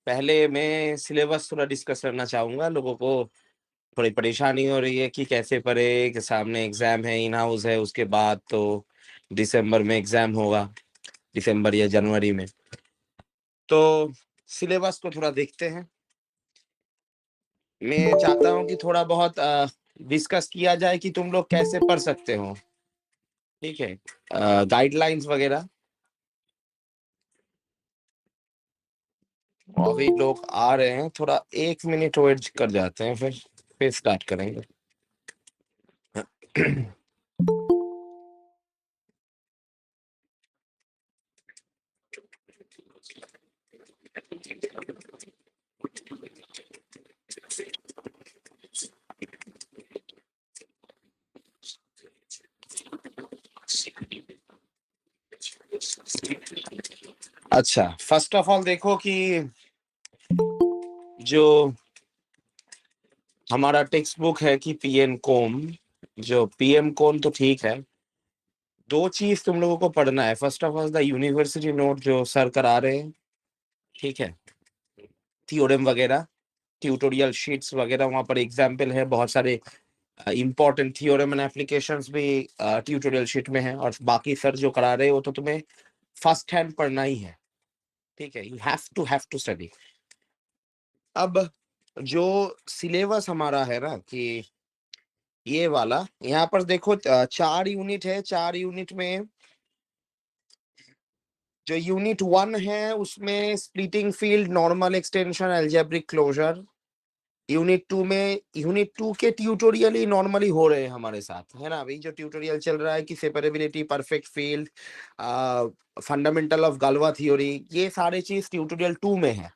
पहले मैं सिलेबस थोड़ा डिस्कस करना चाहूँगा। लोगों को थोड़ी परेशानी हो रही है कि कैसे पढ़े, कि सामने एग्ज़ाम है, इन हाउस है, उसके बाद तो दिसंबर में एग्ज़ाम होगा, दिसंबर या जनवरी में। तो सिलेबस को थोड़ा देखते हैं। मैं चाहता हूँ कि थोड़ा बहुत डिस्कस किया जाए कि तुम लोग कैसे पढ़ सकते हो, ठीक है? गाइडलाइंस वगैरह। अभी लोग आ रहे हैं, थोड़ा 1 मिनट वेट कर जाते हैं, फिर स्टार्ट करेंगे। अच्छा, फर्स्ट ऑफ ऑल देखो कि जो हमारा टेक्स्ट बुक है कि पीएम कोम, जो पीएम कोम तो ठीक है। 2 चीज़ तुम लोगों को पढ़ना है। First of all the university note जो सर करा रहे हैं, ठीक है? थ्योरम वगैरह, ट्यूटोरियल शीट्स वगैरह, वहाँ पर एग्जाम्पल है, बहुत सारे इम्पोर्टेंट थ्योरम एंड एप्लीकेशंस भी ट्यूटोरियल शीट में है। और बाकी सर जो करा रहे हैं वो तो तुम्हें फर्स्ट हैंड पढ़ना ही है, ठीक है? You have to study. अब जो सिलेबस हमारा है ना कि ये वाला, यहाँ पर देखो 4 यूनिट है। 4 यूनिट में जो यूनिट 1 है उसमें splitting field, normal extension, algebraic closure. Unit 2 में, यूनिट 2 के ट्यूटोरियल ही नॉर्मली हो रहे हैं हमारे साथ, है ना? अभी जो ट्यूटोरियल चल रहा है कि separability, perfect field, fundamental of Galois theory, ये सारे चीज ट्यूटोरियल 2 में है।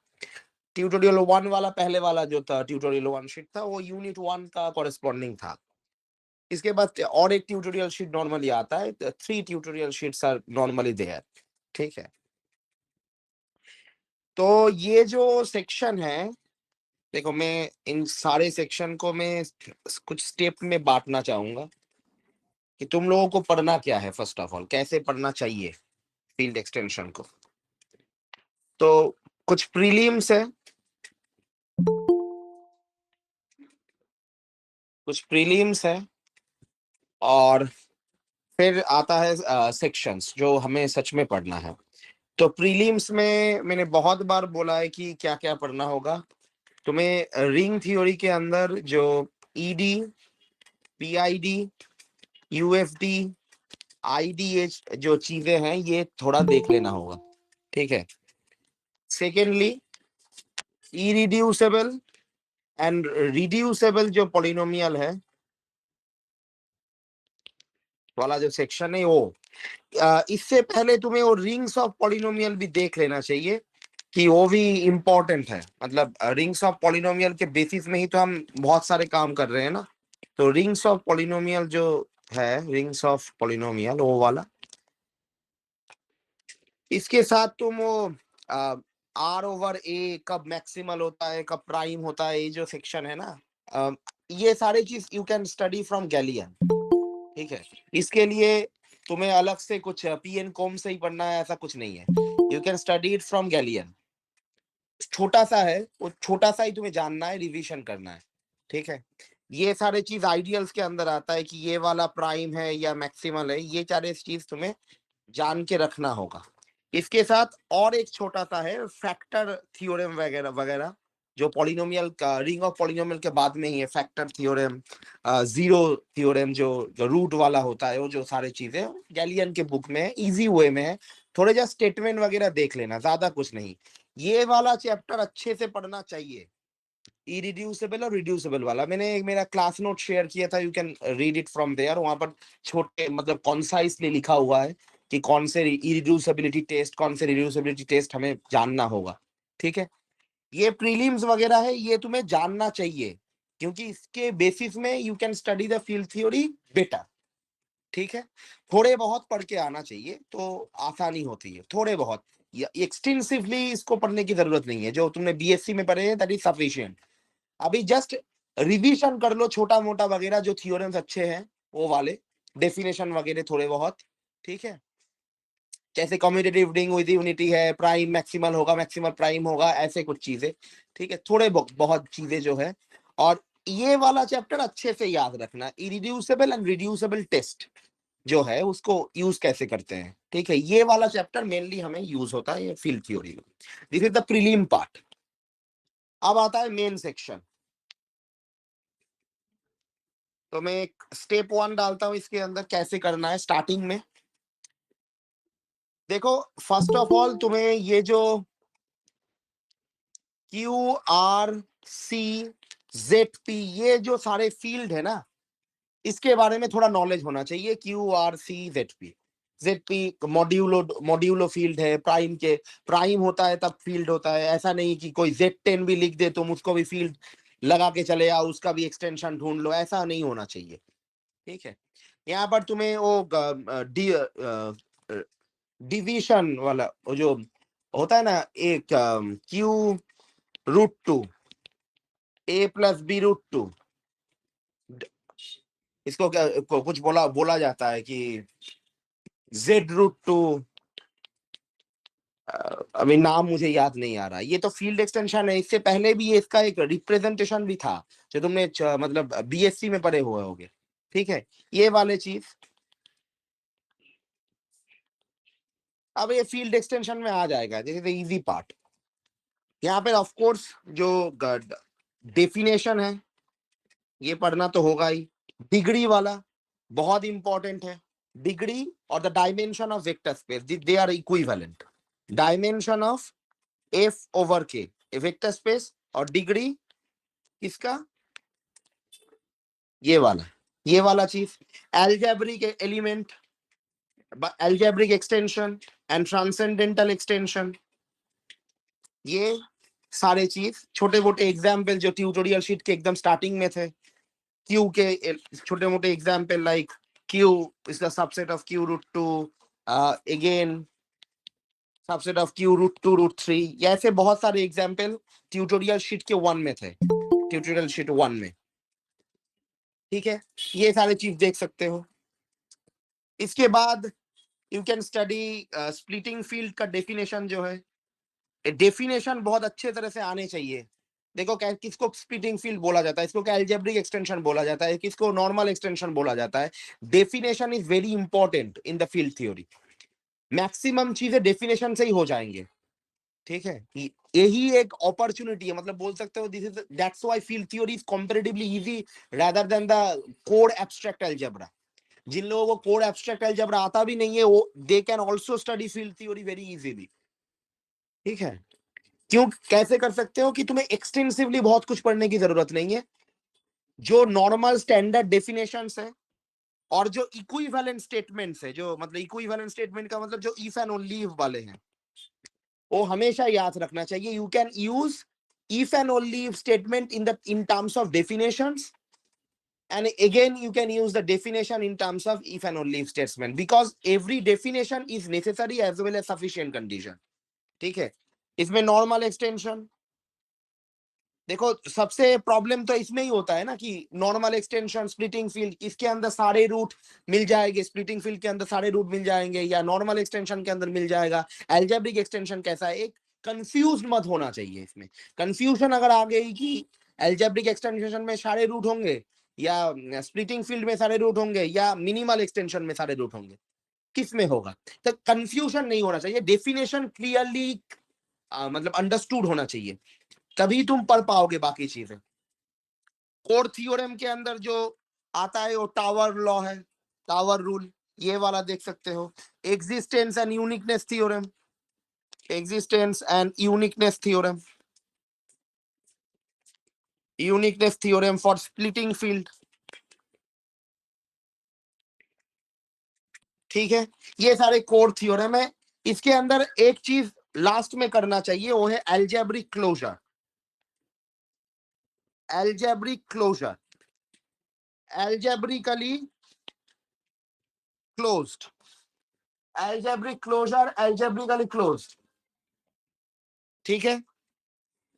ट्यूटोरियल 1 वाला, पहले वाला जो था ट्यूटोरियल 1 शीट था, वो यूनिट 1 का कॉरेस्पॉन्डिंग था। इसके बाद और एक ट्यूटोरियल शीट नॉर्मली आता है, 3 tutorial sheets are normally there, ठीक है? तो ये जो सेक्शन है, देखो मैं इन सारे सेक्शन को मैं कुछ स्टेप में बांटना चाहूंगा कि तुम लोगों को पढ़ना क्या है। फर्स्ट ऑफ ऑल कैसे पढ़ना चाहिए फील्ड एक्सटेंशन को। तो कुछ प्रीलिम्स है, कुछ प्रीलिम्स है, और फिर आता है सेक्शंस जो हमें सच में पढ़ना है। तो प्रीलिम्स में मैंने बहुत बार बोला है कि क्या क्या पढ़ना होगा तुम्हें। रिंग थ्योरी के अंदर जो ईडी, पीआईडी, यूएफडी, आईडीएच जो चीजें हैं, ये थोड़ा देख लेना होगा, ठीक है? सेकेंडली, इरिड्यूसेबल एंड रिड्यूसेबल जो पॉलिनोमियल है वाला जो सेक्शन है, वो इससे पहले तुम्हें वो रिंग्स ऑफ पॉलिनोमियल भी देख लेना चाहिए कि वो भी इम्पोर्टेंट है। मतलब रिंग्स ऑफ पॉलिनोमियल के बेसिस में ही तो हम बहुत सारे काम कर रहे हैं ना। तो रिंग्स ऑफ पॉलिनोमियल जो है, रिंग्स ऑफ पॉलिनोमियल वो वाला, इसके साथ तुम वो आर ओवर ए कब मैक्सिमल होता है, कब प्राइम होता है, ये जो सेक्शन है ना, ये सारी चीज you can study from galleon, ठीक है? इसके लिए तुम्हें अलग से कुछ पीएन कॉम से ही पढ़ना है ऐसा कुछ नहीं है। You can study it from galleon. छोटा सा है, वो छोटा सा ही तुम्हें जानना है, रिवीजन करना है, ठीक है? ये सारे चीज आइडियल्स के अंदर आता है कि ये वाला प्राइम है या मैक्सिमल है, ये सारे चीज तुम्हें जान के रखना होगा। इसके साथ और एक छोटा सा है, फैक्टर थ्योरम वगैरह वगैरह, जो पॉलिनोमियल का रिंग ऑफ पॉलिनोमियल के बाद में ही है। फैक्टर थ्योरम, जीरो थ्योरम जो रूट वाला होता है, वो जो सारे चीजें गैलियन के बुक में है, इजी वे में है। थोड़े जा स्टेटमेंट वगैरह देख लेना, ज्यादा कुछ नहीं। ये वाला चैप्टर अच्छे से पढ़ना चाहिए, इरिड्यूसेबल और रिड्यूसेबल वाला। मैंने एक मेरा क्लास नोट शेयर किया था, you can read it from there. वहां पर छोटे मतलब कॉन्साइसली लिखा हुआ है कि कौन से इरिड्यूसिबिलिटी टेस्ट, कौन से रिड्यूसिबिलिटी टेस्ट हमें जानना होगा, ठीक है? ये प्रीलिम्स वगैरह है, ये तुम्हें जानना चाहिए, क्योंकि इसके बेसिस में you can study the field theory better, ठीक है? थोड़े बहुत पढ़ के आना चाहिए तो आसानी होती है, थोड़े बहुत। एक्सटेंसिवली इसको पढ़ने की जरूरत नहीं है। जो तुमने बीएससी में पढ़े हैं दैट इज सफिशिएंट। अभी जस्ट रिवीजन कर लो छोटा मोटा वगैरह, जो थ्योरम्स अच्छे हैं वो वाले, डेफिनेशन वगैरह थोड़े बहुत, ठीक है? जैसे कम्यूटेटिव रिंग विद यूनिटी है, प्राइम मैक्सिमल होगा, मैक्सिमल प्राइम होगा, ऐसे कुछ चीजें। ठीक है, थोड़े बहुत चीजें जो है। और ये वाला चैप्टर अच्छे से याद रखना, इरिड्यूसिबल एंड रिड्यूसिबल टेस्ट जो है उसको यूज कैसे करते हैं। ठीक है, ये वाला चैप्टर मेनली हमें यूज होता है ये फील्ड थ्योरी में। This is the prelim part. अब आता है मेन सेक्शन। तो मैं एक स्टेप 1 डालता हूं इसके अंदर, कैसे करना है स्टार्टिंग में। देखो, फर्स्ट ऑफ ऑल तुम्हें ये जो QRC ZP ये जो सारे फील्ड है ना, इसके बारे में थोड़ा नॉलेज होना चाहिए। QRC ZP मॉड्यूलो फील्ड है प्राइम के। प्राइम होता है तब फील्ड होता है, ऐसा नहीं कि कोई Z10 भी लिख दे तुम उसको भी फील्ड लगा के चले आओ, उसका भी एक्सटेंशन ढूंढ लो, ऐसा नहीं होना चाहिए। ठीक है, यहाँ पर तुम्हें वो डिविजन वाला वो जो होता है ना, एक Q√2 A+B√2, इसको क्या कुछ बोला जाता है कि Z√2, अभी नाम मुझे याद नहीं आ रहा। ये तो फील्ड एक्सटेंशन है, इससे पहले भी ये इसका एक रिप्रेजेंटेशन भी था जो तुमने मतलब BSc में पढ़े हुए होगे। ठीक है, ये वाले चीज अब ये फील्ड एक्सटेंशन में आ जाएगा, this is the easy part. यहाँ पे ऑफ कोर्स जो डेफिनेशन है ये पढ़ना तो होगा ही। डिग्री वाला बहुत इंपॉर्टेंट है। डिग्री और the dimension of vector space, they are equivalent. Dimension of F/K vector space, और डिग्री किसका, ये वाला चीज। Algebraic element, algebraic extension and transcendental extension, ये सारे चीज छोटे मोटे एग्जाम्पल जो ट्यूटोरियल शीट के एकदम स्टार्टिंग में थे। क्यू के छोटे मोटे example like Q is the subset of Q√2, again subset of Q√2√3, ये ऐसे बहुत सारे एग्जाम्पल ट्यूटोरियल शीट के 1 में थे, ट्यूटोरियल शीट 1 में। ठीक है, ये सारे चीज देख सकते हो। इसके बाद you can study splitting field का डेफिनेशन जो है, डेफिनेशन बहुत अच्छे तरह से आने चाहिए। देखो किसको स्प्लिटिंग फील्ड बोला जाता है, इसको क्या एल्जेब्रिक एक्सटेंशन बोला जाता है, किसको नॉर्मल एक्सटेंशन बोला जाता है। Definition is very important in the field theory. Maximum चीजें डेफिनेशन से ही हो जाएंगे। ठीक है, यही एक अपॉर्चुनिटी है, मतलब बोल सकते हो this is that's why field theory is comparatively easy rather than the core abstract algebra. जिन लोगों को कोड एब्स्ट्रैक्ट अलजेब्रा आता भी नहीं है, वो they can also study field theory very easily. ठीक है, क्यों कैसे कर सकते हो कि तुम्हें एक्सटेंसिवली बहुत कुछ पढ़ने की जरूरत नहीं है। जो नॉर्मल स्टैंडर्ड डेफिनेशंस है और जो इक्विवेलेंट स्टेटमेंट्स है, जो मतलब इक्विवेलेंट स्टेटमेंट का मतलब जो इफ एंड ओनली इफ वाले हैं, वो हमेशा याद रखना चाहिए। You can use if and only if statement in terms of definitions, and again you can use the definition in terms of if and only if statement, because every definition is necessary as well as sufficient condition। ठीक है, इसमें normal extension देखो, सबसे problem तो इसमें ही होता है ना कि नॉर्मल एक्सटेंशन स्प्लिटिंग फील्ड, इसके अंदर सारे रूट मिल जाएंगे, स्प्लिटिंग फील्ड के अंदर सारे रूट मिल जाएंगे या नॉर्मल एक्सटेंशन के अंदर मिल जाएगा। एल्जेब्रिक एक्सटेंशन कैसा है, एक कंफ्यूज मत होना चाहिए इसमें। कंफ्यूजन अगर आ गई कि एल्जेब्रिक एक्सटेंशन में सारे रूट होंगे या स्प्लिटिंग फील्ड में सारे रूट होंगे या मिनिमल एक्सटेंशन में सारे रूट होंगे, किस में होगा, तो कंफ्यूजन नहीं होना चाहिए। डेफिनेशन क्लियरली मतलब अंडरस्टूड होना चाहिए, तभी तुम पढ़ पाओगे बाकी चीजें। कोर थ्योरम के अंदर जो आता है वो टावर लॉ है, टावर रूल, ये वाला देख सकते हो। Existence and uniqueness theorem, existence and uniqueness theorem, uniqueness theorem for splitting field. ठीक है, ये सारे कोर थ्योरम है। इसके अंदर एक चीज लास्ट में करना चाहिए, वो है algebraic closure. Algebraic closure, algebraically closed, algebraic closure, algebraically closed. ठीक है,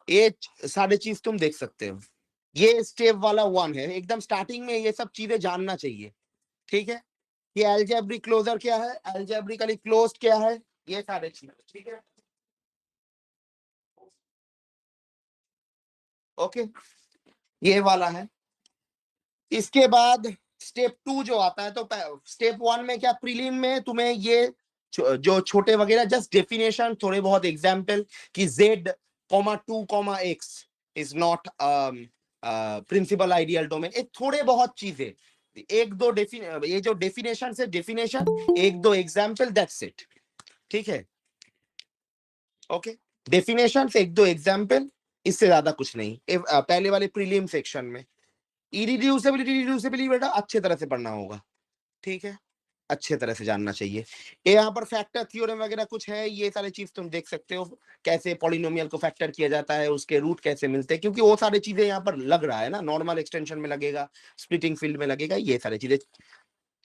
ये सारे चीज तुम देख सकते हो। ये स्टेप वाला 1 है, एकदम स्टार्टिंग में ये सब चीजें जानना चाहिए। ठीक है, कि अलजेब्रिक क्लोजर क्या है, अलजेब्रिकली क्लोज्ड क्या है, ये सारे चीज, ठीक है। ओके, ये वाला है। इसके बाद स्टेप 2 जो आता है, तो स्टेप 1 में क्या, प्रीलिम में तुम्हें ये जो छोटे वगैरह जस्ट डेफिनेशन, थोड़े बहुत एग्जांपल कि z, 2, x is not principal ideal domain, ये थोड़े बहुत चीजें, एक दो ये जो डेफिनेशन से डेफिनेशन, एक दो एग्जांपल, दैट्स इट, ठीक है। ओके, डेफिनेशन से एक दो एग्जांपल, इससे ज्यादा कुछ नहीं पहले वाले प्रीलिम सेक्शन में। इरिड्यूसिबिलिटी, रिड्यूसिबिलिटी बेटा अच्छे तरह से पढ़ना होगा, ठीक है, अच्छे तरह से जानना चाहिए। ये यहाँ पर फैक्टर थ्योरम वगैरह कुछ है, ये सारे चीज तुम देख सकते हो, कैसे पॉलिनोमियल को फैक्टर किया जाता है, उसके रूट कैसे मिलते हैं, क्योंकि वो सारी चीजें यहाँ पर लग रहा है ना, नॉर्मल एक्सटेंशन में लगेगा, स्प्लिटिंग फील्ड में लगेगा, ये सारी चीजें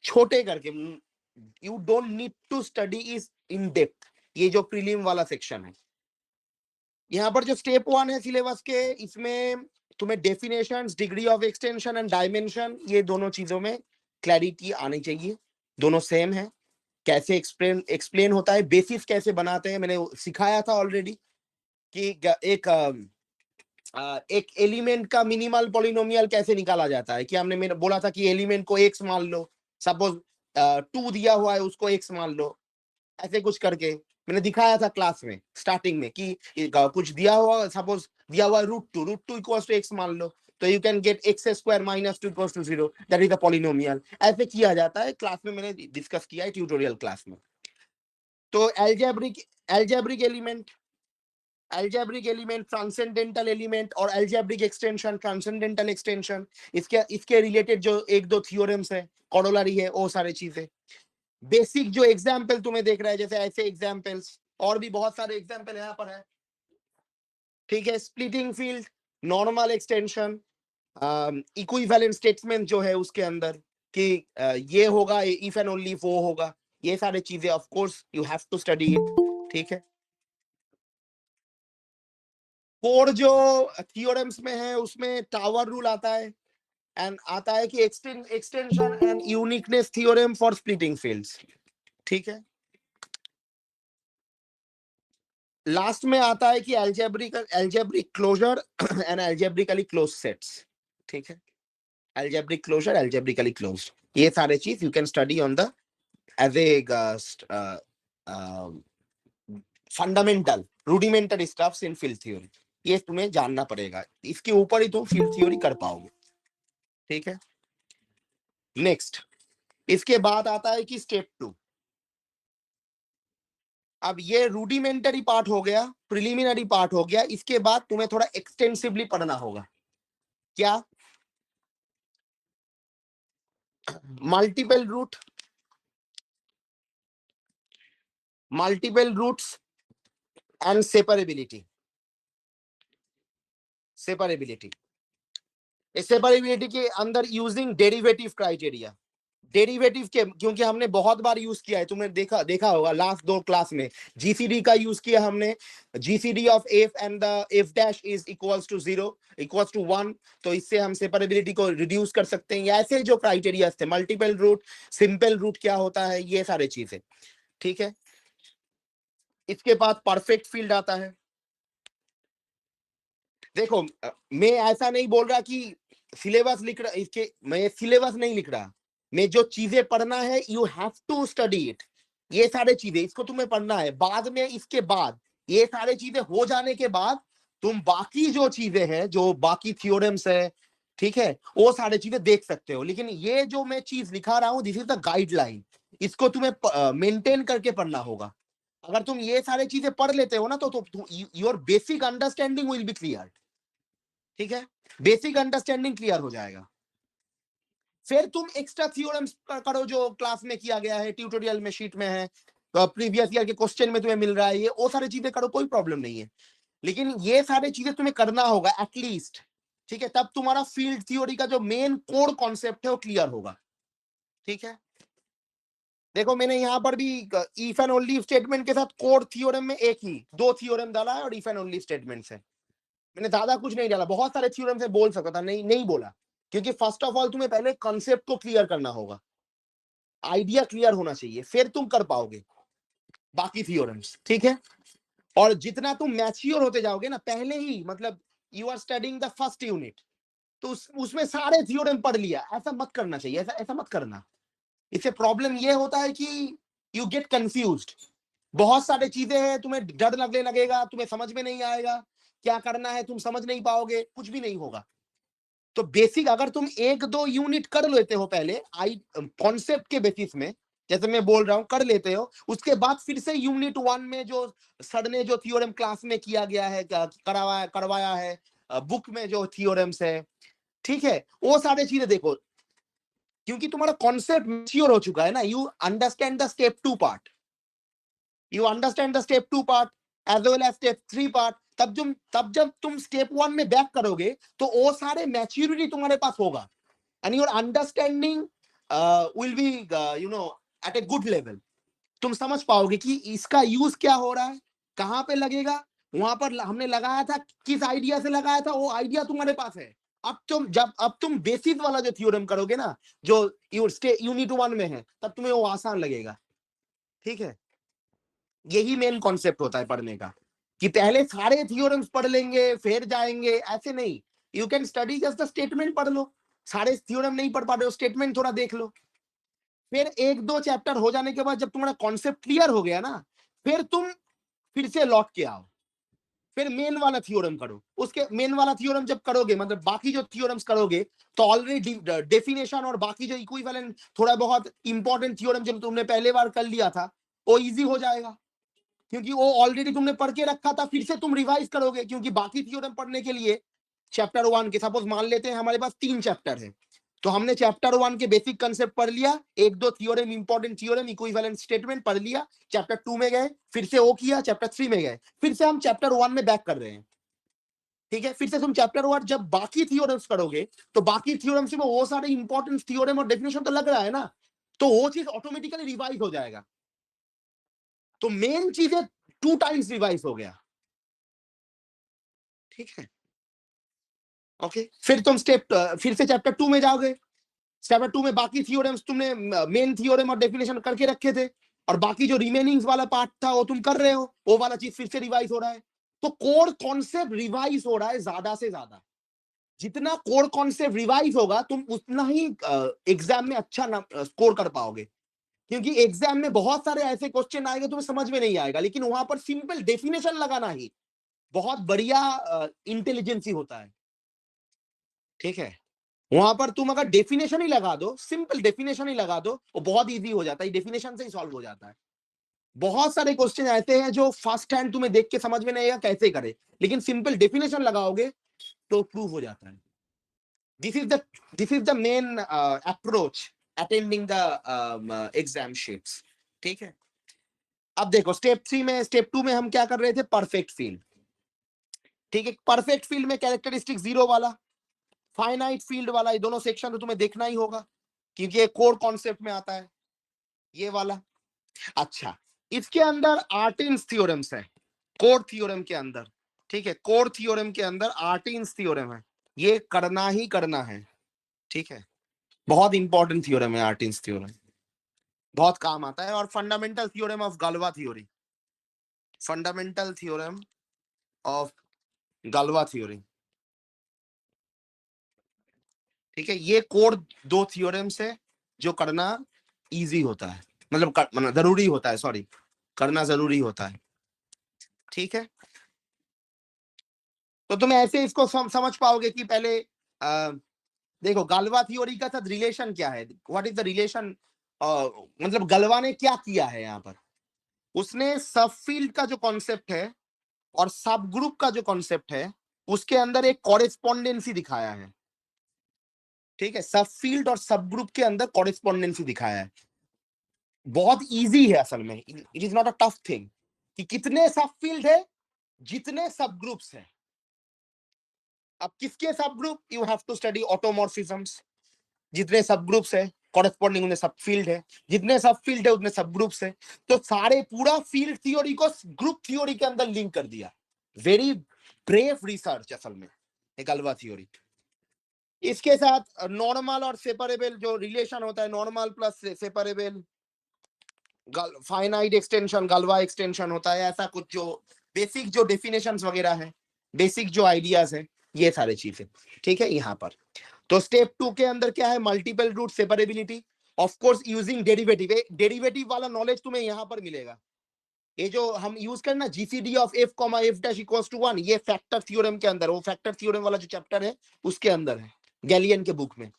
छोटे करके, you don't need to study is in depth, ये जो प्रीलिम वाला सेक्शन है। यहाँ पर जो स्टेप 1 है सिलेबस के, इसमें तुम्हें definitions, degree of extension and dimension, ये दोनों चीजों में क्लैरिटी आनी चाहिए, दोनों सेम है। कैसे एक्सप्लेन एक्सप्लेन होता है, बेसिस कैसे बनाते हैं, मैंने सिखाया था ऑलरेडी कि एक एलिमेंट का मिनिमल पॉलिनोमियल कैसे निकाला जाता है, कि हमने मेरे बोला था कि एलिमेंट को x मान लो, सपोज 2 दिया हुआ है, उसको x मान लो, ऐसे कुछ करके मैंने दिखाया था क्लास में स्टार्टिंग में, कि कुछ दिया हुआ, सपोज दिया हुआ √2 इक्वल्स टू x मान लो, तो you can get x² - 2 equals to 0, that is the polynomial. ऐसे किया जाता है, क्लास में मैंने डिस्कस किया है, ट्यूटोरियल क्लास में। तो algebraic element, algebraic element, transcendental element और एल्जेब्रिक एक्सटेंशन, ट्रांसेंडेंटल एक्सटेंशन, इसके रिलेटेड जो एक दो थ्योरम्स है, कॉरोलरी है, वो सारी चीजें। बेसिक जो एग्जाम्पल तुम्हें देख रहा है, जैसे ऐसे एग्जाम्पल्स, और भी बहुत सारे एग्जाम्पल यहाँ पर है, ठीक है। Splitting field, normal extension, equivalent statement जो है उसके अंदर, कि ये होगा इफ एंड ओनली वो होगा, ये सारी चीजें of course you have to study it, ठीक है। कोर जो थियोरम्स में है, उसमें टावर रूल आता है, एंड आता है कि extension and uniqueness theorem for splitting fields, ठीक है। लास्ट में आता है कि algebraic closure and algebraically close sets, ठीक है। एल्जेब्रिक क्लोजर, एल्जेब्रिकली क्लोज्ड, ये सारे चीज you can study on the as a fundamental rudimental stuffs in field theory, ये तुम्हें जानना पड़ेगा, इसके ऊपर ही तुम फील्ड थ्योरी कर पाओगे, ठीक है। नेक्स्ट, इसके बाद आता है कि स्टेप 2। अब ये रूडिमेंटरी पार्ट हो गया, प्रिलिमिनरी पार्ट हो गया, इसके बाद तुम्हें थोड़ा एक्सटेंसिवली पढ़ना होगा। क्या? Multiple root, multiple roots and separability, separability, separability के अंदर यूजिंग डेरिवेटिव क्राइटेरिया, डेरिवेटिव के, क्योंकि हमने बहुत बार यूज किया है, तुमने देखा देखा होगा लास्ट दो क्लास में, जीसीडी का यूज किया हमने, GCD of F and the F dash is equals to 0 equals to 1, तो इससे हम सेपरेबिलिटी को रिड्यूस कर सकते हैं। ऐसे जो क्राइटेरिया थे, मल्टीपल रूट, सिंपल रूट क्या होता है, ये सारे चीजें, ठीक है। इसके बाद परफेक्ट फील्ड आता है। देखो मैं ऐसा नहीं बोल रहा कि सिलेबस लिख रहा, इसके मैं सिलेबस नहीं लिख रहा, मैं जो चीजें पढ़ना है you have to study it, ये सारे चीजें इसको तुम्हें पढ़ना है। बाद में इसके बाद ये सारे चीजें हो जाने के बाद तुम बाकी जो चीजें हैं, जो बाकी थ्योरम्स है, ठीक है, वो सारे चीजें देख सकते हो, लेकिन ये जो मैं चीज लिखा रहा हूं, दिस इज द गाइडलाइन, इसको तुम्हें मेंटेन करके पढ़ना होगा। अगर तुम ये सारे चीजें पढ़ लेते हो ना, तो your basic understanding will B clear, ठीक है, बेसिक अंडरस्टैंडिंग क्लियर हो जाएगा। फिर तुम एक्स्ट्रा थ्योरम्स करो, जो क्लास में किया गया है, ट्यूटोरियल में, शीट में है, प्रीवियस ईयर के क्वेश्चन में तुम्हें मिल रहा है, ये वो सारी चीजें करो, कोई प्रॉब्लम नहीं है, लेकिन ये सारी चीजें तुम्हें करना होगा एटलीस्ट, ठीक है, तब तुम्हारा फील्ड थ्योरी का जो मेन कोर कॉन्सेप्ट है वो क्लियर होगा, ठीक है। देखो मैंने यहाँ पर भी इफ एंड ओनली स्टेटमेंट के साथ कोर थ्योरम में एक ही दो थ्योरम डाला है, और इफ एंड ओनली स्टेटमेंट है, मैंने ज्यादा कुछ नहीं डाला, बहुत सारे थ्योरम से बोल सकता था, नहीं नहीं बोला, क्योंकि फर्स्ट ऑफ ऑल तुम्हें पहले कॉन्सेप्ट को क्लियर करना होगा, आइडिया क्लियर होना चाहिए, फिर तुम कर पाओगे बाकी थ्योरम्स, ठीक है। और जितना तुम मैच्योर होते जाओगे ना, पहले ही मतलब you are studying the first unit, तो उसमें सारे थ्योरम पढ़ लिया, ऐसा मत करना चाहिए, ऐसा ऐसा मत करना। इससे प्रॉब्लम ये होता है कि यू गेट कंफ्यूज्ड, बहुत सारी चीजें हैं, तुम्हें डर लगने लगेगा, तुम्हें समझ में नहीं आएगा क्या करना है, तुम समझ नहीं पाओगे, कुछ भी नहीं होगा। तो बेसिक अगर तुम एक दो यूनिट कर लेते हो पहले आई कॉन्सेप्ट के बेसिस में, जैसे मैं बोल रहा हूं कर लेते हो, उसके बाद फिर से यूनिट 1 में जो सर ने जो थ्योरम क्लास में किया गया है, करवाया है, बुक में जो थ्योरम्स है, ठीक है, वो सारे चीजें देखो, क्योंकि तुम्हारा कॉन्सेप्ट मैच्योर हो चुका है ना, you understand the step 2 part, you understand the step 2 part as well as step 3 part, तब जब तुम स्टेप 1 में बैक करोगे तो वो सारे मैच्योरिटी तुम्हारे पास होगा, and your understanding will be you know at a good level. तुम समझ पाओगे कि इसका यूज क्या हो रहा है, कहां पे लगेगा, वहां पर हमने लगाया था, किस आइडिया से लगाया था, वो आइडिया तुम्हारे पास है। अब तुम बेसिस वाला जो थ्योरम करोगे ना, जो यूनिट 1 में है, तब तुम्हें वो आसान लगेगा, ठीक है। यही मेन कॉन्सेप्ट होता है पढ़ने का, कि पहले सारे थ्योरम्स पढ़ लेंगे फिर जाएंगे, ऐसे नहीं। You can study just the statement पढ़ लो, सारे थ्योरम नहीं पढ़ पा रहे हो, स्टेटमेंट थोड़ा देख लो, फिर एक दो चैप्टर हो जाने के बाद जब तुम्हारा कॉन्सेप्ट क्लियर हो गया ना, फिर तुम फिर से लौट के आओ, फिर मेन वाला थ्योरम करो। उसके मेन वाला थ्योरम जब करोगे, मतलब बाकी जो थ्योरम्स करोगे, तो ऑलरेडी डेफिनेशन और बाकी जो इक्विवेलेंट थोड़ा बहुत इंपॉर्टेंट थ्योरम जो तुमने पहले बार कर लिया था, वो इजी हो जाएगा, क्योंकि वो ऑलरेडी तुमने पढ़ के रखा था, फिर से तुम रिवाइज करोगे, क्योंकि बाकी थ्योरम पढ़ने के लिए चैप्टर 1 के, सपोज मान लेते हैं हमारे पास 3 चैप्टर है, तो हमने चैप्टर 1 के बेसिक कंसेप्ट पढ़ लिया, एक दो theorem, important theorem, equivalent statement पढ़ लिया, चैप्टर 2 में गए, फिर से वो किया, चैप्टर 3 में गए, फिर से हम चैप्टर 1 में बैक कर रहे हैं, ठीक है। फिर से तुम चैप्टर 1 जब बाकी थ्योरम्स करोगे, तो बाकी थ्योरम्स में वो सारे इंपॉर्टेंट थ्योरम और डेफिनेशन तो लग रहा है ना, तो वो चीज ऑटोमेटिकली रिवाइज हो जाएगा, तो मेन चीज है 2 टाइम्स रिवाइज हो गया, ठीक है। ओके, फिर तुम फिर से चैप्टर 2 में जाओगे, चैप्टर 2 में बाकी थ्योरम्स तुमने मेन थ्योरम और डेफिनेशन करके रखे थे, और बाकी जो रिमेनिंग वाला पार्ट था वो तुम कर रहे हो, वो वाला चीज फिर से रिवाइज हो रहा है, तो कोर कॉन्सेप्ट रिवाइज हो रहा है ज्यादा से ज्यादा। जितना कोर कॉन्सेप्ट रिवाइज होगा, तुम उतना ही एग्जाम में अच्छा स्कोर कर पाओगे, क्योंकि एग्जाम में बहुत सारे ऐसे क्वेश्चन आएंगे तुम्हें समझ में नहीं आएगा, लेकिन वहां पर सिंपल डेफिनेशन लगाना ही बहुत बढ़िया इंटेलिजेंसी होता है, ठीक है। वहां पर तुम अगर डेफिनेशन ही लगा दो, सिंपल डेफिनेशन ही लगा दो, वो बहुत इजी हो जाता है, डेफिनेशन से ही सॉल्व हो जाता है। बहुत सारे क्वेश्चन ऐसे हैं जो फर्स्ट हैंड तुम्हें देख के समझ में नहीं आएगा कैसे करे, लेकिन सिंपल डेफिनेशन लगाओगे तो प्रूव हो जाता है। This is the this is the main approach attending the exam sheets, ठीक है। अब देखो स्टेप 2 में हम क्या कर रहे थे, परफेक्ट फील्ड, ठीक है। परफेक्ट फील्ड में कैरेक्टरिस्टिक जीरो वाला, फाइनाइट फील्ड वाला, ये दोनों सेक्शन तो तुम्हें देखना ही होगा, क्योंकि ये कोर कॉन्सेप्ट में आता है, ये वाला। अच्छा, इसके अंदर आर्टिन्स थ्योरम्स है, कोर थ्योरम के अंदर, ठीक है, कोर थ्योरम के अंदर आर्टिन्स थ्योरम है, ये करना ही करना है, ठीक है। बहुत इंपॉर्टेंट थ्योरम है आर्टिन्स थ्योरम, बहुत काम आता है। और fundamental theorem of Galois theory, fundamental theorem of Galois theory, ठीक है। ये कोर 2 थ्योरम्स है जो करना इजी होता है, मतलब जरूरी होता है, सॉरी, करना जरूरी होता है, ठीक है। तो तुम ऐसे इसको समझ पाओगे कि पहले देखो गाल्वा थ्योरी का साथ रिलेशन क्या है, व्हाट इज द रिलेशन, मतलब गलवा ने क्या किया है यहाँ पर, उसने सब फील्ड का जो कॉन्सेप्ट है और सब ग्रुप का जो कॉन्सेप्ट है, उसके अंदर एक कॉरेस्पॉन्डेंसी दिखाया है, ठीक है। सब फील्ड और सब ग्रुप के अंदर कॉरेस्पॉन्डेंसी दिखाया है, बहुत इजी है असल में, it is not a tough thing, कि कितने सब फील्ड है, जितने सब ग्रुप्स है। अब किसके subgroup, you have to study automorphisms, जितने सब ग्रुप्स है कॉरेस्पॉन्डिंग उन्हें सब फील्ड है, जितने सब फील्ड है उतने सब ग्रुप्स है, तो सारे पूरा फील्ड थ्योरी को ग्रुप थ्योरी के अंदर लिंक कर दिया। वेरी ब्रेव रिसर्च असल में, एक गलवा थ्योरी, इसके साथ नॉर्मल और सेपरेबल जो रिलेशन होता है, normal plus separable, finite extension, गलवा एक्सटेंशन होता है, ऐसा कुछ जो बेसिक जो डेफिनेशंस वगैरह है, बेसिक जो आइडियाज है, ये सारे चीजें। ठीक है, यहाँ पर तो स्टेप 2 के अंदर क्या है, multiple root separability, of course using derivative. Derivative वाला नॉलेज तुम्हें यहाँ पर मिलेगा। ये जो हम यूज करना GCD of f comma f dash equals to 1, ये फैक्टर थ्योरम के अंदर, वो फैक्टर थ्योरम वाला जो चैप्टर है उसके अंदर है, गैलियन के बुक में।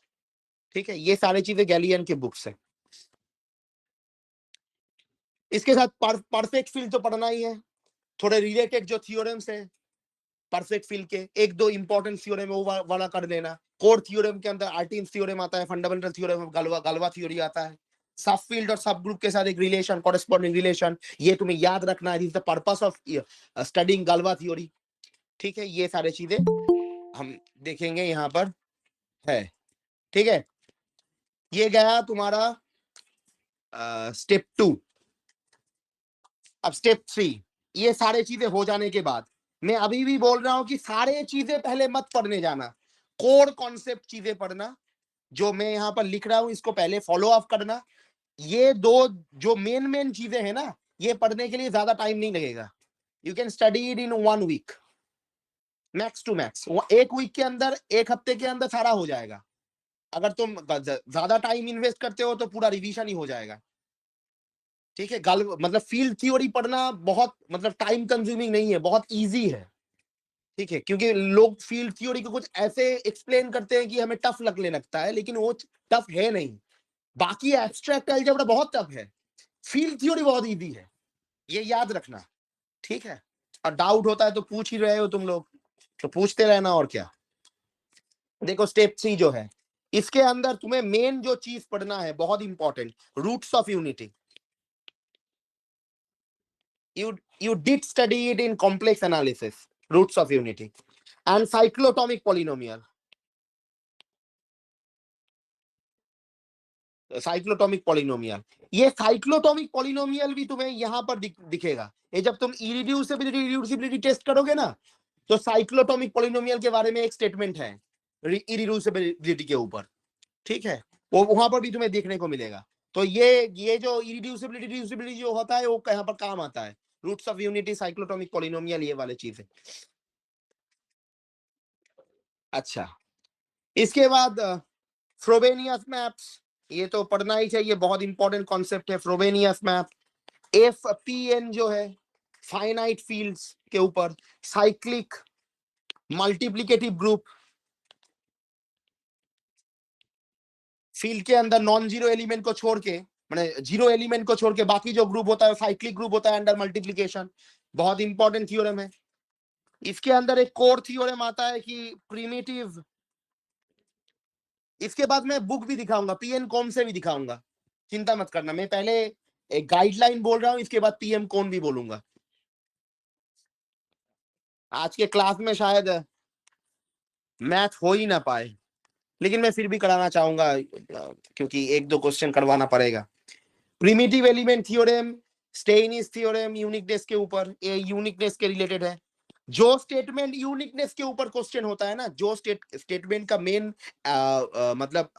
ठीक है, ये सारी चीजें गैलियन के बुक से। इसके साथ परफेक्ट फील्ड तो पढ़ना ही है, थोड़े रिलेटेड जो थ्योरम्स है परफेक्ट फील्ड के, एक दो इंपॉर्टेंट थ्योरम है वो वाला कर लेना। कोर थ्योरम के अंदर आर्टिन थ्योरम आता है, फंडामेंटल थ्योरम गलवा थ्योरी आता है, सब फील्ड और सब ग्रुप के साथ एक रिलेशन, कॉरेस्पॉन्डिंग रिलेशन, ये तुम्हें याद रखना है, this the purpose of studying गलवा थ्योरी। ठीक है, ये सारी चीजें हम देखेंगे यहाँ पर है। ठीक है, ये गया तुम्हारा स्टेप 2। अब स्टेप 3, ये सारे चीजें हो जाने के बाद, मैं अभी भी बोल रहा हूं कि सारे चीजें पहले मत पढ़ने जाना, कोर कॉन्सेप्ट चीजें पढ़ना, जो मैं यहाँ पर लिख रहा हूं इसको पहले फॉलो अप करना। ये दो जो मेन चीजें हैं ना, ये पढ़ने के लिए ज्यादा टाइम नहीं लगेगा, you can study it in 1 week, max to max 1 week के अंदर, 1 हफ्ते के अंदर सारा हो जाएगा। अगर तुम ज्यादा टाइम इन्वेस्ट करते हो तो पूरा रिवीजन ही हो जाएगा। ठीक है, मतलब फील्ड थ्योरी पढ़ना बहुत मतलब टाइम कंज्यूमिंग नहीं है, बहुत इजी है। ठीक है, क्योंकि लोग फील्ड थ्योरी को कुछ ऐसे एक्सप्लेन करते हैं कि हमें टफ लगने लगता है, लेकिन वो टफ है नहीं। बाकी एब्स्ट्रैक्ट अलजेब्रा बहुत टफ है, फील्ड थ्योरी बहुत इजी है, ये याद रखना। ठीक है, और डाउट होता है तो पूछ ही रहे हो तुम लोग, तो पूछते रहना, और क्या। देखो स्टेप 3 जो है, इसके अंदर तुम्हें मेन जो चीज पढ़ना है बहुत important, roots of unity. You did study it in complex analysis, roots of unity and cyclotomic polynomial। Cyclotomic polynomial, ये साइक्लोटॉमिक पॉलिनोमियल भी तुम्हें यहां पर दिखेगा। ये जब तुम इरिड्यूसिबिलिटी रिड्यूसिबिलिटी टेस्ट करोगे ना, तो साइक्लोटॉमिक पॉलिनोमियल के बारे में एक स्टेटमेंट है इरिड्यूसिबिलिटी के ऊपर। ठीक है, वो वहां पर भी तुम्हें देखने को मिलेगा। तो ये जो इरिड्यूसिबिलिटी रिड्यूसिबिलिटी जो होता है वो यहाँ पर काम आता है, रूट्स ऑफ यूनिटी, साइक्लोटॉमिक पॉलिनोमियल, ये वाले चीज है। अच्छा, इसके बाद फ्रोबेनियस मैप्स, ये तो पढ़ना ही चाहिए, बहुत इंपॉर्टेंट कॉन्सेप्ट है Frobenius map. F P N जो है फाइनाइट फील्ड्स के ऊपर, साइक्लिक मल्टीप्लिकेटिव ग्रुप, फील्ड के अंदर नॉन जीरो एलिमेंट को छोड़ के, मैंने जीरो एलिमेंट को छोड़ के बाकी जो ग्रुप होता है साइक्लिक ग्रुप होता है अंडर मल्टीप्लिकेशन, बहुत इंपॉर्टेंट थ्योरम है। इसके अंदर एक कोर थ्योरम आता है कि प्रिमिटिव, इसके बाद मैं बुक भी दिखाऊंगा, पीएन कॉम से भी दिखाऊंगा, चिंता मत करना। मैं पहले एक गाइडलाइन बोल रहा हूं, इसके बाद पीएम कौन भी बोलूंगा। आज के क्लास में शायद मैथ हो ही ना पाए, लेकिन मैं फिर भी कराना चाहूंगा क्योंकि एक दो क्वेश्चन करवाना पड़ेगा। Primitive element theorem, Steinitz theorem uniqueness के ऊपर, ये यूनिकनेस के रिलेटेड है। जो स्टेटमेंट यूनिकनेस के ऊपर क्वेश्चन होता है ना, जो स्टेटमेंट का मेन मतलब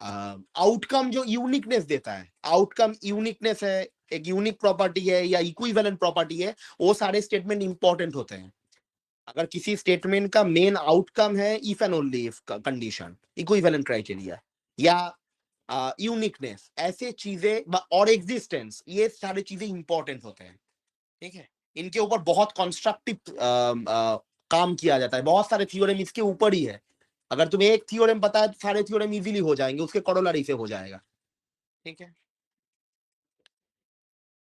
आउटकम जो यूनिकनेस देता है, आउटकम यूनिकनेस है, एक यूनिक प्रॉपर्टी है या इक्विवेलेंट प्रॉपर्टी है, वो सारे स्टेटमेंट इंपॉर्टेंट होते हैं। अगर किसी स्टेटमेंट का मेन आउटकम है if and only if condition, equivalent criteria या यूनिकनेस, ऐसे चीजें और एग्जिस्टेंस, ये सारी चीजें इंपॉर्टेंट होते हैं। ठीक है, इनके ऊपर बहुत कंस्ट्रक्टिव काम किया जाता है, बहुत सारे थ्योरम इसके ऊपर ही है। अगर तुम्हें एक थ्योरम पता है तो सारे थ्योरम इजीली हो जाएंगे, उसके कोरोलरी से हो जाएगा। ठीक है,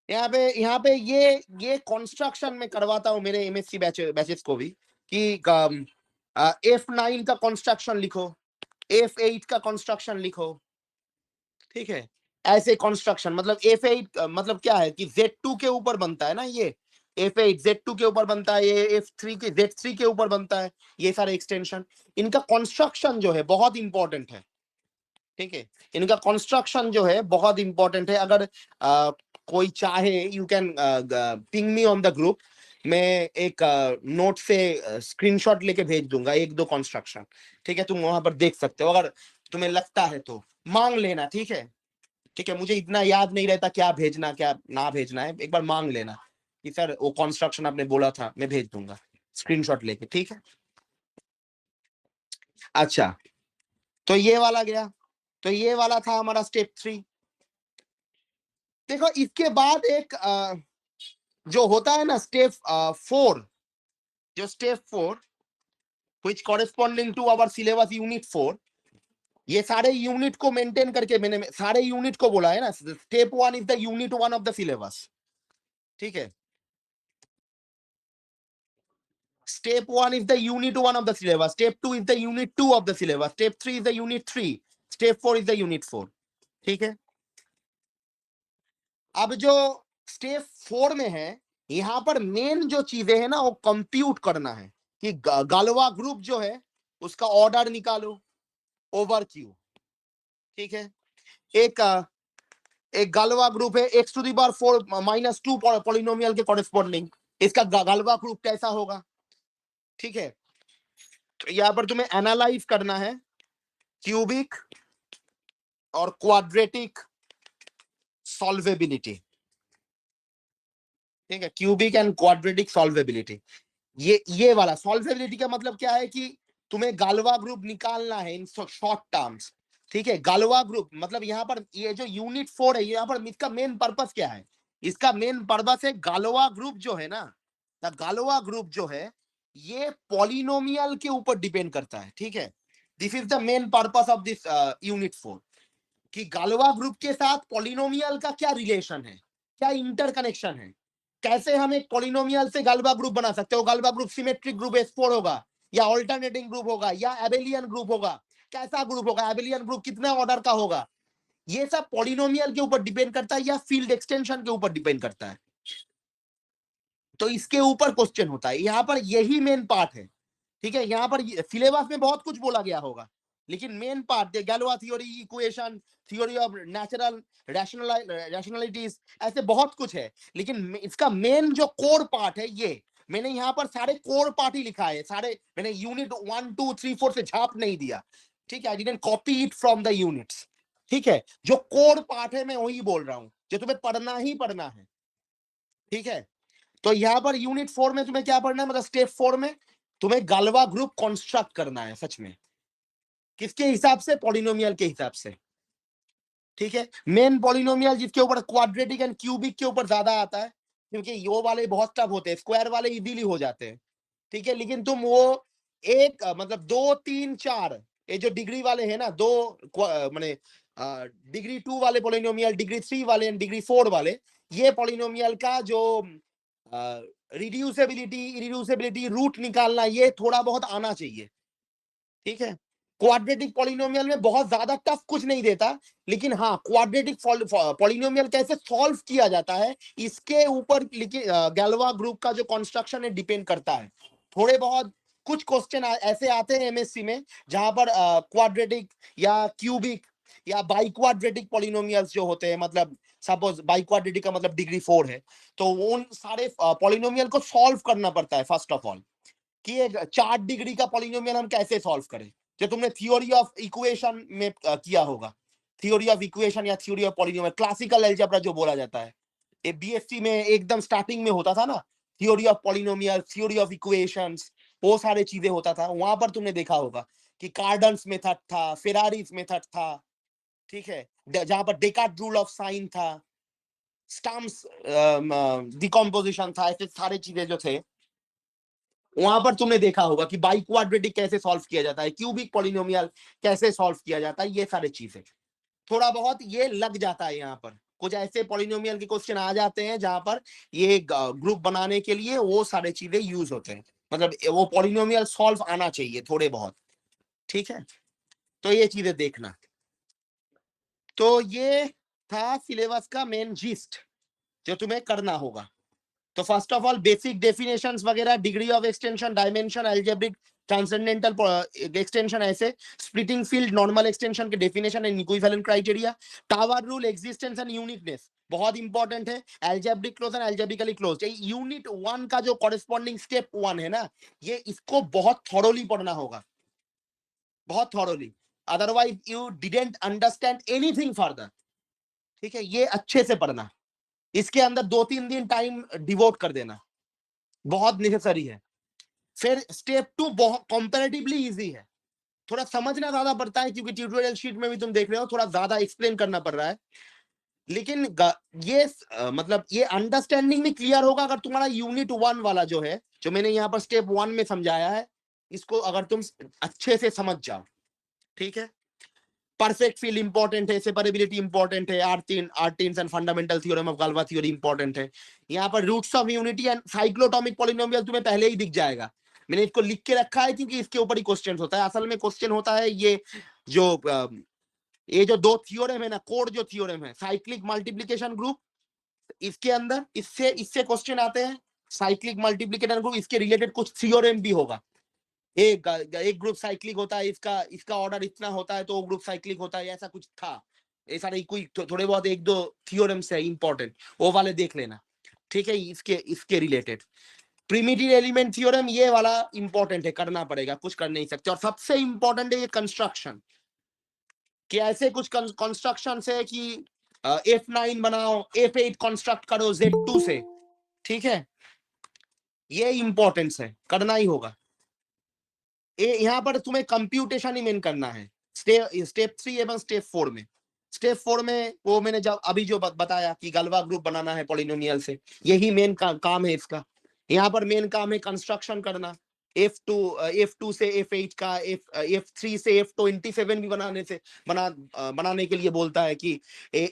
यहाँ पे ये कंस्ट्रक्शन में करवाता हूं मेरे एमएससी बैचेस को भी, कि F9 का कंस्ट्रक्शन लिखो, F8 का कंस्ट्रक्शन लिखो। ठीक है, ऐसे कंस्ट्रक्शन, मतलब F8 मतलब क्या है कि Z2 के ऊपर बनता है ना, ये F8 Z2 के ऊपर बनता है, ये F3 के Z3 के ऊपर बनता है, ये सारे एक्सटेंशन, इनका कंस्ट्रक्शन जो है बहुत इंपॉर्टेंट है। ठीक है, इनका कंस्ट्रक्शन जो है बहुत इंपॉर्टेंट है। अगर कोई चाहे, you can ping me on the group, मैं एक नोट से स्क्रीनशॉट लेके भेज दूंगा, एक दो कॉन्स्ट्रक्शन, ठीक है, तुम वहां पर देख सकते हो, अगर तुम्हें लगता है तो मांग लेना, ठीक है। ठीक है, मुझे इतना याद नहीं रहता क्या भेजना क्या ना भेजना है, एक बार मांग लेना कि सर वो कॉन्स्ट्रक्शन आपने बोला था, मैं भेज दूंगा स्क्रीनशॉट लेके, ठीक है। अच्छा, तो ये वाला गया, तो ये वाला था हमारा स्टेप 3। देखो इसके बाद एक जो होता है ना स्टेप 4, जो step 4 which corresponding to our syllabus unit 4, ये सारे यूनिट को मेंटेन करके मैंने सारे यूनिट को बोला है ना, step 1 is the unit 1 of the syllabus, ठीक है। Step 1 is the unit 1 of the syllabus, step 2 is the unit 2 of the syllabus, step 3 is the unit 3, step 4 is the unit 4, ठीक है। अब जो स्टेप 4 में है, यहां पर मेन जो चीजें हैं ना वो कंप्यूट करना है कि गालवा ग्रुप जो है उसका ऑर्डर निकालो ओवर क्यू, ठीक है। एक एक गालवा ग्रुप है X to the power 4 minus 2 polynomial के कॉरेस्पॉन्डिंग, इसका गालवा ग्रुप कैसा होगा, ठीक है। तो यहां पर तुम्हें एनालाइज करना है क्यूबिक और क्वाड्रेटिक सॉल्वेबिलिटी, ठीक है, क्यूबिक एंड क्वाड्रेटिक सॉल्वेबिलिटी। ये वाला सॉल्वेबिलिटी का मतलब क्या है कि तुम्हें गालवा ग्रुप निकालना है इन शॉर्ट टर्म्स, ठीक है। गालवा ग्रुप मतलब यहाँ पर ये जो यूनिट 4 है, यहाँ पर इसका मेन पर्पस क्या है, इसका मेन पर्पस है गालवा ग्रुप जो है ना, गालवा ग्रुप जो है ये पॉलिनोमियल के ऊपर डिपेंड करता है, ठीक है। This is the main purpose of this unit 4, कि गालवा ग्रुप के साथ पॉलिनोमियल का क्या रिलेशन है, क्या इंटरकनेक्शन है, कैसे हम एक पॉलिनोमियल से गालवा ग्रुप बना सकते हो, Galva group symmetric group S4 होगा या ऑल्टरनेटिंग ग्रुप होगा या एबेलियन ग्रुप होगा, कैसा ग्रुप होगा, एबेलियन ग्रुप कितने ऑर्डर का होगा, ये सब पॉलिनोमियल के ऊपर डिपेंड करता है या फील्ड एक्सटेंशन के ऊपर डिपेंड करता है। तो इसके ऊपर क्वेश्चन होता है, यहां पर यही मेन पार्ट है, ठीक है। यहाँ पर सिलेबस में बहुत कुछ बोला गया होगा, लेकिन main part Galois theory, equation, theory of natural rationalities, ऐसे बहुत कुछ है, लेकिन इसका मेन जो कोर पार्ट है ये मैंने यहाँ पर सारे कोर पार्ट ही लिखा है, सारे मैंने यूनिट 1 2 3 4 से झाप नहीं दिया, ठीक है। I didn't copy it from the units, ठीक है। जो कोर पार्ट है मैं वही बोल रहा हूं, जो तुम्हें पढ़ना ही पढ़ना है, ठीक है। तो यहाँ पर यूनिट 4 में तुम्हें क्या पढ़ना है, मतलब स्टेप 4 में तुम्हें गालवा ग्रुप कंस्ट्रक्ट करना है, सच में किसके हिसाब से, पॉलिनोमियल के हिसाब से, ठीक है। मेन पॉलिनोमियल जिसके ऊपर क्वाड्रेटिक एंड क्यूबिक के ऊपर ज्यादा आता है, क्योंकि यो वाले बहुत टफ होते हैं, स्क्वायर वाले इजीली हो जाते हैं, ठीक है। लेकिन तुम वो एक मतलब 2 3 4 ये जो डिग्री वाले हैं ना, दो माने डिग्री 2 वाले पॉलिनोमियल, डिग्री 3 वाले एंड डिग्री 4 वाले, ये पॉलिनोमियल का जो रिड्यूसिबिलिटी इरिड्यूसिबिलिटी रूट निकालना, ये थोड़ा बहुत आना चाहिए, ठीक है। क्वाड्रेटिक पॉलिनोमियल में बहुत ज्यादा टफ कुछ नहीं देता, लेकिन हाँ क्वाड्रेटिक पॉलिनोमियल कैसे सॉल्व किया जाता है इसके ऊपर गैलोवा ग्रुप का जो कंस्ट्रक्शन है डिपेंड करता है। थोड़े बहुत कुछ क्वेश्चन ऐसे आते हैं एमएससी में जहां पर क्वाड्रेटिक या क्यूबिक या बाई क्वाड्रेटिक पॉलिनोमियल्स जो होते हैं, मतलब सपोज बाई क्वाड्रेटिक का मतलब डिग्री 4 है, तो उन सारे पॉलिनोमियल को सॉल्व करना पड़ता है फर्स्ट ऑफ ऑल, कि एक 4 डिग्री का पॉलिनोमियल हम कैसे सॉल्व करें, जो तुमने थ्योरी ऑफ इक्वेशन में किया होगा, थ्योरी ऑफ इक्वेशन या theory of polynomial, classical algebra जो बोला जाता है, ये बीएससी में एकदम स्टार्टिंग में होता था ना, theory of polynomial, theory of equations, वो सारे चीजें होता था, वहां पर तुमने देखा होगा कि कार्डन्स मेथड था, फेरारीज मेथड था, ठीक है, जहां पर डेकार्ट रूल ऑफ साइन था, स्टम्स डिकम्पोजिशन था, ऐसे सारे चीजें जो थे वहां पर तुमने देखा होगा कि बाई क्वाड्रेटिक कैसे सॉल्व किया जाता है, क्यूबिक पॉलिनोमियल कैसे सॉल्व किया जाता है, ये सारी चीजें थोड़ा बहुत ये लग जाता है। यहाँ पर कुछ ऐसे पॉलिनोमियल के क्वेश्चन आ जाते हैं जहां पर ये ग्रुप बनाने के लिए वो सारे चीजें यूज होते हैं, मतलब वो पॉलिनोमियल सॉल्व आना चाहिए थोड़े बहुत, ठीक है। तो ये चीजें देखना, तो ये था सिलेबस का मेन जिस्ट जो तुम्हें करना होगा। तो first of all basic definitions वगैरह, degree of extension, dimension, algebraic transcendental extension, ऐसे स्प्लिटिंग फील्ड, नॉर्मल एक्सटेंशन के definition and equivalent criteria, tower rule, existence and uniqueness बहुत इंपॉर्टेंट है, algebraic close and algebraically close. Unit 1 का जो corresponding step 1 है ना, ये इसको बहुत थॉरोली पढ़ना होगा, बहुत thoroughly, otherwise you didn't understand anything further. ठीक है, ये अच्छे से पढ़ना, इसके अंदर 2-3 दिन टाइम डिवोट कर देना, बहुत नेसेसरी है। फिर स्टेप 2 बहुत कंपैरेटिवली इजी है, थोड़ा समझना ज्यादा पड़ता है क्योंकि ट्यूटोरियल शीट में भी तुम देख रहे हो थोड़ा ज्यादा एक्सप्लेन करना पड़ रहा है, लेकिन ये मतलब ये अंडरस्टैंडिंग में क्लियर होगा अगर तुम्हारा यूनिट 1 वाला जो है, जो मैंने यहाँ पर स्टेप 1 में समझाया है, इसको अगर तुम अच्छे से समझ जाओ। ठीक है, परफेक्ट फील्ड इंपॉर्टेंट है, सेपरेबिलिटी इंपॉर्टेंट है, Artin's and fundamental theorem of Galois theory important है। यहाँ पर roots of unity and cyclotomic polynomial तुम्हें पहले ही दिख जाएगा, मैंने इसको लिख के रखा है क्योंकि इसके ऊपर ही क्वेश्चन होता है। असल में क्वेश्चन होता है ये जो दो थ्योरम है ना, कोड जो थ्योरम है, साइक्लिक मल्टीप्लीकेशन ग्रुप, इसके अंदर इससे इससे क्वेश्चन आते हैं, साइक्लिक मल्टीप्लीकेशन ग्रुप, इसके रिलेटेड कुछ थ्योरम भी होगा। एक ग्रुप साइक्लिक होता है, इसका इसका ऑर्डर इतना होता है तो वो ग्रुप साइक्लिक होता है, ऐसा कुछ था। ऐसा नहीं, कोई थोड़े बहुत 1-2 थ्योरम्स है इंपॉर्टेंट, वो वाले देख लेना। ठीक है, इसके इसके रिलेटेड प्रिमिटिव एलिमेंट थ्योरम, ये वाला इंपॉर्टेंट है, करना पड़ेगा, कुछ कर नहीं सकते। और सबसे इंपॉर्टेंट है ये कंस्ट्रक्शन, कि ऐसे कुछ कंस्ट्रक्शन है कि F9 बनाओ, F8 कंस्ट्रक्ट करो Z2 से। ठीक है, ये इंपॉर्टेंस है, करना ही होगा। यहाँ पर तुम्हें कंप्यूटेशन ही मेन करना है, स्टेप 3 एवं स्टेप 4 में। स्टेप 4 में वो मैंने जब अभी जो बताया कि गलवा ग्रुप बनाना है पॉलिनोमियल से, यही मेन काम है इसका। यहाँ पर मेन काम है कंस्ट्रक्शन करना, F2 से F8 का, F3 से F27 भी बनाने के लिए बोलता है कि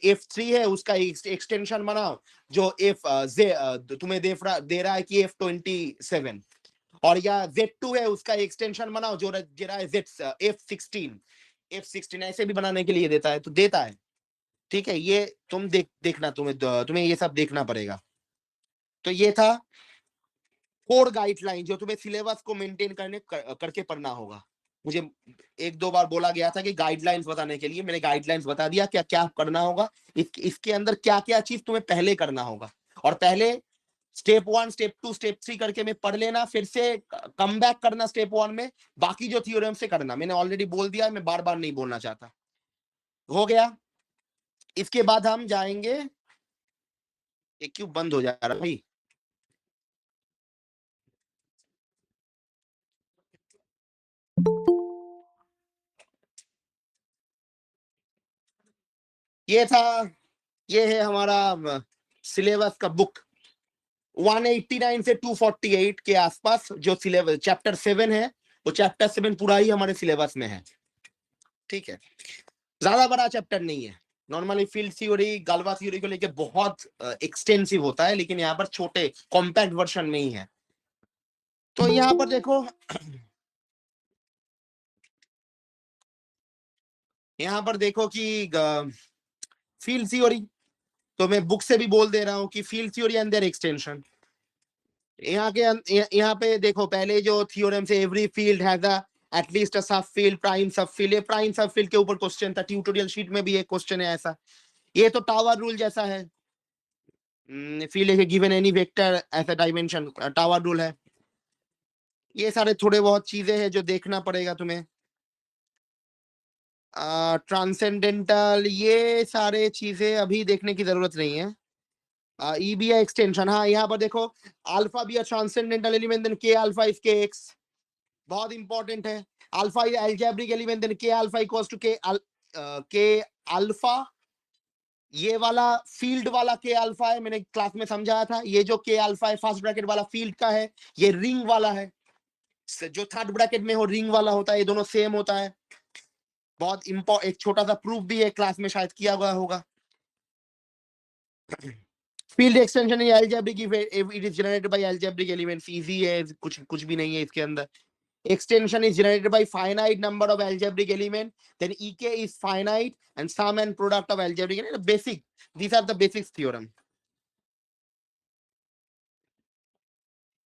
F3 है उसका एक्सटेंशन बनाओ, जो तुम्हें दे रहा है कि F27, और या Z2 है उसका एक्सटेंशन बनाओ जो दे रहा है F16 ऐसे भी बनाने के लिए देता है, तो देता है। ठीक है, ये तुम देखना, तुम्हें ये सब देखना पड़ेगा। तो ये था कोड गाइडलाइन जो तुम्हें सिलेबस को मेंटेन करके पढ़ना होगा। मुझे 1-2 बार बोला गया था कि गाइडलाइंस बताने के लिए, मैंने गाइडलाइंस बता दिया क्या क्या करना होगा, इसके अंदर क्या क्या चीज तुम्हें पहले करना होगा। और पहले स्टेप 1, स्टेप 2, स्टेप 3 करके में पढ़ लेना, फिर से कम बैक करना स्टेप 1 में, बाकी जो थ्योरम से करना, मैंने ऑलरेडी बोल दिया, मैं बार बार नहीं बोलना चाहता। हो गया, इसके बाद हम जाएंगे, ये क्यों बंद हो जा रहा भाई? ये था, ये है हमारा सिलेबस का बुक, 189 से 248 के आसपास जो सिलेबस चैप्टर 7 है, वो चैप्टर 7 पूरा ही हमारे सिलेबस में है। ठीक है, ज्यादा बड़ा चैप्टर नहीं है, नॉर्मली फील्ड थ्योरी, गाल्वा थ्योरी को लेके बहुत एक्सटेंसिव होता है, लेकिन यहाँ पर छोटे कॉम्पैक्ट वर्जन में ही है। तो यहाँ पर देखो, यहाँ पर देखो कि फील्ड थ्योरी, तो मैं बुक से भी बोल दे रहा हूँ कि field theory and their extension, यहाँ पे देखो, पहले जो थ्योरम से every field has a at least a subfield, prime subfield, ये प्राइम सब फील्ड के ऊपर क्वेश्चन था, ट्यूटोरियल शीट में भी एक क्वेश्चन है ऐसा। ये तो टावर रूल जैसा है, फील्ड है गिवन एनी वेक्टर ऐसा डायमेंशन, टावर रूल है। ये सारे थोड़े बहुत चीजें हैं जो देखना पड़ेगा तुम्हें। ट्रांसेंडेंटल, ये सारे चीजें अभी देखने की जरूरत नहीं है। ईबीआई एक्सटेंशन, हाँ यहाँ पर देखो, alpha be transcendental element, then K alpha is K X, बहुत इंपॉर्टेंट है। Alpha is algebraic element, then K alpha equals to K alpha, ये वाला फील्ड वाला के अल्फा है, मैंने क्लास में समझाया था, ये जो के अल्फा है फर्स्ट ब्रैकेट वाला फील्ड का है, ये रिंग वाला है, जो थर्ड ब्रैकेट में हो रिंग वाला होता है, ये दोनों सेम होता है। बहुत इंपॉर्टेंट, एक छोटा सा प्रूफ भी है, क्लास में शायद किया गया होगा। Field extension is algebraic if it is generated by algebraic elements, easy है, कुछ भी नहीं है इसके अंदर। Extension is generated by finite number of algebraic element, then ek is finite and sum and product of algebraic element, basic, these are the basics theorem.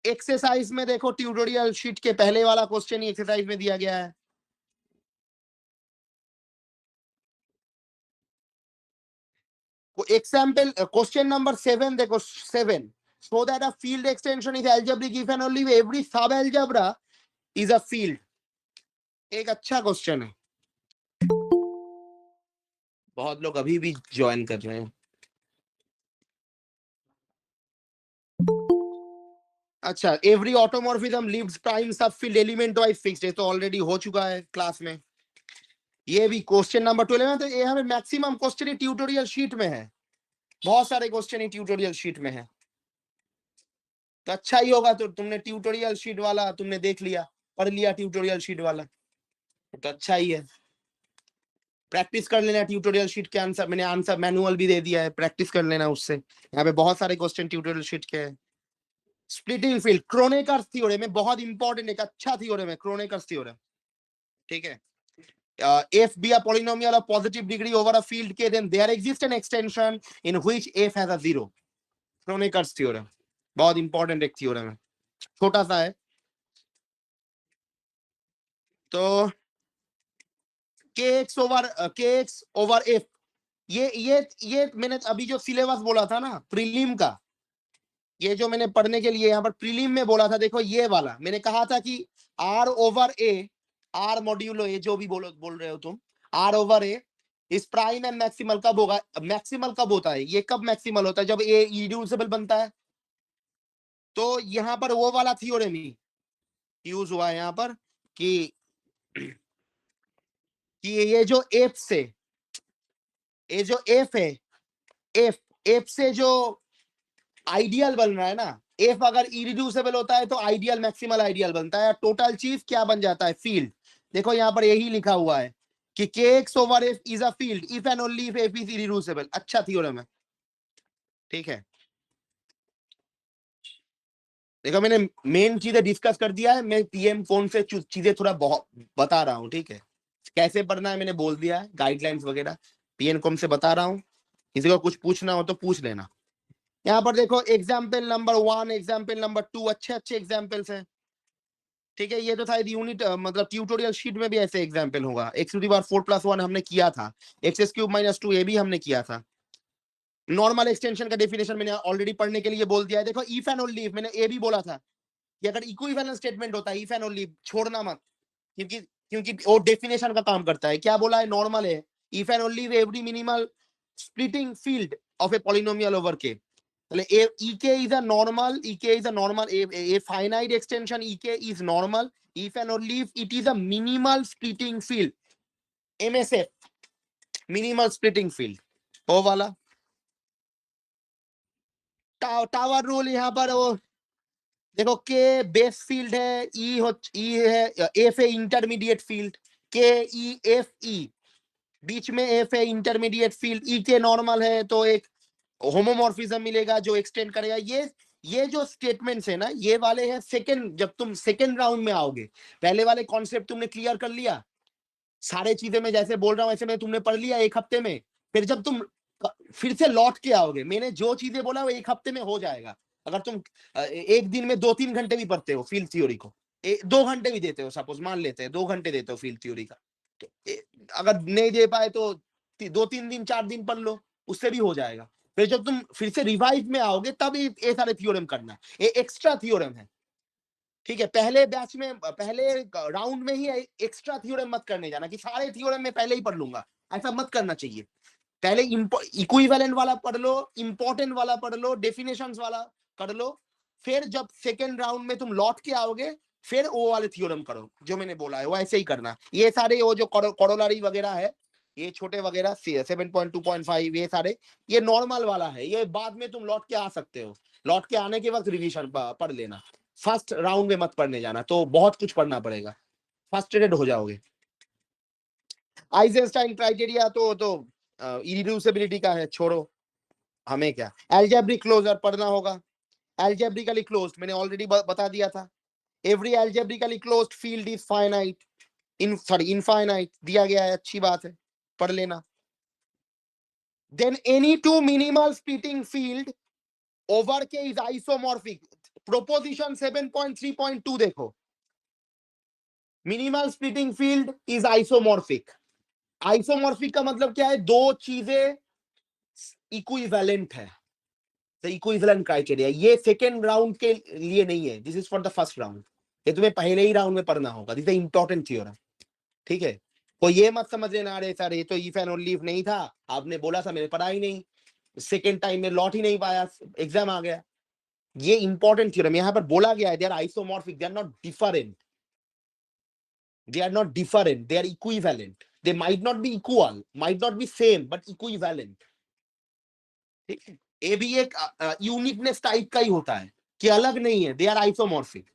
Exercise में देखो, tutorial sheet के पहले वाला क्वेश्चन ही एक्सरसाइज में दिया गया है। Example question number 7 देखो, 7, so that a field extension is algebraic if and only if every sub algebra is a field। एक अच्छा क्वेश्चन है, बहुत लोग अभी भी ज्वाइन कर रहे हैं। अच्छा, एवरी ऑटोमॉर्फिज्म लीव्स प्राइम सब फील्ड एलिमेंट वाइज फिक्स्ड, ये तो ऑलरेडी हो चुका है क्लास में। ये भी क्वेश्चन नंबर 12 में, तो ये हमें मैक्सिमम क्वेश्चन ही ट्यूटोरियल शीट में है, बहुत सारे क्वेश्चन ही ट्यूटोरियल शीट में है। तो अच्छा ही होगा, तो तुमने ट्यूटोरियल शीट वाला तुमने देख लिया, पढ़ लिया ट्यूटोरियल शीट वाला, तो अच्छा ही है। प्रैक्टिस कर लेना ट्यूटोरियल शीट के आंसर, मैंने आंसर मैनुअल भी दे दिया है, प्रैक्टिस कर लेना उससे। यहाँ पे बहुत सारे क्वेश्चन ट्यूटोरियल शीट के हैं। स्प्लिटिंग फील्ड, क्रोनेकर्स थ्योरम में बहुत इंपॉर्टेंट एक अच्छा थ्योरम है, क्रोनेकर्स थ्योरम। ठीक है, if be a polynomial of positive degree over a field k, then there exists an extension in which f has a zero। Kronecker's theorem बहुत इंपॉर्टेंट एक theorem है, छोटा सा है। तो kx ओवर f, ये मैंने अभी जो सिलेबस बोला था ना प्रीलिम का, ये जो मैंने पढ़ने के लिए यहाँ पर प्रीलिम में बोला था, देखो ये वाला मैंने कहा था कि r ओवर ए, r मॉड्यूलो ए, जो भी बोल रहे हो तुम, r ओवर ए इस प्राइम एंड मैक्सिमल कब होगा, मैक्सिमल कब होता है, ये कब मैक्सिमल होता है, जब ए इरेड्यूसिबल बनता है। तो यहाँ पर वो वाला थ्योरम ही यूज हुआ है यहाँ पर कि ये जो एफ से, ये जो एफ है, एफ एफ से जो आइडियल बन रहा है ना, एफ अगर इरिड्यूसिबल होता है तो आइडियल मैक्सिमल आइडियल बनता है, टोटल चीज क्या बन जाता है, फील्ड। देखो यहाँ पर यही लिखा हुआ है कि kx over f is a field if and only if f is irreducible. अच्छा थ्योरम है, ठीक है। देखो मैंने मेन चीजें डिस्कस कर दिया है, मैं पीएम फोन से चीजें थोड़ा बहुत बता रहा हूँ, ठीक है। कैसे पढ़ना है मैंने बोल दिया है, गाइडलाइंस वगैरह पीएम कॉम से बता रहा हूँ, किसी को कुछ पूछना हो तो पूछ लेना। यहाँ पर देखो एग्जाम्पल नंबर 1, एग्जाम्पल नंबर 2, अच्छे अच्छे एग्जाम्पल्स हैं, ठीक है। ये तो था यूनिट, मतलब ट्यूटोरियल शीट में भी ऐसे एग्जाम्पल होगा। x to the power 4 plus 1 हमने किया था, एक्स क्यूब माइनस 2 ये भी हमने किया था। नॉर्मल एक्सटेंशन का डेफिनेशन मैंने ऑलरेडी पढ़ने के लिए बोल दिया है। देखो इफ एंड ओनली इफ, मैंने ये भी बोला था कि अगर इक्विवेलेंट स्टेटमेंट होता है, इफ एंड ओनली छोड़ना मत, क्योंकि क्योंकि वो डेफिनेशन का काम करता है। क्या बोला है, नॉर्मल है, if and only every minimal splitting field of a polynomial over के। ek is a normal, ek is a normal, a finite extension ek is normal if and only if it is a minimal splitting field, msf, minimal splitting field। वो वाला tower rule यहाँ पर वो देखो, के base field है, ई है, F है इंटरमीडिएट फील्ड, के ई एफ ई, बीच में एफ है इंटरमीडिएट फील्ड, ई के नॉर्मल है तो एक होमोमॉर्फिज्म मिलेगा जो एक्सटेंड करेगा। ये जो स्टेटमेंट्स है ना, ये वाले हैं सेकंड, जब तुम सेकंड राउंड में आओगे। पहले वाले कॉन्सेप्ट तुमने क्लियर कर लिया, सारे चीजें मैं जैसे बोल रहा हूं ऐसे में तुमने पढ़ लिया एक हफ्ते में। फिर जब तुम फिर से लौट के आओगे, मैंने जो चीजें बोला वो एक हफ्ते में हो जाएगा। अगर तुम एक दिन में 2-3 घंटे भी पढ़ते हो फील्ड थ्योरी को, 2 घंटे भी देते हो, सपोज मान लेते हैं 2 घंटे देते हो फील्ड थ्योरी का, तो अगर नहीं दे पाए तो 2-3 दिन 4 दिन पढ़ लो, उससे भी हो जाएगा। फिर जब तुम फिर से रिवाइज में आओगे तब ये सारे थ्योरम करना, ये एक्स्ट्रा थ्योरम है, ठीक है। पहले बैच में, पहले राउंड में ही एक्स्ट्रा थ्योरम मत करने जाना कि सारे थ्योरम में पहले ही पढ़ लूंगा, ऐसा मत करना चाहिए। पहले इक्विवेलेंट वाला पढ़ लो, इंपॉर्टेंट वाला पढ़ लो, डेफिनेशंस वाला कर लो, फिर जब सेकेंड राउंड में तुम लौट के आओगे फिर वो वाले थ्योरम करो जो मैंने बोला है, वो ऐसे ही करना। ये सारे वो जो कोरोलरी वगैरह है, ये छोटे वगैरह 7.2.5 ये सारे, ये नॉर्मल वाला है, ये बाद में तुम लौट के आ सकते हो, लौट के आने के वक्त रिवीजन पढ़ लेना। फर्स्ट राउंड में मत पढ़ने जाना, तो बहुत कुछ पढ़ना पड़ेगा, फ्रस्ट्रेटेड हो जाओगे। आइजेंस्टाइन क्राइटेरिया तो इरिड्यूसिबिलिटी का है, छोड़ो, हमें क्या। एल्जेब्रिक क्लोजर पढ़ना होगा, एल्जेब्रिकली क्लोज्ड मैंने ऑलरेडी बता दिया था। Every algebraically closed field is finite, infinite दिया गया है, अच्छी बात है, पढ़ लेना। Then any two minimal splitting field over K is isomorphic, proposition 7.3.2 देखो, minimal splitting field is isomorphic. Isomorphic का मतलब क्या है, दो चीजें इक्विवेलेंट है, इक्विवेलेंट क्राइटेरिया। ये सेकेंड राउंड के लिए नहीं है, this is for the first round. ये तुम्हें पहले ही राउंड में पढ़ना होगा, दिस इज इंपॉर्टेंट थ्योरम, ठीक है। तो ये मत समझ लेना अरे सर ये तो इफ एंड ओनली इफ नहीं था, आपने बोला था मैंने पढ़ा ही नहीं, सेकेंड टाइम में लौट ही नहीं पाया, एग्जाम आ गया। ये इंपॉर्टेंट थ्योरम यहाँ पर बोला गया है, they are isomorphic, they are not different, they are not different, they are equivalent, they might not be equal, might not be same, but equivalent, ठीक है। ये भी एक यूनिकनेस टाइप का ही होता है कि अलग नहीं है, they are isomorphic,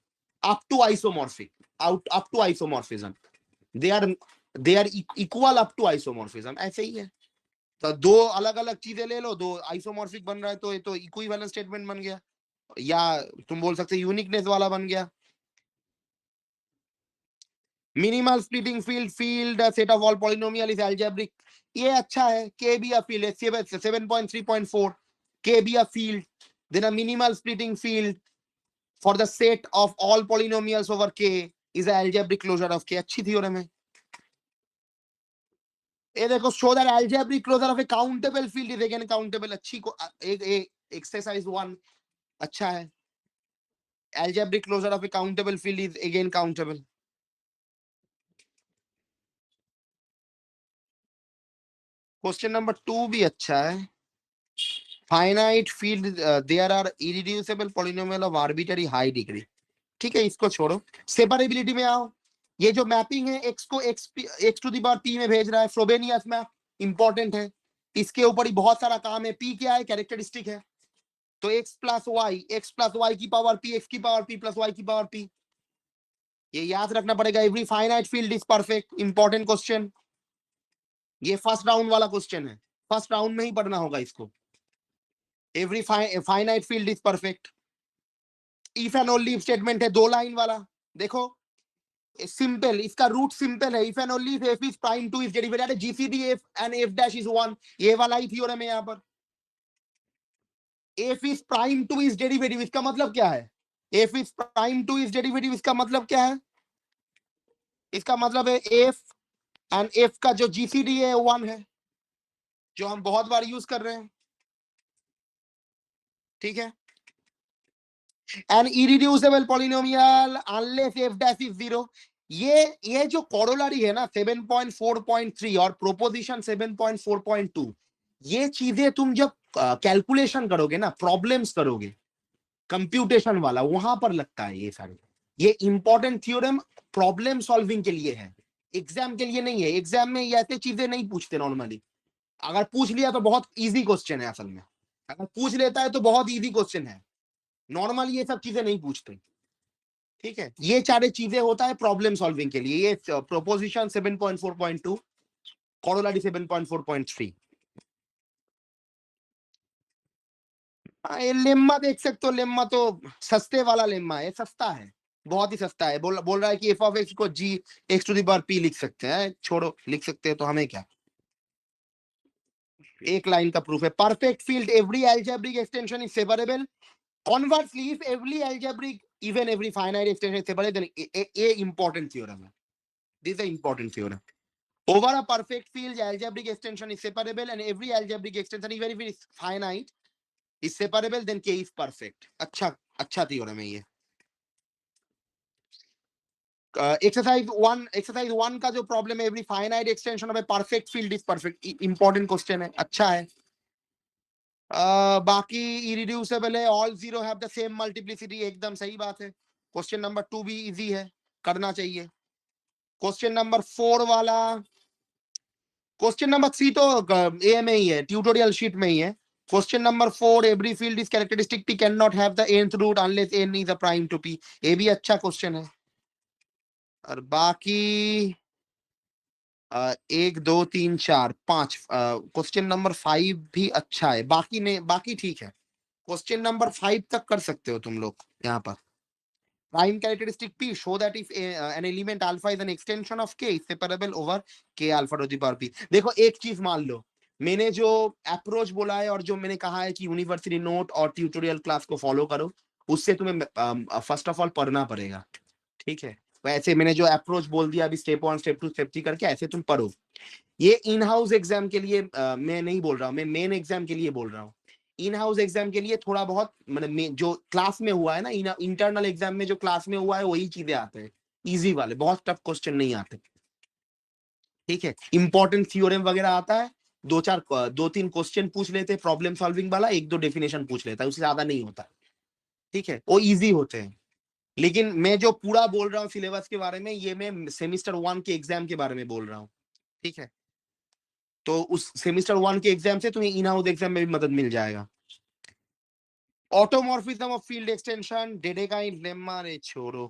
up to isomorphic, out up to isomorphism, they are equal up to isomorphism, ऐसे ही है। तो दो अलग अलग चीजें ले लो, दो आइसोमॉर्फिक बन रहा है, तो ये तो इक्विवेलेंट स्टेटमेंट बन गया, या तुम बोल सकते यूनिकनेस वाला बन गया। Minimal splitting field set of all polynomial is algebraic, ये अच्छा है। के बी अ फील्ड है 7.3.4, K be a field, then a minimal splitting field for the set of all polynomials over K is a algebraic closure of K, अच्छी theorem है। ये देखो, show that algebraic closure of a countable field is again countable, अच्छी को एक exercise 1 अच्छा है। Algebraic closure of a countable field is again countable. Question number 2 भी अच्छा है। Finite field there are irreducible polynomial of arbitrary high degree, ठीक है, इसको छोड़ो। सेपरेबिलिटी में आओ, ये जो मैपिंग है एक्स को X to the power P में भेज रहा है, फ्रोबेनियस मैप, इंपॉर्टेंट है, इसके ऊपर ही बहुत सारा काम है। पी क्या है, कैरेक्टरिस्टिक है, तो एक्स प्लस वाई की पावर पी, एक्स की पावर पी प्लस वाई की पावर पी, ये याद रखना पड़ेगा। Every finite field is perfect, important question, ये फर्स्ट राउंड वाला क्वेश्चन है, फर्स्ट राउंड में ही पढ़ना होगा इसको। Every finite field is perfect, if and only statement है, 2 लाइन वाला। देखो सिंपल, इसका रूट सिंपल है, if and only if F is prime two is derivative GCD F and F dash is 1, ये वाला ही थ्योरम है यहाँ पर। F is prime two is derivative, इसका मतलब क्या है, F is prime two is derivative, इसका मतलब क्या है, इसका मतलब है एफ एंड एफ का जो जीसीडी है 1 है, जो हम बहुत बार यूज कर रहे हैं, ठीक है। An irreducible polynomial unless F dash is 0, ये जो कोरोलरी है ना 7.4.3 और प्रोपोजिशन 7.4.2, ये चीजें तुम जब कैलकुलेशन करोगे ना, प्रॉब्लम्स करोगे कंप्यूटेशन वाला, वहां पर लगता है ये सारे। ये इंपॉर्टेंट थ्योरम प्रॉब्लम सॉल्विंग के लिए है, एग्जाम के लिए नहीं है। एग्जाम में ये ऐसे चीजें नहीं पूछते नॉर्मली, अगर पूछ लिया तो बहुत इजी क्वेश्चन है, असल में अगर पूछ लेता है तो बहुत इजी क्वेश्चन है, नॉर्मली ये सब चीजें नहीं पूछते, ठीक है। ये सारे चीजें होता है प्रॉब्लम सॉल्विंग के लिए। ये प्रोपोजिशन 7.4.2, कोरोलरी 7.4.3। ये लेम्मा देख सकते हो, लेम्मा तो सस्ते वाला लेम्मा है, सस्ता है, बहुत ही सस्ता है। बोल रहा है कि एफ ऑफ एक्स को g x to the power p लिख सकते हैं, छोड़ो लिख सकते हैं तो हमें क्या, एक लाइन का प्रूफ है। Perfect field every algebraic extension is separable, conversely if every algebraic even every finite extension is separate, then a important theorem है, this is an important theorem. Over a perfect field algebraic extension is separable and every algebraic extension even if it is finite is separable, then k is perfect. अच्छा theorem है ये। Exercise 1 का जो problem है, every finite extension of a perfect field is perfect, important question है, अच्छा है। बाकी इरिड्यूसिबल है, all zero have the same multiplicity, एकदम सही बात है। क्वेश्चन नंबर 2 भी इजी है, करना चाहिए। क्वेश्चन नंबर 4 वाला, क्वेश्चन नंबर 3 तो ए में ही है, ट्यूटोरियल शीट में ही है। Question number 4, every field is characteristic P can not have the nth root unless n is a prime to p, ये भी अच्छा क्वेश्चन है। और बाकी 1 2 3 4 5, क्वेश्चन नंबर 5 भी अच्छा है, बाकी नहीं, बाकी ठीक है। क्वेश्चन नंबर 5 तक कर सकते हो तुम लोग। यहाँ पर prime characteristic p show that if an element alpha is an extension of k is separable over k alpha to the power p। देखो एक चीज मान लो, मैंने जो अप्रोच बोला है और जो मैंने कहा है कि यूनिवर्सिटी नोट और ट्यूटोरियल क्लास को फॉलो करो, उससे तुम्हें फर्स्ट ऑफ ऑल पढ़ना पड़ेगा, ठीक है। वैसे मैंने जो अप्रोच बोल दिया अभी, स्टेप 1 स्टेप 2 स्टेप 3 करके ऐसे तुम पढ़ो। ये इन हाउस एग्जाम के लिए मैं नहीं बोल रहा हूँ, मैं मेन एग्जाम के लिए बोल रहा हूँ। इन हाउस एग्जाम के लिए थोड़ा बहुत मतलब जो क्लास में हुआ है ना, इंटरनल एग्जाम में जो क्लास में हुआ है वही चीजें आते हैं, इजी वाले, बहुत टफ क्वेश्चन नहीं आते, ठीक है। इंपॉर्टेंट थ्योरम वगैरह आता है, दो तीन क्वेश्चन पूछ लेते, प्रॉब्लम सॉल्विंग वाला, एक दो डेफिनेशन पूछ लेता है, उससे ज्यादा नहीं होता, ठीक है, वो इजी होते हैं। लेकिन मैं जो पूरा बोल रहा हूँ सिलेबस के बारे में, ये मैं सेमिस्टर 1 के एग्जाम के बारे में बोल रहा हूँ, ठीक है। तो उस सेमिस्टर 1 के एग्जाम से तुम्हें इन हाउस एग्जाम में भी मदद मिल जाएगा। Automorphism of field extension, Dedekind lemma, रे छोड़ो,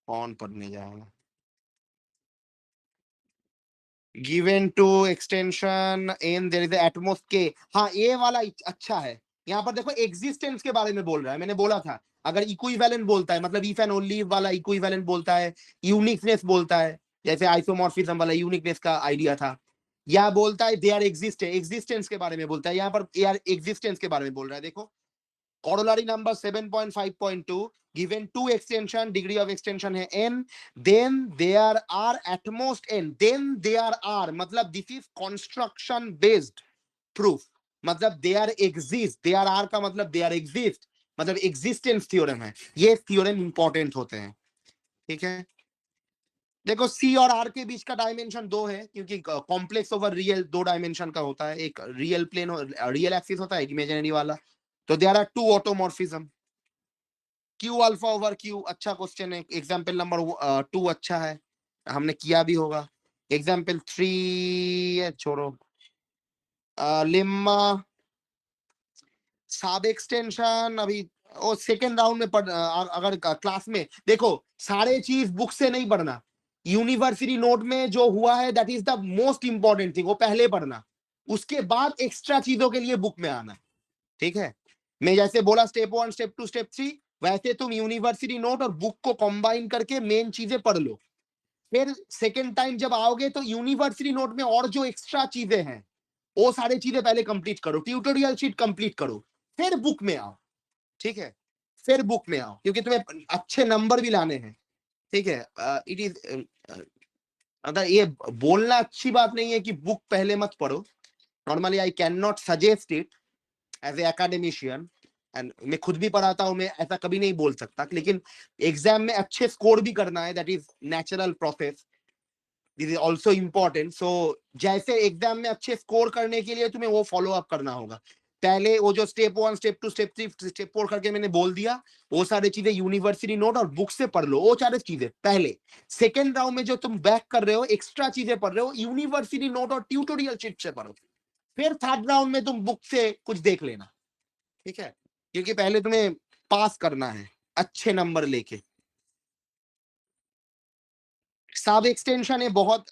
कौन पढ़ने जाएगा। Given two extension in there is at most K, हाँ ये वाला अच्छा है। यहाँ पर देखो एग्जिस्टेंस के बारे में बोल रहा है, मैंने बोला था अगर इक्विवेलेंट बोलता है, मतलब इफ एंड ओनली वाला इक्विवेलेंट बोलता है, यूनिकनेस बोलता है, जैसे आइसोमॉर्फिज्म वाला यूनिकनेस का आइडिया था, या बोलता है दे आर एग्जिस्ट, एग्जिस्टेंस के बारे में बोलता है, यहाँ पर ए आर एग्जिस्टेंस के बारे में बोल रहा है। देखो corollary number 7.5.2, given two extension, degree of extension है n, then there are at most n, then there are मतलब this is construction based proof, मतलब there exist, there are का मतलब there exist, मतलब existence theorem है, ये theorem important होते हैं, ठीक है। देखो सी और आर के बीच का डायमेंशन 2 है, क्योंकि कॉम्प्लेक्स ओवर रियल 2 डायमेंशन का होता है, एक रियल प्लेन, रियल एक्सिस होता है, एक इमेजिनरी वाला, तो there are two automorphism. Q alpha over Q, अच्छा क्वेश्चन है, एग्जाम्पल नंबर 2 अच्छा है, हमने किया भी होगा। एग्जाम्पल 3 छोड़ो, लिम्मा सब एक्सटेंशन अभी वो सेकेंड राउंड में पढ़, अगर क्लास में देखो, सारे चीज बुक से नहीं पढ़ना, यूनिवर्सिटी नोट में जो हुआ है that is the most important thing, वो पहले पढ़ना, उसके बाद एक्स्ट्रा चीजों के लिए बुक में आना, ठीक है। मैं जैसे बोला स्टेप 1 स्टेप 2 स्टेप 3, वैसे तुम यूनिवर्सिटी नोट और बुक को कंबाइन करके मेन चीजें पढ़ लो, फिर सेकेंड टाइम जब आओगे तो यूनिवर्सिटी नोट में और जो एक्स्ट्रा चीजें हैं वो सारी चीजें पहले कंप्लीट करो, ट्यूटोरियल शीट कंप्लीट करो, फिर बुक में आओ, ठीक है, फिर बुक में आओ, क्योंकि तुम्हें अच्छे नंबर भी लाने हैं, ठीक है। इट इज मतलब ये बोलना अच्छी बात नहीं है कि बुक पहले मत पढ़ो, normally I can not suggest it as a academician, and मैं खुद भी पढ़ाता हूं, मैं ऐसा कभी नहीं बोल सकता, लेकिन एग्जाम में अच्छे स्कोर भी करना है, that is natural process, this is also important. So जैसे एग्जाम में अच्छे स्कोर करने के लिए तुम्हें वो फॉलो अप करना होगा, पहले वो जो स्टेप 1 स्टेप 2 स्टेप 3 स्टेप 4 करके मैंने बोल दिया, वो सारी चीजें यूनिवर्सिटी नोट और बुक से पढ़ लो, वो सारी चीजें पहले। सेकेंड राउंड में जो तुम बैक कर रहे हो, एक्स्ट्रा चीजें पढ़ रहे हो, यूनिवर्सिटी नोट और ट्यूटोरियल शीट से पढ़ो, फिर थर्ड राउंड में तुम बुक से कुछ देख लेना, ठीक है, क्योंकि पहले तुम्हें पास करना है अच्छे नंबर लेके। सब एक्सटेंशन है बहुत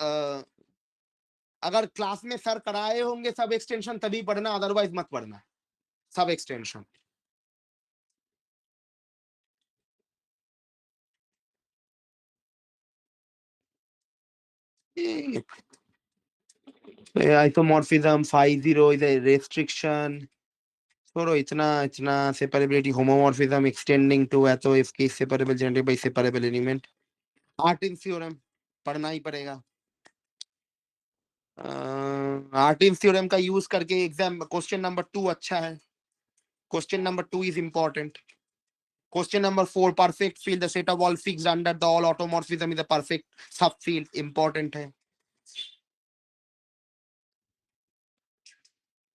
अगर क्लास में सर कराए होंगे सब एक्सटेंशन तभी पढ़ना, अदरवाइज मत पढ़ना सब extension. Isomorphism 50 is a restriction, छोड़ो इतना इतना। सेपरेबिलिटी होमोमॉर्फिज्म एक्सटेंडिंग टू है, तो इसकी separable generated by separable element, Artin theorem पढ़ना ही पड़ेगा। आर्टिन थ्योरम का यूज करके एग्जाम क्वेश्चन नंबर 2 अच्छा है, question number 2 is important. Question number 4, perfect field the set of all fixed under the all automorphism is a perfect subfield, important है।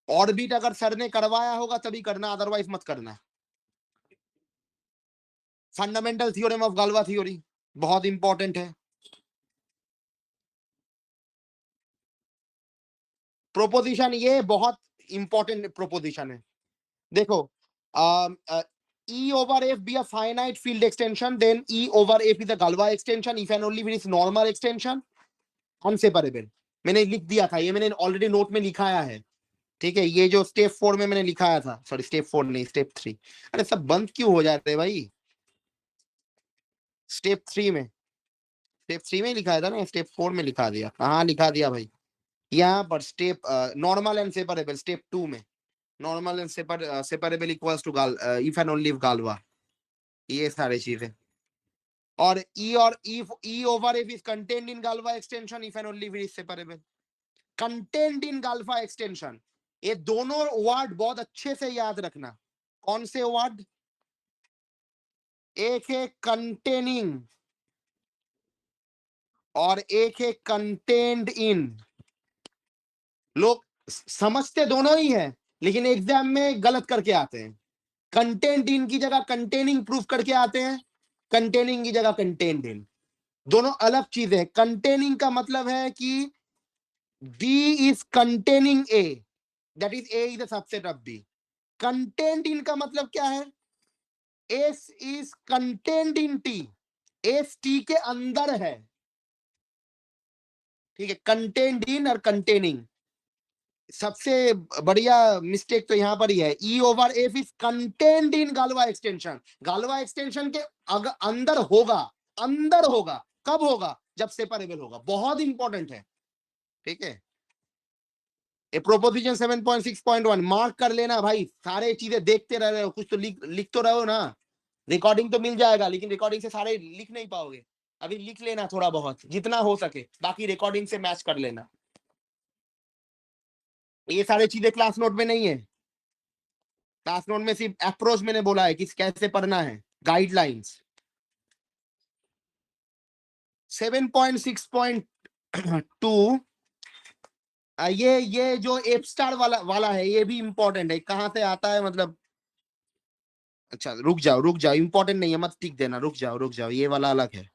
Orbit अगर sir ने करवाया होगा तभी करना, अदरवाइज मत करना। Fundamental theorem of Galois theory बहुत इंपॉर्टेंट है। प्रोपोजिशन ये बहुत इंपॉर्टेंट प्रोपोजिशन है, देखो E over F be a finite field extension, then E over F is a Galois extension if and only if it is normal extension unseparable। मैंने लिख दिया था, ये मैंने ऑलरेडी नोट में लिखाया है, ठीक है। ये जो स्टेप 4 में मैंने लिखाया था, सॉरी स्टेप 4 नहीं स्टेप 3, अरे सब बंद क्यों हो जाते हैं भाई, स्टेप 3 में, स्टेप 3 में लिखाया था ना, स्टेप 4 में लिखा दिया, हाँ लिखा दिया भाई, यहाँ पर step normal and separable step 2 में, normal and separable equals to Galois if and only if Galois, ये सारी चीजें। और E over F is contained in Galois extension if and only if it is separable. Contained in Galois extension, ये दोनों word बहुत अच्छे से याद रखना। कौन से वर्ड? एक है कंटेनिंग और एक है कंटेन्ड इन। लोग समझते दोनों ही है, लेकिन एग्जाम में गलत करके आते हैं। कंटेंट इन की जगह कंटेनिंग प्रूफ करके आते हैं, कंटेनिंग की जगह कंटेन्ड इन। दोनों अलग चीजें हैं। कंटेनिंग का मतलब है कि B is containing A, that is A is the subset of B. Content in का मतलब क्या है? S is contained in T, S T के अंदर है। ठीक है, कंटेन्ड इन और कंटेनिंग। सबसे बढ़िया मिस्टेक तो यहां पर ही है। ई over F is contained in Galva extension. Galva extension के अंदर होगा, अंदर होगा। कब होगा? जब सेपरेबल होगा। बहुत इंपॉर्टेंट है। ठीक है, ए प्रोपोजिशन 7.6.1 मार्क कर लेना भाई। सारे चीजें देखते रह रहे हो, कुछ तो लिख तो रहे हो ना। रिकॉर्डिंग तो मिल जाएगा, लेकिन रिकॉर्डिंग से सारे लिख नहीं पाओगे। अभी लिख लेना थोड़ा बहुत, जितना हो सके, बाकी रिकॉर्डिंग से मैच कर लेना। ये सारी चीजें क्लास नोट में नहीं है। क्लास नोट में सिर्फ अप्रोच मैंने बोला है कि कैसे पढ़ना है, गाइडलाइंस। 7.6.2 ये जो एफ स्टार वाला है, ये भी इंपॉर्टेंट है। कहां से आता है मतलब? अच्छा रुक जाओ, इंपॉर्टेंट नहीं है, मत टिक देना। रुक जाओ, ये वाला अलग है।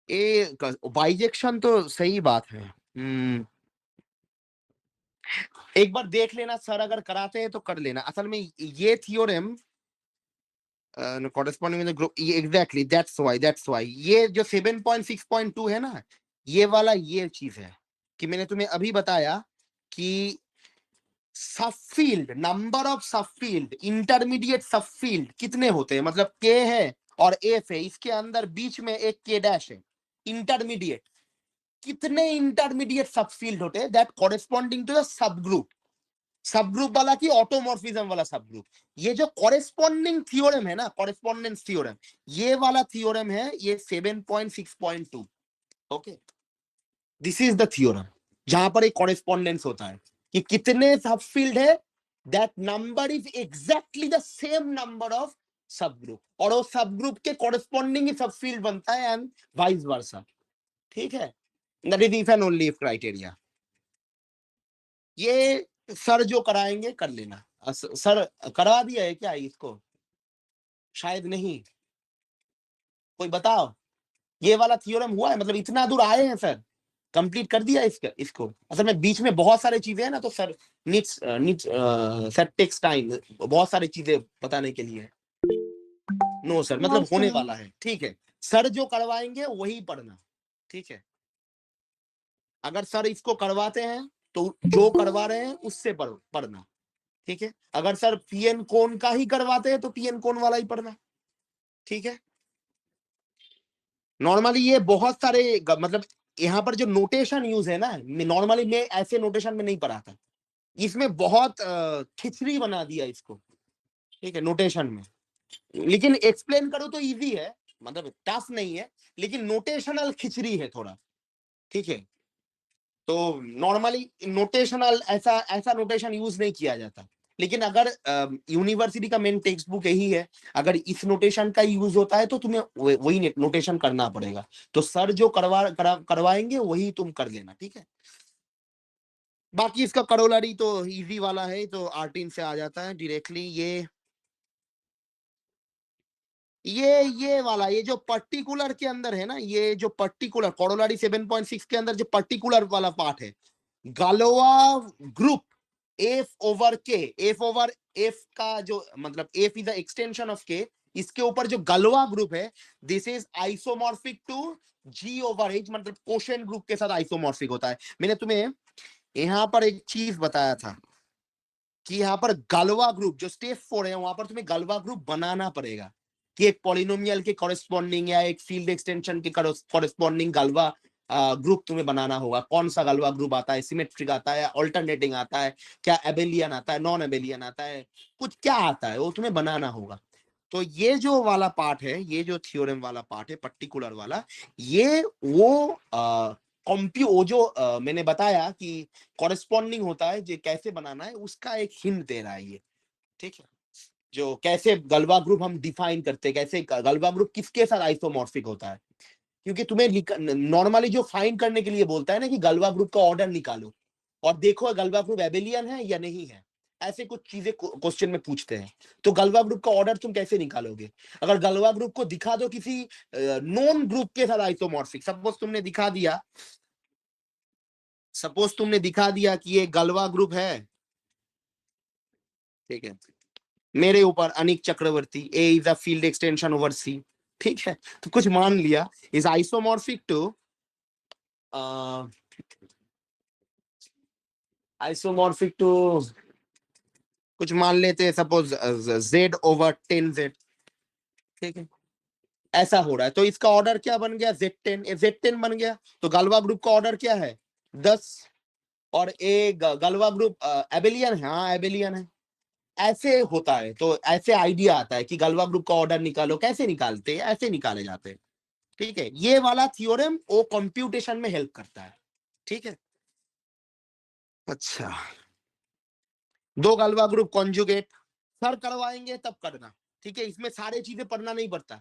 ए बाइजेक्शन तो सही बात है। एक बार देख लेना, सर अगर कराते हैं तो कर लेना। असल में ये थियोरेम कॉरेस्पॉन्डिंग विद ग्रुप, ये एग्जैक्टली दैट्स व्हाई ये जो 7.6.2 है ना, ये वाला ये चीज है कि मैंने तुम्हें अभी बताया कि सब फील्ड, नंबर ऑफ सब फील्ड, इंटरमीडिएट सब फील्ड कितने होते हैं? मतलब के है और एफ है, इसके अंदर बीच में एक के डैश है, इंटरमीडिएट। कितने इंटरमीडिएट सब फील्ड होते हैं? That corresponding to the subgroup. Subgroup वाला की ऑटोमॉर्फिज्म वाला सब ग्रुप। ये जो कॉरेस्पॉन्डिंग थ्योरम है ना, कॉरेस्पॉन्डेंस थ्योरम, ये वाला थ्योरम है ये 7.6.2। Okay, this is the theorem जहां पर एक कॉरेस्पॉन्डेंस होता है कि कितने सब फील्ड है, that number is exactly the same number of सब ग्रुप, और वो सब ग्रुप के कॉरेस्पॉन्डिंग ही सब फील्ड बनता है, एंड वाइस वर्सा। ठीक है, that is if and only if criteria. ये सर जो कराएंगे कर लेना। सर करा दिया है क्या इसको? शायद नहीं। कोई बताओ, ये वाला थ्योरम हुआ है? मतलब इतना दूर आए हैं सर, कंप्लीट कर दिया इसको। असल में बीच में बहुत सारी चीजें हैं ना, तो sir needs sir takes time, बहुत सारी चीजें बताने के लिए। नो सर, मतलब होने वाला है। ठीक है, सर जो करवाएंगे वही पढ़ना। ठीक है, अगर सर इसको करवाते हैं तो जो करवा रहे हैं उससे पढ़ना। ठीक है, अगर सर पीएन कोन का ही करवाते हैं तो पीएन कोन वाला ही पढ़ना। ठीक है, नॉर्मली ये बहुत सारे मतलब यहाँ पर जो नोटेशन यूज है ना, नॉर्मली मैं ऐसे नोटेशन में नहीं पढ़ाता। इसमें बहुत खिचड़ी बना दिया इसको। ठीक है, नोटेशन में। लेकिन एक्सप्लेन करो तो इजी है, मतलब टफ नहीं है, लेकिन नोटेशनल खिचड़ी है थोड़ा। ठीक है, तो नॉर्मली नोटेशनल ऐसा ऐसा नोटेशन यूज नहीं किया जाता। लेकिन अगर यूनिवर्सिटी का मेन टेक्स्ट बुक यही है, अगर इस नोटेशन का यूज होता है तो तुम्हें वही नोटेशन करना पड़ेगा। तो सर जो करवाएंगे वही तुम कर लेना। ठीक है, बाकी इसका करोलरी तो इजी वाला है, तो R13 से आ जाता है डायरेक्टली। ये वाला, ये जो पर्टिकुलर के अंदर है ना, ये जो पर्टिकुलर करोलरी 7.6 के अंदर जो पर्टिकुलर वाला पार्ट है, Galois group F over K, F over F का जो मतलब F is the extension of K, इसके ऊपर जो गलवा ग्रुप है, this is isomorphic to G over H, मतलब कोशेंट ग्रुप के साथ आइसोमॉर्फिक होता है। मैंने तुम्हें यहां पर एक चीज बताया था कि यहाँ पर गलवा ग्रुप जो स्टेप 4 है, वहां पर तुम्हें गलवा ग्रुप बनाना पड़ेगा कि एक पॉलिनोमियल के कॉरेस्पॉन्डिंग या एक फील्ड एक्सटेंशन के कॉरेस्पॉन्डिंग गलवा ग्रुप तुम्हें बनाना होगा। कौन सा गलवा ग्रुप आता है, सिमेट्रिक आता है, अल्टरनेटिंग आता है, क्या एबेलियन आता है, नॉन एबेलियन आता है, कुछ क्या आता है वो तुम्हें बनाना होगा। तो ये जो वाला पार्ट है, ये जो थ्योरम वाला पार्ट है पर्टिकुलर वाला, ये वो वो जो मैंने बताया कि कॉरेस्पॉन्डिंग होता है, जो कैसे बनाना है उसका एक हिंट दे रहा है ये। ठीक है, जो कैसे गलवा ग्रुप हम डिफाइन करते हैं, कैसे गलवा ग्रुप किसके साथ आइसोमॉर्फिक होता है। क्योंकि तुम्हें नॉर्मली जो फाइंड करने के लिए बोलता है ना कि गलवा ग्रुप का ऑर्डर निकालो और देखो गलवा ग्रुप एबेलियन है या नहीं है, ऐसे कुछ चीजें क्वेश्चन में पूछते हैं। तो गलवा ग्रुप का ऑर्डर तुम कैसे निकालोगे? अगर गलवा ग्रुप को दिखा दो किसी नॉन ग्रुप के साथ आइसोमॉर्फिक, सपोज तुमने दिखा दिया कि ये गलवा ग्रुप है, ठीक है, मेरे ऊपर Anik Chakraborty, A is a field extension over C, ठीक है, तो कुछ मान लिया is isomorphic to isomorphic to कुछ मान लेते हैं, सपोज जेड ओवर 10z, ठीक है, ऐसा हो रहा है। तो इसका ऑर्डर क्या बन गया? Z10 बन गया। तो गलवा ग्रुप का ऑर्डर क्या है? 10। और ए गलवा ग्रुप एबेलियन है, हाँ एबेलियन है। ऐसे होता है, तो ऐसे आइडिया आता है कि गलवा ग्रुप का ऑर्डर निकालो। कैसे निकालते हैं? ऐसे निकाले जाते हैं। ठीक है, ये वाला थ्योरम वो कंप्यूटेशन में हेल्प करता है। ठीक है, अच्छा, दो गलवा ग्रुप कॉन्जुगेट सर करवाएंगे तब करना। ठीक है, इसमें सारे चीजें पढ़ना नहीं पड़ता।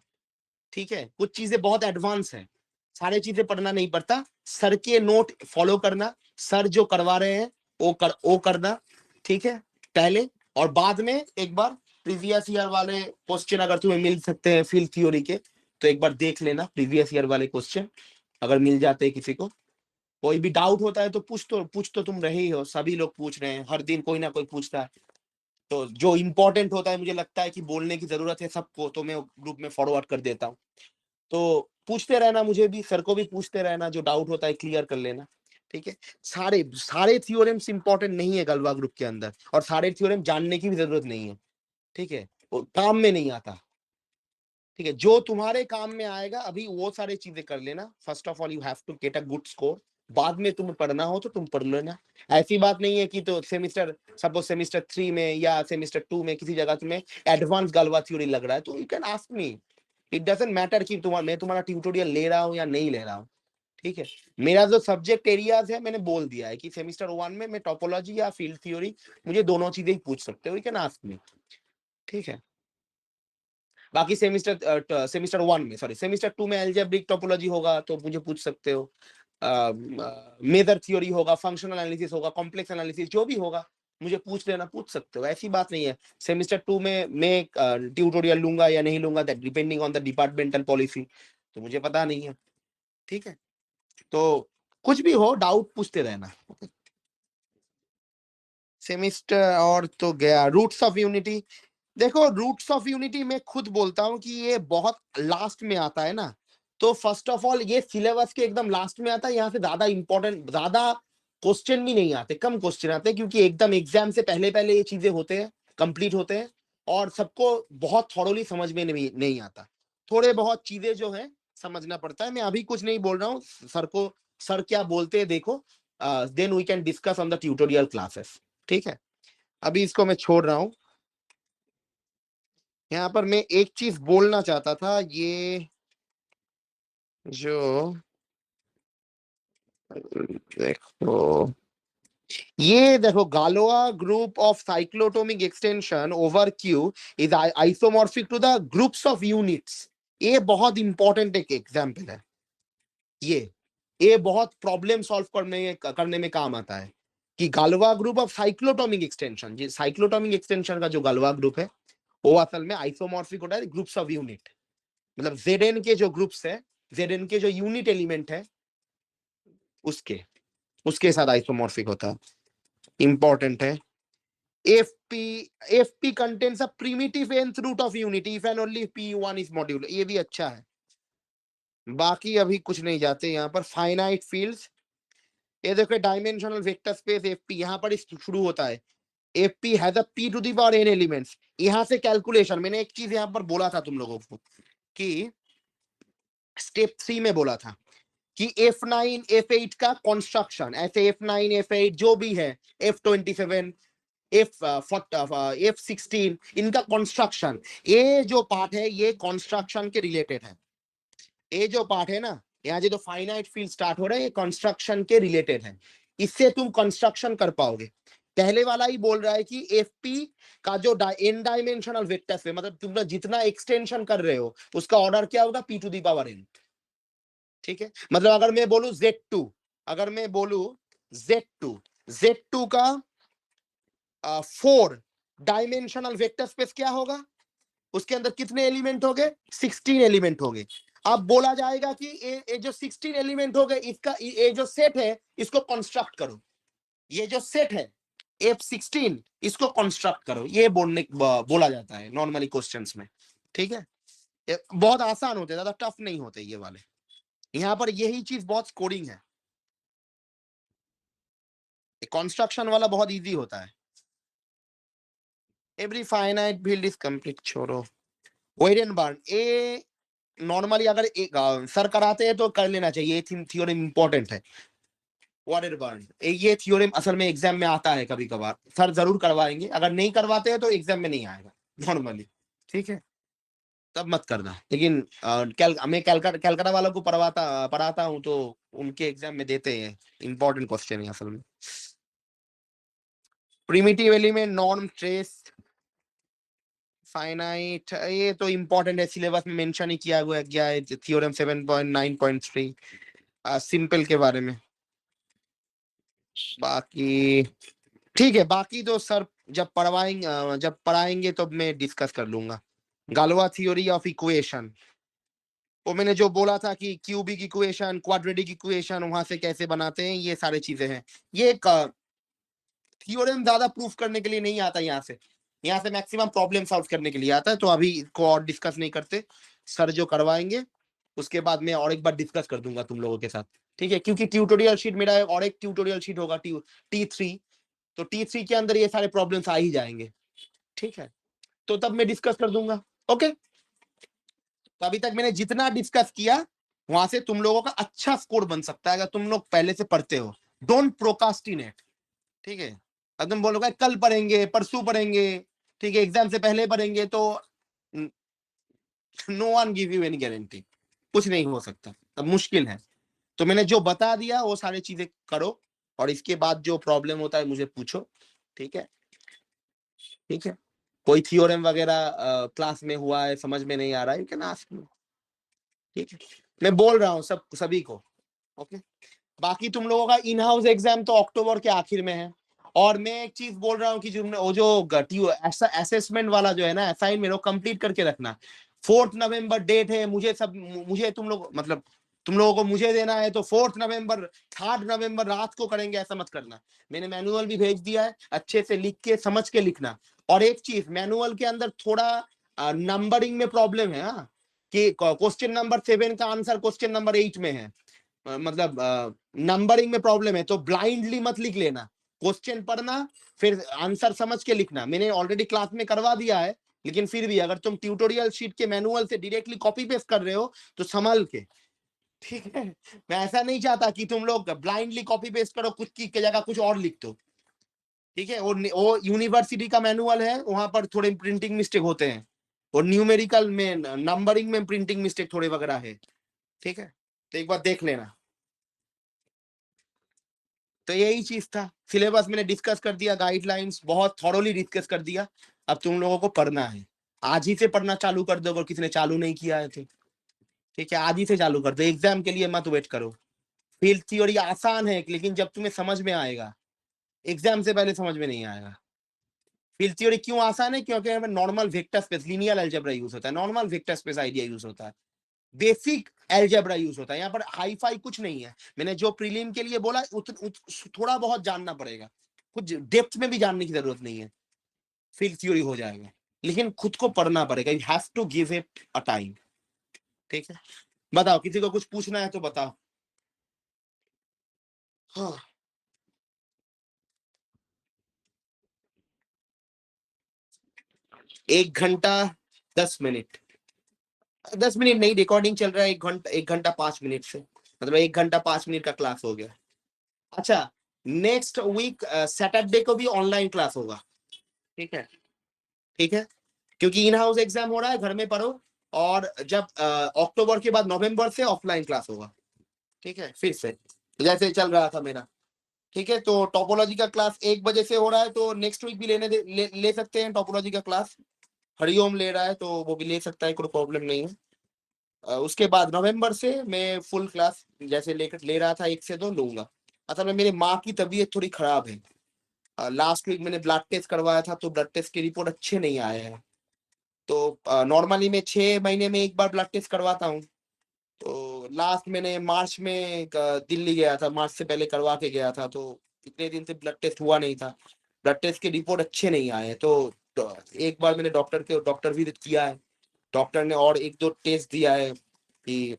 ठीक है, कुछ चीजें बहुत एडवांस है, सारे चीजें पढ़ना नहीं पड़ता। सर के नोट फॉलो करना, सर जो करवा रहे हैं वो करना। ठीक है, पहले, और बाद में एक बार प्रीवियस ईयर वाले क्वेश्चन अगर तुम्हें मिल सकते हैं फील्ड थ्योरी के, तो एक बार देख लेना प्रीवियस ईयर वाले क्वेश्चन अगर मिल जाते हैं किसी को। कोई भी डाउट होता है तो पूछ तो तुम रहे ही हो, सभी लोग पूछ रहे हैं, हर दिन कोई ना कोई पूछता है। तो जो इंपॉर्टेंट होता है, मुझे लगता है कि बोलने की जरूरत है सबको, तो मैं ग्रुप में फॉरवर्ड कर देता हूँ। तो पूछते रहना, मुझे भी, सर को भी पूछते रहना, जो डाउट होता है क्लियर कर लेना। ठीक है, सारे सारे थ्योरम्स इंपॉर्टेंट नहीं है गलवा ग्रुप के अंदर, और सारे थ्योरम जानने की भी जरूरत नहीं है। ठीक है, वो काम में नहीं आता। ठीक है, जो तुम्हारे काम में आएगा अभी वो सारी चीजें कर लेना। First of all you have to get a good score, बाद में तुम्हें पढ़ना हो तो तुम पढ़ लेना। ऐसी बात नहीं है कि तो सेमिस्टर, सपोज सेमिस्टर 3 में या सेमिस्टर 2 में किसी जगह तुम्हें एडवांस गलवा थ्योरी लग रहा है, तो you can ask me. It doesn't matter कि मैं तुम्हारा ट्यूटोरियल ले रहा हूँ या नहीं ले रहा हूँ। ठीक है, मेरा जो सब्जेक्ट एरियाज है मैंने बोल दिया है कि सेमिस्टर 1 में मैं टोपोलॉजी या फील्ड थ्योरी, मुझे दोनों चीजें ही पूछ सकते हो, यू कैन आस्क मी। ठीक है, बाकी सेमिस्टर 1 में, सॉरी सेमिस्टर 2 में एल्जेब्रिक टोपोलॉजी होगा तो मुझे पूछ सकते हो, मेजर थ्योरी होगा, फंक्शनल एनालिसिस होगा, कॉम्प्लेक्स एनालिसिस, जो भी होगा मुझे पूछ लेना, पूछ सकते हो, ऐसी बात नहीं है। सेमिस्टर 2 में मैं ट्यूटोरियल लूंगा या नहीं लूंगा, that depending on the departmental policy, तो मुझे पता नहीं है। ठीक है, तो कुछ भी हो डाउट पूछते रहना। सेमिस्टर और तो गया, रूट्स ऑफ यूनिटी। देखो, रूट्स ऑफ यूनिटी में खुद बोलता हूं कि ये बहुत लास्ट में आता है ना, तो फर्स्ट ऑफ ऑल ये सिलेबस के एकदम लास्ट में आता है, यहाँ से ज्यादा इंपॉर्टेंट, ज्यादा क्वेश्चन भी नहीं आते, कम क्वेश्चन आते हैं, क्योंकि एकदम एग्जाम से पहले पहले ये चीजें होते हैं, कंप्लीट होते हैं, और सबको बहुत थॉरोली समझ में नहीं आता। थोड़े बहुत चीजें जो है समझना पड़ता है। मैं अभी कुछ नहीं बोल रहा हूँ, सर को, सर क्या बोलते हैं देखो, then we can discuss on the tutorial classes. ठीक है, अभी इसको मैं छोड़ रहा हूँ। यहाँ पर मैं एक चीज बोलना चाहता था, ये जो, देखो, ये देखो, Galois group of cyclotomic extension over Q is isomorphic to the groups of units. ये बहुत इंपॉर्टेंट एक एग्जाम्पल है। ये बहुत प्रॉब्लम सॉल्व करने में काम आता है कि Galois group of cyclotomic extension, cyclotomic extension का जो गालवा ग्रुप है वो असल में आइसोमॉर्फिक होता है ग्रुप्स ऑफ यूनिट। मतलब Zn के जो ग्रुप्स है, Zn के जो यूनिट एलिमेंट है, उसके उसके साथ आइसोमॉर्फिक होता है। इंपॉर्टेंट है। FP contains a primitive nth root of unity if and only if P1 is modular। ये भी अच्छा है। बाकी अभी कुछ नहीं जाते यहाँ पर। फाइनाइट फील्ड्स, ये देखो, डायमेंशनल वेक्टर स्पेस FP, यहाँ पर शुरू होता है। FP has a P to the power n elements. यहाँ से कैलकुलेशन, मैंने एक चीज यहाँ पर बोला था तुम लोगों को कि स्टेप 3 में बोला था कि F9 F8 का कंस्ट्रक्शन, ऐसे F9 F8 जो भी है, F27 F16, इनका कंस्ट्रक्शन, ये जो पार्ट है ये कंस्ट्रक्शन के रिलेटेड है। ये जो पार्ट है ना, यहाँ जो फाइनाइट फील्ड स्टार्ट हो रहा है, ये कंस्ट्रक्शन के रिलेटेड है। इससे तुम कंस्ट्रक्शन कर पाओगे। पहले वाला ही बोल रहा है कि एफपी का जो एन डायमेंशनल वेक्टर है, मतलब तुम लोग जितना एक्सटेंशन कर रहे हो उसका ऑर्डर क्या होगा, p to the power n। ठीक है, मतलब अगर मैं बोलू Z2, अगर मैं बोलू Z2 का 4 डायमेंशनल वेक्टर स्पेस क्या होगा, उसके अंदर कितने एलिमेंट हो गए, 16 एलिमेंट हो गए। अब बोला जाएगा कि ये जो 16 एलिमेंट हो गए, इसका ये जो सेट है इसको कंस्ट्रक्ट करो। ये जो सेट है F16, इसको कंस्ट्रक्ट करो, ये बोला जाता है नॉर्मली क्वेश्चंस में। ठीक है, बहुत आसान होते हैं, ज्यादा टफ नहीं होते ये वाले। यहाँ पर यही चीज बहुत स्कोरिंग है, कंस्ट्रक्शन वाला बहुत इजी होता है। Every finite field is complete, छोड़ो। वेरेनबर्न, ए नॉर्मली अगर सर कराते हैं तो कर लेना चाहिए, ये थ्योरम इंपॉर्टेंट है। वेरेनबर्न, ये थ्योरम असल में एग्जाम में आता है कभी कभार, सर जरूर करवाएंगे, अगर नहीं करवाते हैं तो एग्जाम में नहीं आएगा नॉर्मली। ठीक है, तब मत करना। लेकिन मैं कैलकाटा वालों को पढ़ाता हूँ तो उनके एग्जाम में देते हैं, इंपॉर्टेंट क्वेश्चन है असल में। Primitive element, norm, trace, finite, ये तो इंपॉर्टेंट है, सिलेबस में मेंशन ही किया गया है, थ्योरम 7.9.3 सिंपल के बारे में। बाकी ठीक है, बाकी तो सर जब पढ़ाएंगे तो मैं डिस्कस कर लूंगा। गालोआ थ्योरी ऑफ इक्वेशन, वो मैंने जो बोला था कि क्यूबिक इक्वेशन, क्वाड्रेटिक इक्वेशन वहां से कैसे बनाते हैं, ये सारी चीजें हैं। ये थ्योरम ज्यादा प्रूफ करने के लिए नहीं आता, यहाँ से मैक्सिमम प्रॉब्लम सॉल्व करने के लिए आता है, तो अभी इसको और डिस्कस नहीं करते। सर जो करवाएंगे उसके बाद मैं और एक बार डिस्कस कर दूंगा तुम लोगों के साथ। ठीक है, क्योंकि ट्यूटोरियल शीट मेरा और एक ट्यूटोरियल शीट होगा T3, तो T3 के अंदर ये सारे प्रॉब्लम्स आ ही जाएंगे। ठीक है, तो तब मैं डिस्कस कर दूंगा। ओके, तो अभी तक मैंने जितना डिस्कस किया वहां से तुम लोगों का अच्छा स्कोर बन सकता है अगर तुम लोग पहले से पढ़ते हो। Don't procrastinate. ठीक है, अगर तुम बोलोगे कल पढ़ेंगे, परसों पढ़ेंगे, ठीक है, एग्जाम से पहले पढ़ेंगे, तो no one give you any guarantee, कुछ नहीं हो सकता, अब मुश्किल है। तो मैंने जो बता दिया वो सारी चीजें करो, और इसके बाद जो प्रॉब्लम होता है मुझे पूछो। ठीक है, ठीक है, कोई थ्योरम वगैरह क्लास में हुआ है समझ में नहीं आ रहा है, यू कैन आस्क मी। ठीक है, मैं बोल रहा हूँ सभी को। ओके, बाकी तुम लोगों का इन हाउस एग्जाम तो अक्टूबर के आखिर में है। और मैं एक चीज बोल रहा हूँ कि जो असेसमेंट वाला जो है ना, असाइनमेंट, वो कंप्लीट करके रखना। 4 नवंबर डेट है, मुझे तुम लोग, मतलब तुम लोगों को मुझे देना है, तो 4 नवंबर, 3 नवंबर रात को करेंगे, ऐसा मत करना। मैंने मैनुअल भी भेज दिया है, अच्छे से लिख के समझ के लिखना। और एक चीज, मैनुअल के अंदर थोड़ा नंबरिंग में प्रॉब्लम है, हाँ, कि क्वेश्चन नंबर 7 का आंसर क्वेश्चन नंबर 8 में है, मतलब नंबरिंग में प्रॉब्लम है, तो ब्लाइंडली मत लिख लेना, क्वेश्चन पढ़ना, फिर आंसर समझ के लिखना। मैंने ऑलरेडी क्लास में करवा दिया है, लेकिन फिर भी अगर तुम ट्यूटोरियल शीट के मैनुअल से डायरेक्टली कॉपी पेस्ट कर रहे हो तो संभल के। ठीक है, मैं ऐसा नहीं चाहता कि तुम लोग ब्लाइंडली कॉपी पेस्ट करो, कुछ की जगह कुछ और लिख दो। ठीक है, वो यूनिवर्सिटी का मैनुअल है, वहां पर थोड़े प्रिंटिंग मिस्टेक होते हैं, और न्यूमेरिकल में, नंबरिंग में प्रिंटिंग मिस्टेक थोड़े वगैरह है। ठीक है, तो एक बार देख लेना। तो यही चीज था, सिलेबस मैंने डिस्कस कर दिया, गाइडलाइंस बहुत थॉरोली डिस्कस कर दिया। अब तुम लोगों को पढ़ना है, आज ही से पढ़ना चालू कर दो अगर किसी ने चालू नहीं किया है तो। ठीक है, आज ही से चालू कर दो, एग्जाम के लिए मत वेट करो। फील्ड थ्योरी आसान है, लेकिन जब तुम्हें समझ में आएगा, एग्जाम से पहले समझ में नहीं आएगा। फील्ड थ्योरी क्यों आसान है, क्योंकि normal vector space, linear algebra use होता है, normal vector space idea use होता है, बेसिक अलजेब्रा यूज होता है, यहाँ पर हाई फाई कुछ नहीं है। मैंने जो प्रीलिम के लिए बोला थोड़ा बहुत जानना पड़ेगा, कुछ डेप्थ में भी जानने की जरूरत नहीं है, फील्ड थ्योरी हो जाएगा, लेकिन खुद को पढ़ना पड़ेगा, you have to give it a time. ठीक है, बताओ, किसी को कुछ पूछना है तो बताओ। हाँ, 1 घंटा 10 मिनट, 10 मिनट नहीं, रिकॉर्डिंग चल रहा है 1 घंटा 1 घंटा 5 मिनट से। मतलब 1 घंटा 5 मिनट का क्लास हो गया। अच्छा, नेक्स्ट वीक सैटरडे को भी ऑनलाइन क्लास होगा, ठीक है? ठीक है? क्योंकि इन हाउस एग्जाम हो रहा है, घर में पढ़ो, और जब अक्टूबर के बाद नवंबर से ऑफलाइन क्लास होगा, ठीक है? फिर से जैसे चल रहा था मेरा, ठीक है? तो टोपोलॉजी का क्लास 1 बजे से हो रहा है, तो नेक्स्ट वीक भी ले सकते हैं टोपोलॉजी का क्लास। हरिओम ले रहा है तो वो भी ले सकता है, कोई प्रॉब्लम नहीं है। उसके बाद नवंबर से मैं फुल क्लास जैसे ले रहा था 1 से 2 लूंगा। असल में मेरी माँ की तबीयत थोड़ी खराब है। लास्ट वीक मैंने ब्लड टेस्ट करवाया था, तो ब्लड टेस्ट की रिपोर्ट अच्छे नहीं आए हैं। तो नॉर्मली मैं 6 महीने में 1 बार ब्लड टेस्ट करवाता हूँ। तो लास्ट मैंने मार्च में दिल्ली गया था, मार्च से पहले करवा के गया था, तो इतने दिन से ब्लड टेस्ट हुआ नहीं था। ब्लड टेस्ट के रिपोर्ट अच्छे नहीं आए, तो एक बार मैंने डॉक्टर विजिट किया है। डॉक्टर ने और 1-2 टेस्ट दिया है कि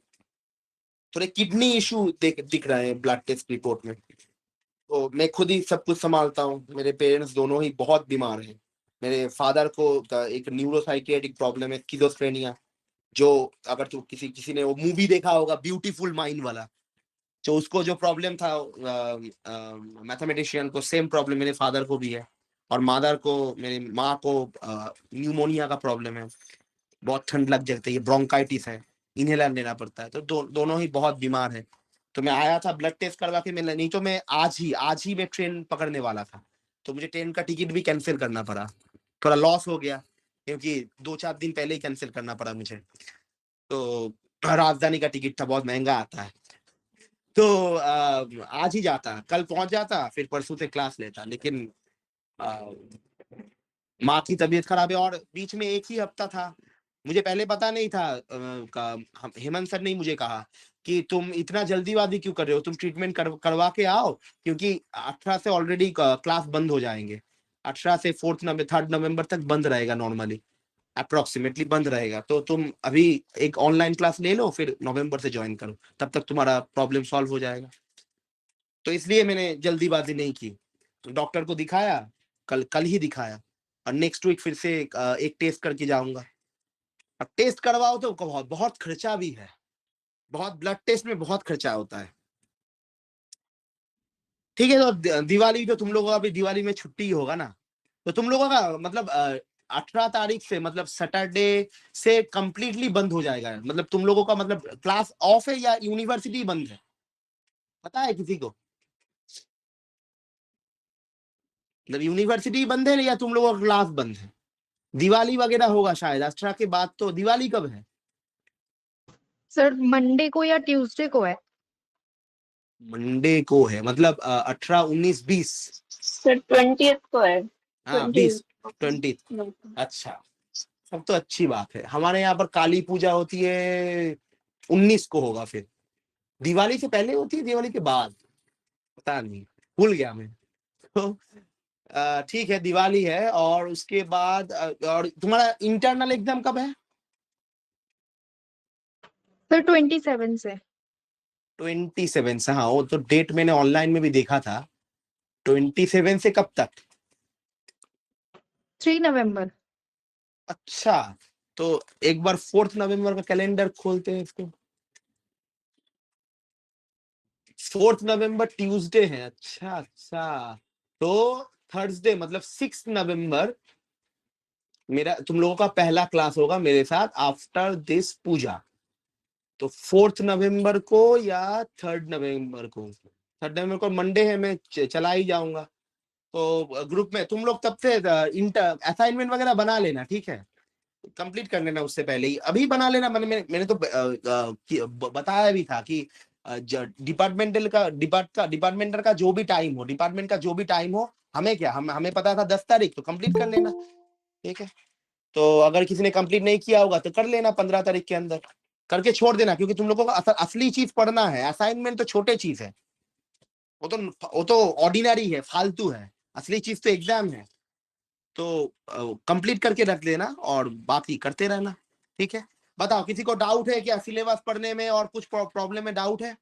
थोड़े किडनी इशू दिख रहे हैं ब्लड टेस्ट रिपोर्ट में। तो मैं खुद ही सब कुछ संभालता हूँ। मेरे पेरेंट्स दोनों ही बहुत बीमार हैं। मेरे फादर को एक न्यूरोसाइकियाट्रिक प्रॉब्लम है, स्किज़ोफ्रेनिया, जो अगर तो किसी ने वो मूवी देखा होगा ब्यूटीफुल माइंड वाला, जो उसको जो प्रॉब्लम था मैथमेटिशियन को, सेम प्रॉब्लम मेरे फादर को भी है। और मदर को, मेरी माँ को न्यूमोनिया का प्रॉब्लम है, बहुत ठंड लग जाती है, ब्रोंकाइटिस है, इनहेलर लेना पड़ता है। तो दोनों ही बहुत बीमार है। तो मैं आया था ब्लड टेस्ट करवा के, नहीं तो मैं आज ही मैं ट्रेन पकड़ने वाला था। तो मुझे ट्रेन का टिकट भी कैंसिल करना पड़ा, थोड़ा लॉस हो गया, क्योंकि 2-4 दिन पहले ही कैंसिल करना पड़ा मुझे। तो राजधानी का टिकट था, बहुत महंगा आता है। तो आज ही जाता, कल पहुंच जाता, फिर परसों से क्लास लेता, लेकिन माँ की तबीयत खराब है। और बीच में 1 ही हफ्ता था, मुझे पहले पता नहीं था। हेमंत सर ने मुझे कहा कि तुम इतना जल्दीबाजी क्यों कर रहे हो, तुम ट्रीटमेंट करवा के आओ, क्योंकि 18 से ऑलरेडी क्लास बंद हो जाएंगे। 18 से 3 नवंबर तक बंद रहेगा, नॉर्मली अप्रोक्सीमेटली बंद रहेगा। तो तुम अभी एक ऑनलाइन क्लास ले लो, फिर नवंबर से ज्वाइन करो, तब तक तुम्हारा प्रॉब्लम सॉल्व हो जाएगा। तो इसलिए मैंने जल्दीबाजी नहीं की। तो डॉक्टर को दिखाया, कल ही दिखाया, और नेक्स्ट वीक फिर से एक टेस्ट करके जाऊंगा। अब टेस्ट करवाओ तो बहुत बहुत खर्चा भी है, बहुत ब्लड टेस्ट में बहुत खर्चा होता है। ठीक है, तो दिवाली तो तुम लोगों का भी, दिवाली में छुट्टी होगा ना, तो तुम लोगों का मतलब 18 तारीख से, मतलब सैटरडे से कंप्लीटली बंद हो जाएगा। मतलब तुम लोगों का मतलब क्लास ऑफ है या यूनिवर्सिटी बंद है, पता है किसी को? मतलब यूनिवर्सिटी बंद है या तुम लोगों का क्लास बंद है? दिवाली वगैरह होगा शायद 18 के बाद। तो दिवाली कब है? सर मंडे को या ट्यूसडे को है। मंडे को है, मतलब 18, 19, 20। सर 20th को है। हाँ, 20। 20, 20। अच्छा, सब तो अच्छी बात है। हमारे यहाँ पर काली पूजा होती है, 19 को होगा। फिर दिवाली से पहले होती है, दिवाली के बाद पता नहीं, भूल गया मैं। तो ठीक है, दिवाली है, और उसके बाद और तुम्हारा इंटरनल एग्जाम कब है? सर 27 से। 27 से, हाँ, वो तो डेट मैंने ऑनलाइन में भी देखा था। 27 से कब तक? 3 नवंबर। अच्छा, तो एक बार 4 नवंबर का कैलेंडर खोलते हैं इसको। 4 नवंबर ट्यूसडे है, अच्छा अच्छा। तो थर्सडे मतलब 6 नवंबर मेरा, तुम लोगों का पहला क्लास होगा मेरे साथ आफ्टर दिस पूजा। तो 4 नवंबर को या 3 नवंबर को, 3 नवंबर को मंडे है, मैं चला ही जाऊंगा। तो ग्रुप में तुम लोग तब से इंटर असाइनमेंट वगैरह बना लेना, ठीक है? कंप्लीट कर लेना, उससे पहले ही अभी बना लेना। मैंने तो बताया भी था कि डिपार्टमेंटल का जो भी टाइम हो, डिपार्टमेंट का जो भी टाइम हो, हमें क्या, हमें पता था 10 तारीख, तो कंप्लीट कर लेना, ठीक है? तो अगर किसी ने कंप्लीट नहीं किया होगा तो कर लेना 15 तारीख के अंदर, करके छोड़ देना, क्योंकि तुम लोगों को असली चीज पढ़ना है। असाइनमेंट तो छोटे चीज है, वो तो ऑर्डिनरी है, फालतू है। असली चीज तो एग्जाम है। तो कंप्लीट करके रख देना, और बाकी करते रहना, ठीक है? बताओ, किसी को डाउट है क्या सिलेबस पढ़ने में, और कुछ प्रॉब्लम में डाउट है?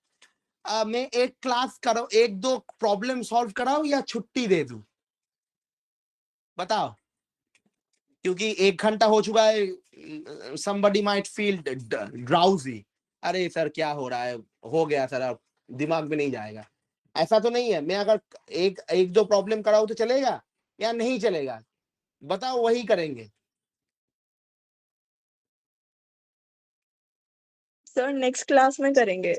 मैं एक क्लास करो, 1-2 प्रॉब्लम सॉल्व कराऊं या छुट्टी दे दूं, बताओ? क्योंकि 1 घंटा हो चुका है, somebody might feel drowsy, अरे सर क्या हो रहा है, हो गया सर, अब दिमाग में नहीं जाएगा। ऐसा तो नहीं है। मैं अगर एक एक दो प्रॉब्लम कराऊं तो चलेगा या नहीं चलेगा, बताओ, वही करेंगे। सर नेक्स्ट क्लास में करेंगे।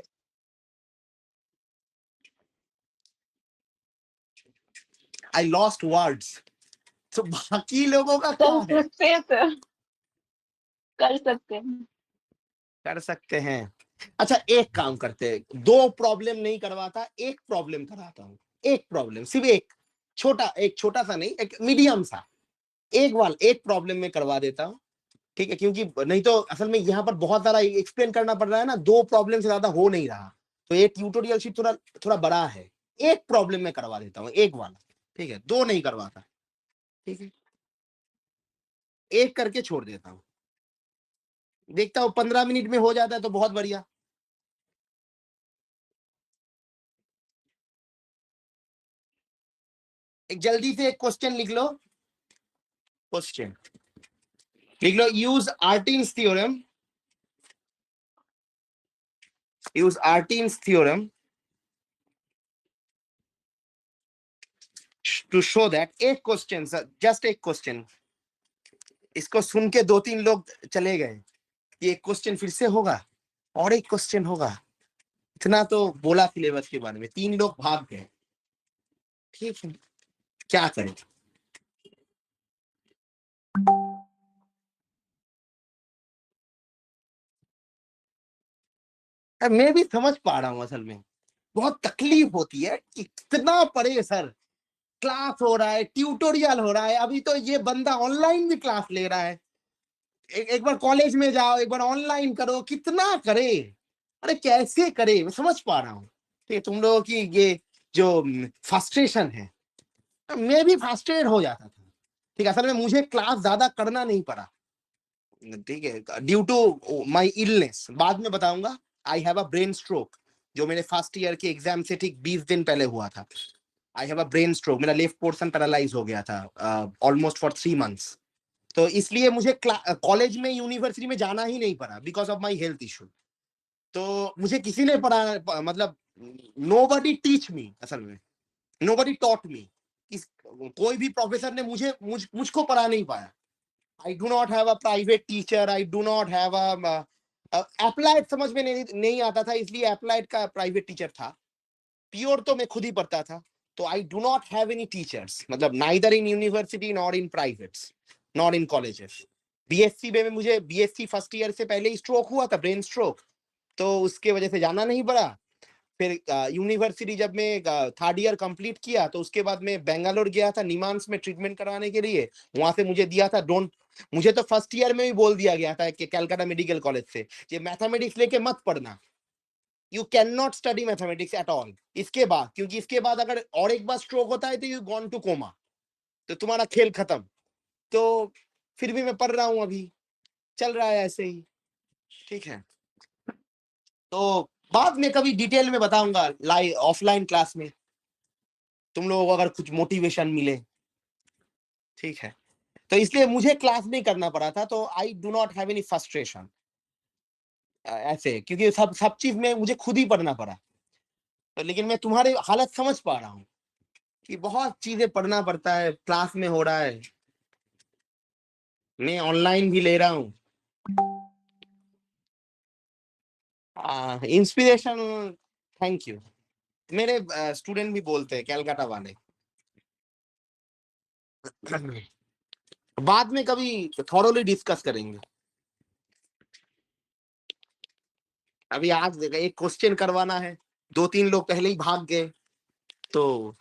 I lost words. तो बाकी लोगों का क्या कर है? सकते हैं सर, कर सकते हैं। कर सकते हैं। अच्छा एक काम करते हैं, दो प्रॉब्लम नहीं करवाता, एक प्रॉब्लम कराता हूँ। एक प्रॉब्लम, सिर्फ एक छोटा, एक छोटा सा नहीं, एक मीडियम सा, एक प्रॉब्लम में करवा देता हूँ। ठीक है, क्योंकि नहीं तो असल में यहाँ पर बहुत सारा एक्सप्लेन करना पड़ रहा है ना, दो प्रॉब्लम से ज्यादा हो नहीं रहा, तो ये ट्यूटोरियल शीट थोड़ा थोड़ा बड़ा है। एक प्रॉब्लम में करवा देता हूँ, एक वाला। ठीक है, दो नहीं करवाता। ठीक है, एक करके छोड़ देता हूँ, देखता हूँ 15 मिनट में हो जाता है तो बहुत बढ़िया। एक जल्दी से एक क्वेश्चन लिख लो। क्वेश्चन लिख लो, use Artin's theorem, use Artin's theorem to show that. एक क्वेश्चन सर, जस्ट एक क्वेश्चन। इसको सुन के दो तीन लोग चले गए, ये क्वेश्चन फिर से होगा और एक क्वेश्चन होगा, इतना तो बोला सिलेबस के बारे में, तीन लोग भाग गए। ठीक है, क्या करें? मैं भी समझ पा रहा हूं, असल में बहुत तकलीफ होती है कि कितना पढ़े सर, क्लास हो रहा है, ट्यूटोरियल हो रहा है, अभी तो ये बंदा ऑनलाइन भी क्लास ले रहा है। एक बार कॉलेज में जाओ, एक बार ऑनलाइन करो, कितना करे, अरे कैसे करे, मैं समझ पा रहा हूँ। ठीक है, तुम लोगों की ये जो फ्रस्ट्रेशन है, मैं भी फ्रस्ट्रेट हो जाता था। ठीक है, असल में मुझे क्लास ज्यादा करना नहीं पड़ा। ठीक है, ड्यू टू माई इलनेस, बाद में बताऊंगा। I have a brain stroke, जो मेरे फर्स्ट ईयर के एग्जाम से ठीक 20 दिन पहले हुआ था। I have a brain stroke, मेरा लेफ्ट पोर्शन पैरालाइज हो गया था ऑलमोस्ट फॉर 3 मंथ्स। तो इसलिए मुझे कॉलेज में, यूनिवर्सिटी में जाना ही नहीं पड़ा because of my health issue. तो मुझे किसी ने पढ़ा, मतलब नोबडी टीच मी, असल में नोबडी टॉट मी। कोई भी प्रोफेसर ने मुझको पढ़ा नहीं पाया। I do not have a private teacher. I do not have a applied, समझ में नहीं आता था, इसलिए applied का प्राइवेट टीचर था। प्योर तो मैं खुद ही पढ़ता था। तो I do not have any teachers, मतलब neither in university nor in privates nor in colleges। BSc में मुझे बीएससी फर्स्ट ईयर से पहले ही स्ट्रोक हुआ था, ब्रेन स्ट्रोक, तो उसके वजह से जाना नहीं पड़ा। फिर यूनिवर्सिटी जब मैं थर्ड ईयर कंप्लीट किया तो उसके बाद मैं बेंगलोर गया था निमांस में ट्रीटमेंट कराने के लिए। वहां से मुझे दिया था डोंट, मुझे तो फर्स्ट ईयर में भी बोल दिया गया था कि कलकत्ता मेडिकल कॉलेज से, ये मैथमेटिक्स लेके मत पढ़ना, you can not study mathematics at all इसके बाद, क्योंकि इसके बाद अगर और एक बार स्ट्रोक होता है तो यू गॉन टू कोमा, तो तुम्हारा खेल खत्म। तो फिर भी मैं पढ़ रहा हूँ, अभी चल रहा है ऐसे ही। ठीक है, तो बाद में कभी डिटेल में बताऊंगा लाइव ऑफलाइन क्लास में, तुम लोगों को अगर कुछ मोटिवेशन मिले। ठीक है, तो इसलिए मुझे क्लास नहीं करना पड़ा था, तो I do not have any frustration ऐसे, क्योंकि सब सब चीज में मुझे खुद ही पढ़ना पड़ा। तो लेकिन मैं तुम्हारी हालत समझ पा रहा हूँ कि बहुत चीजें पढ़ना पड़ता है, क्लास में हो रहा है, मैं ऑनलाइन भी ले रहा हूँ। Inspiration, thank you. मेरे स्टूडेंट भी बोलते हैं, कैलकाटा वाले। बाद में कभी थॉरोली डिस्कस करेंगे। अभी आज देखा, एक क्वेश्चन करवाना है, दो तीन लोग पहले ही भाग गए, तो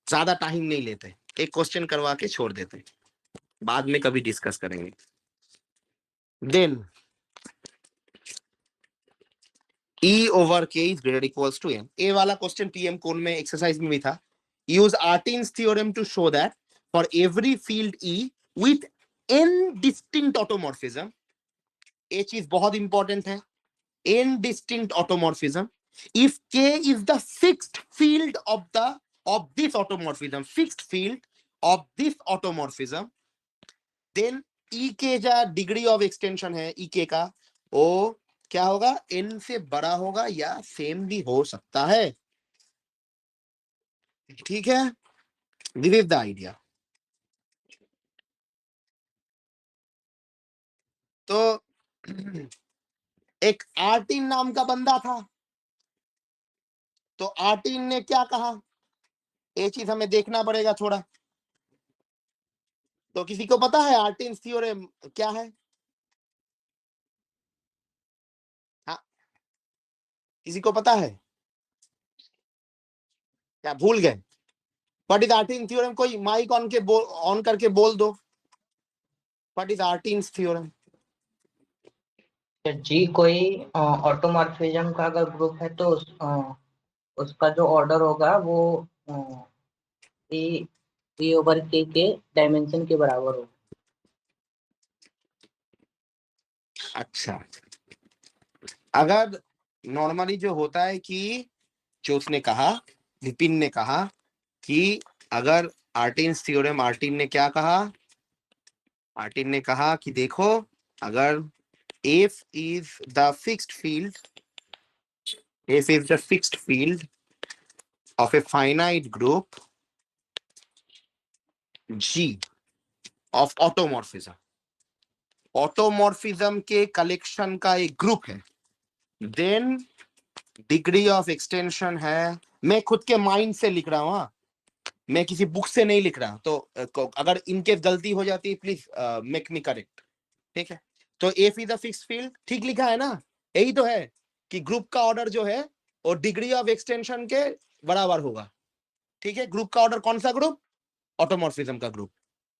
ज्यादा टाइम नहीं लेते, एक क्वेश्चन करवा के छोड़ देते, बाद में कभी डिस्कस करेंगे। Then E over K is greater equals to M, A वाला क्वेश्चन पीएम कोन में एक्सरसाइज में भी था। Use Artin's theorem to show that for every field E with n distinct automorphism, ये चीज बहुत इंपॉर्टेंट है, n distinct automorphism, if K is the fixed field of this automorphism, fixed field of this automorphism, then E के जो degree of extension है E के का, वो क्या होगा, n से बड़ा होगा या सेम भी हो सकता है। ठीक है, दिस इज द आइडिया। तो एक आर्टिन नाम का बंदा था, तो आर्टिन ने क्या कहा, ये चीज हमें देखना पड़ेगा थोड़ा। तो किसी को पता है आर्टिन थ्योरम क्या है? हाँ, किसी को पता है? क्या भूल गए? What is Artin theorem? कोई माइक ऑन करके बोल दो, what is Artin theorem? G कोई ऑटोमॉर्फिज्म का अगर ग्रुप है तो उसका जो ऑर्डर होगा वो ए ओवर के डायमेंशन के बराबर होगा। अच्छा, अगर नॉर्मली जो होता है कि जो उसने कहा, विपिन ने कहा कि अगर आर्टिन थ्योरम, आर्टिन ने क्या कहा, आर्टिन ने कहा कि देखो, अगर F is the fixed field, F is the fixed field of a finite group G of automorphism, automorphism के कलेक्शन का एक ग्रुप है, देन डिग्री ऑफ एक्सटेंशन है। मैं खुद के माइंड से लिख रहा हूं, हाँ, मैं किसी बुक से नहीं लिख रहा। तो अगर इनके गलती हो जाती है प्लीज मेक मी करेक्ट। ठीक है, तो F is a fixed field, ठीक लिखा है ना? यही तो है कि ग्रुप का ऑर्डर जो है और डिग्री ऑफ एक्सटेंशन के बराबर होगा। ठीक है, ग्रुप का ऑर्डर कौन सा ग्रुप? ऑटोमॉर्फिज्म का ग्रुप।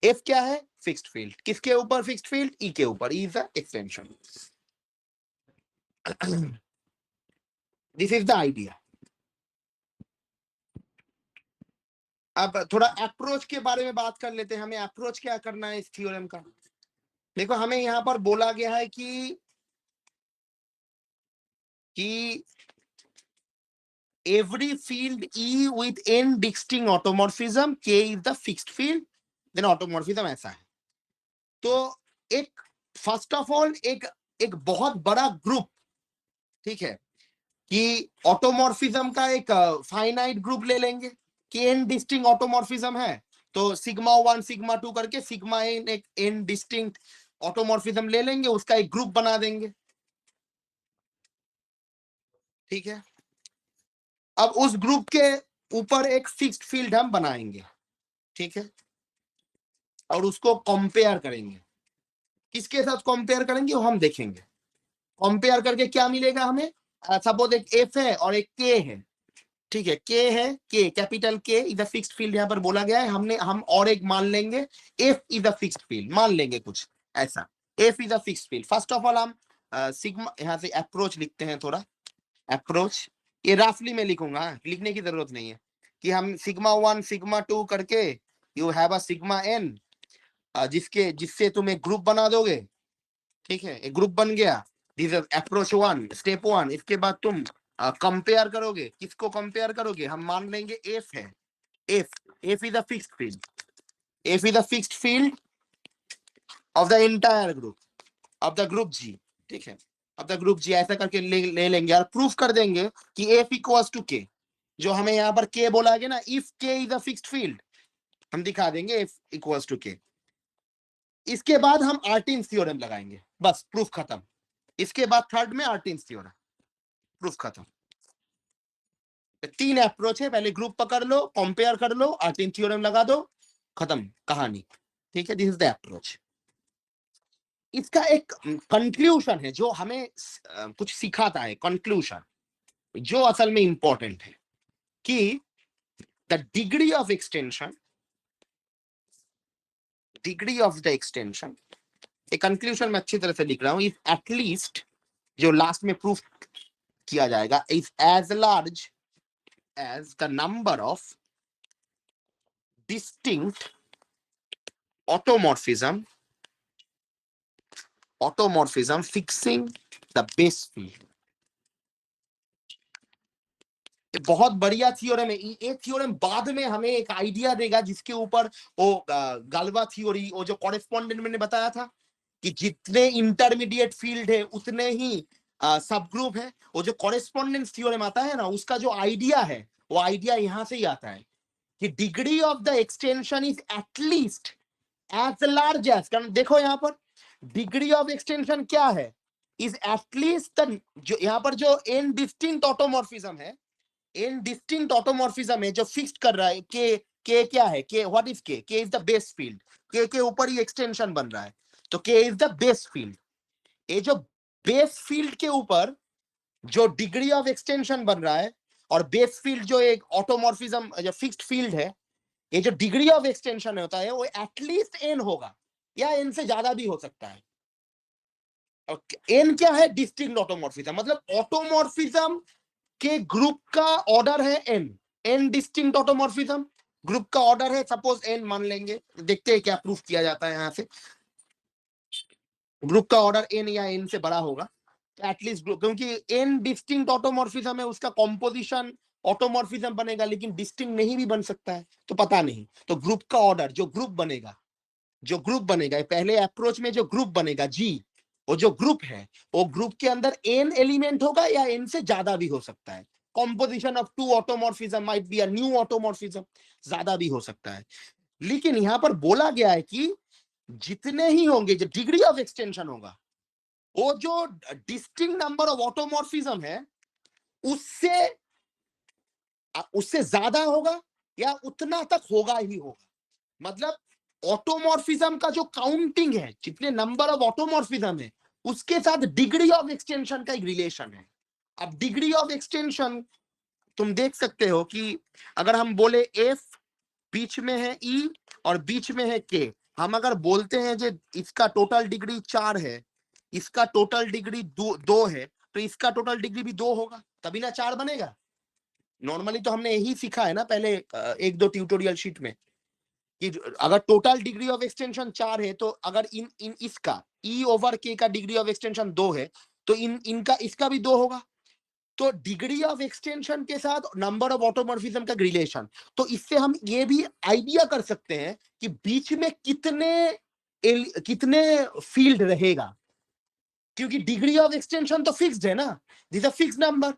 एफ क्या है? Fixed field. किसके ऊपर फिक्स्ड फील्ड? ई के ऊपर, E is the extension. This is the idea. अब थोड़ा अप्रोच के बारे में बात कर लेते हैं। हमें अप्रोच क्या करना है इस थ्योरम का? देखो, हमें यहां पर बोला गया है कि every field E with n distinct automorphism, K is the fixed field, then automorphism ऐसा है। तो एक फर्स्ट ऑफ ऑल एक बहुत बड़ा ग्रुप, ठीक है, कि ऑटोमॉर्फिज्म का एक फाइनाइट ग्रुप ले लेंगे कि n डिस्टिंक्ट ऑटोमॉर्फिज्म है, तो सिग्मा 1 सिग्मा 2 करके सिग्मा n एक n डिस्टिंक्ट ऑटोमॉर्फिज्म ले लेंगे, उसका एक ग्रुप बना देंगे। ठीक है, अब उस ग्रुप के ऊपर एक फिक्स्ड फील्ड हम बनाएंगे। ठीक है, और उसको कंपेयर करेंगे। किसके साथ कंपेयर करेंगे वो हम देखेंगे। कंपेयर करके क्या मिलेगा हमें? सपोज एक एफ है और एक के है। ठीक है, के है, के कैपिटल के इज अ फिक्स्ड फील्ड यहां पर बोला गया है। हम और एक मान लेंगे, F is a fixed field मान लेंगे कुछ ऐसा। F is a fixed field. First of all हम सिग्मा, यहां से अप्रोच लिखते हैं थोड़ा। अप्रोच ये रफली में लिखूंगा, लिखने की जरूरत नहीं है, कि हम सिग्मा 1 सिग्मा 2 करके you have a sigma n, जिससे तुम एक ग्रुप बना दोगे। ठीक है, एक ग्रुप बन गया, दिस इज अप्रोच 1, स्टेप 1। इसके बाद तुम कंपेयर करोगे। किसको कंपेयर करोगे? हम मान लेंगे एफ है, F is a fixed field, F is a fixed field of the entire group, of the group G. ठीक है, ऑफ द ग्रुप जी, ऐसा करके ले लेंगे और प्रूफ कर देंगे कि एफ इक्वल्स टू के। जो हमें यहाँ पर के बोला गया ना, इफ के इज अ फिक्स्ड फील्ड, हम दिखा देंगे एफ इक्वल्स टू के। इसके बाद हम आर्टिन थ्योरम लगाएंगे, बस प्रूफ खत्म। इसके बाद थर्ड में आर्टिन थ्योरम, प्रूफ खत्म। तीन अप्रोच है, पहले ग्रुप पकड़ लो, कंपेयर कर लो, आर्टिन थ्योरम लगा दो, खत्म कहानी। ठीक है, दिस इज द अप्रोच। इसका एक कंक्लूजन है जो हमें कुछ सिखाता है। कंक्लूजन जो असल में इंपॉर्टेंट है कि the degree of extension, degree of the extension, एक कंक्लूजन में अच्छी तरह से लिख रहा हूं, इफ एटलीस्ट, जो लास्ट में प्रूफ किया जाएगा, is as large as the number of distinct automorphism fixing the base field। बहुत बढ़िया थ्योरम है। एक थ्योरम बाद में हमें एक आइडिया देगा जिसके ऊपर वो गाल्वा थ्योरी, वो जो कॉरेस्पॉन्डेंट मैंने बताया था कि जितने इंटरमीडिएट फील्ड है उतने ही सब ग्रुप है, वो जो कॉरेस्पॉन्डेंस थ्योरम आता है ना, उसका जो आइडिया है वो आइडिया यहां से ही आता है कि degree of the extension is at least as large as, कारण देखो यहां पर डिग्री ऑफ एक्सटेंशन क्या है, इज एटलीस्ट द, जो यहां पर जो एन डिस्टिंक्ट ऑटोमॉर्फिज्म है, एन डिस्टिंक्ट ऑटोमॉर्फिज्म है जो फिक्स्ड कर रहा है के क्या है, के व्हाट इज के इज द बेस फील्ड, के ऊपर ही एक्सटेंशन बन रहा है, तो के इज द बेस फील्ड। ये जो बेस फील्ड के ऊपर जो डिग्री ऑफ एक्सटेंशन बन रहा है, और बेस फील्ड जो एक ऑटोमॉर्फिज्म जो फिक्स्ड फील्ड है, ये जो डिग्री ऑफ एक्सटेंशन होता है वो एटलीस्ट एन होगा, या एन से ज्यादा भी हो सकता है। एन क्या है, डिस्टिंक्ट ऑटोमॉर्फिज्म, मतलब ऑटोमॉर्फिज्म के ग्रुप का ऑर्डर है n, n distinct automorphism group का ऑर्डर है, सपोज एन मान लेंगे, देखते हैं क्या प्रूफ किया जाता है यहां से। ग्रुप का ऑर्डर एन या एन से बड़ा होगा एटलीस्ट ग्रुप, क्योंकि एन डिस्टिंक्ट ऑटोमॉर्फिज्म है, उसका कॉम्पोजिशन ऑटोमॉर्फिज्म बनेगा, लेकिन डिस्टिंक्ट नहीं भी बन सकता है, तो पता नहीं। तो ग्रुप का ऑर्डर, जो ग्रुप बनेगा, पहले अप्रोच में जो ग्रुप बनेगा जी, वो जो ग्रुप है वो ग्रुप के अंदर एन एलिमेंट होगा या एन से ज्यादा भी हो सकता है। Composition of two automorphism might be a new automorphism, ज्यादा भी हो सकता है। लेकिन यहां पर बोला गया है कि जितने ही होंगे, जो डिग्री ऑफ एक्सटेंशन होगा, वो जो डिस्टिंक्ट नंबर ऑफ ऑटोमॉर्फिज्म है उससे ज्यादा होगा या उतना तक होगा ही होगा। मतलब ऑटोमॉर्फिज्म का जो काउंटिंग है, जितने नंबर ऑफ ऑटोमॉर्फिज्म है, उसके साथ डिग्री ऑफ एक्सटेंशन का एक रिलेशन है। अब डिग्री ऑफ एक्सटेंशन तुम देख सकते हो कि अगर हम बोले एफ, बीच में है ई और बीच में है के, हम अगर बोलते हैं जो इसका टोटल डिग्री 4 है, इसका टोटल डिग्री 2 है, तो इसका टोटल डिग्री भी 2 होगा, तभी ना 4 बनेगा। नॉर्मली तो हमने यही सीखा है ना पहले 1-2 ट्यूटोरियल शीट में, कि अगर टोटल डिग्री ऑफ एक्सटेंशन 4 है, तो अगर इन इसका ई ओवर के का डिग्री ऑफ एक्सटेंशन 2 है, तो इनका इसका भी 2 होगा। तो डिग्री ऑफ एक्सटेंशन के साथ नंबर ऑफ ऑटोमॉर्फिज्म का रिलेशन, तो इससे हम ये भी आइडिया कर सकते हैं कि बीच में कितने फील्ड रहेगा, क्योंकि डिग्री ऑफ एक्सटेंशन तो फिक्स्ड है ना, दिस अ फिक्स्ड नंबर,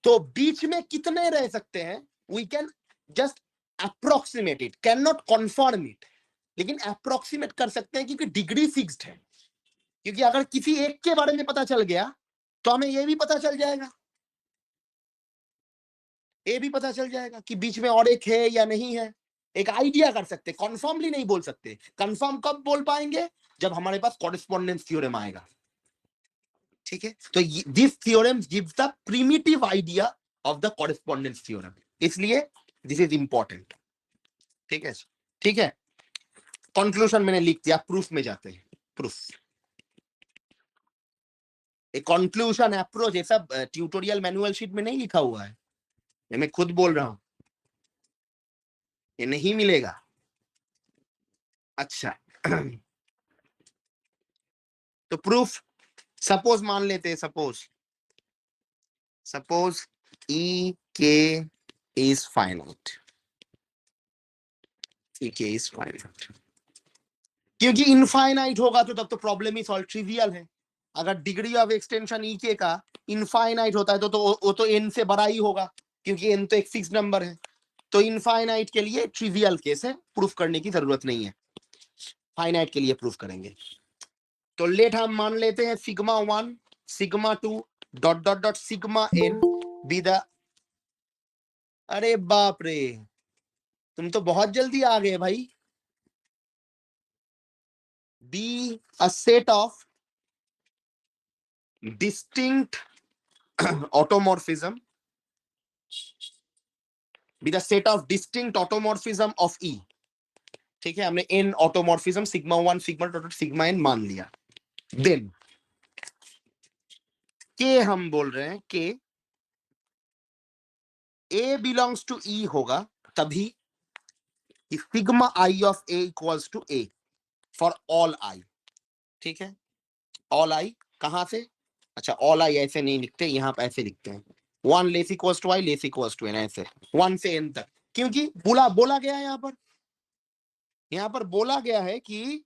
तो बीच में कितने रह सकते हैं, we can just approximate it, can not confirm it, लेकिन अप्रोक्सीमेट कर सकते हैं, क्योंकि डिग्री फिक्स्ड है। क्योंकि अगर किसी एक के बारे में पता चल गया तो हमें यह भी पता चल जाएगा, ये भी पता चल जाएगा कि बीच में और एक है या नहीं है, एक आइडिया कर सकते, कन्फर्मली नहीं बोल सकते। कन्फर्म कब बोल पाएंगे, जब हमारे पास कॉरेस्पॉन्डेंस थ्योरम आएगा। ठीक है, तो this theorem gives the primitive idea of the correspondence theorem, इसलिए दिस इज इंपॉर्टेंट। ठीक है, ठीक है, कंक्लूजन मैंने लिख दिया, प्रूफ में जाते हैं। प्रूफ, कंक्लूजन, अप्रोच, ये सब ट्यूटोरियल मैनुअल शीट में नहीं लिखा हुआ है, ये मैं खुद बोल रहा हूं, ये नहीं मिलेगा। अच्छा तो प्रूफ, सपोज मान लेते हैं, सपोज ई के इज फाइनाइट, ई के इज फाइनाइट, क्योंकि इनफाइनाइट होगा तो तब तो प्रॉब्लम ही सॉल्व, ट्रिवियल है। अगर डिग्री ऑफ एक्सटेंशन ई के का इनफाइनाइट होता है तो वो तो एन से बड़ा ही होगा, क्योंकि एन तो एक फिक्स नंबर है। तो इनफाइनाइट के लिए ट्रिवियल केस है, प्रूफ करने की जरूरत नहीं है, फाइनाइट के लिए प्रूफ करेंगे। तो लेट हम मान लेते हैं sigma 1 sigma 2 dot dot dot sigma n be the, अरे बाप रे, तुम तो बहुत जल्दी आ गए भाई। Be a set of distinct automorphism, be the set of distinct automorphism of E। ठीक है, हमने n automorphism sigma 1 sigma 2 sigma n मान लिया। देन के हम बोल रहे हैं के A belongs to E होगा तभी sigma I of A equals to A for all I। ठीक है, all I कहां से, अच्छा all I ऐसे नहीं लिखते, यहां पर ऐसे लिखते हैं, 1 less equals to I less equals to n, ऐसे 1 से n तक, क्योंकि बोला गया है यहां पर बोला गया है कि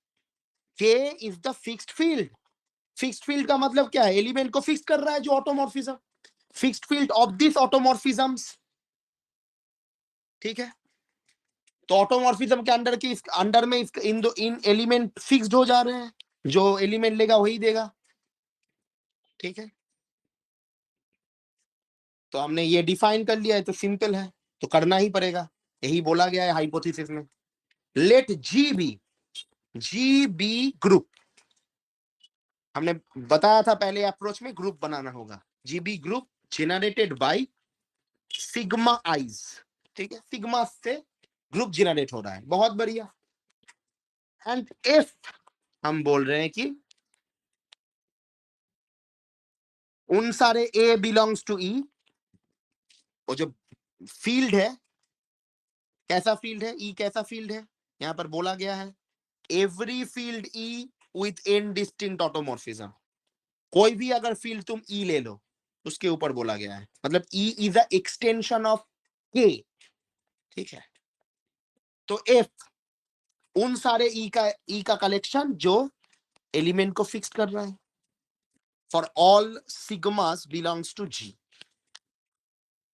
K is the fixed field, fixed field का मतलब क्या है? एलिमेंट को फिक्स कर रहा है जो automorphism, fixed field of this automorphisms, ठीक है। तो ऑटोमॉर्फिज्म के अंडर की अंडर में इन एलिमेंट फिक्स्ड हो जा रहे हैं, जो एलिमेंट लेगा वही देगा, ठीक है। तो हमने ये डिफाइन कर लिया है, तो सिंपल है, तो करना ही पड़ेगा, यही बोला गया है हाइपोथेसिस में। लेट जी बी ग्रुप, हमने बताया था पहले अप्रोच में ग्रुप बनाना होगा। G be group generated by sigma i's, ठीक है, सिग्मा से ग्रुप जनरेट हो रहा है, बहुत बढ़िया। एंड इफ हम बोल रहे हैं कि उन सारे ए बिलोंग्स टू ई, वो जो फील्ड है, कैसा फील्ड है? ई कैसा फील्ड है? यहां पर बोला गया है every field E with an distinct automorphism. कोई भी अगर फील्ड तुम ई ले लो, उसके ऊपर बोला गया है, मतलब E is a extension of के, ठीक है। तो इफ उन सारे ई का कलेक्शन जो एलिमेंट को फिक्स कर रहा है, फॉर ऑल सिग्मास बिलोंग्स टू जी,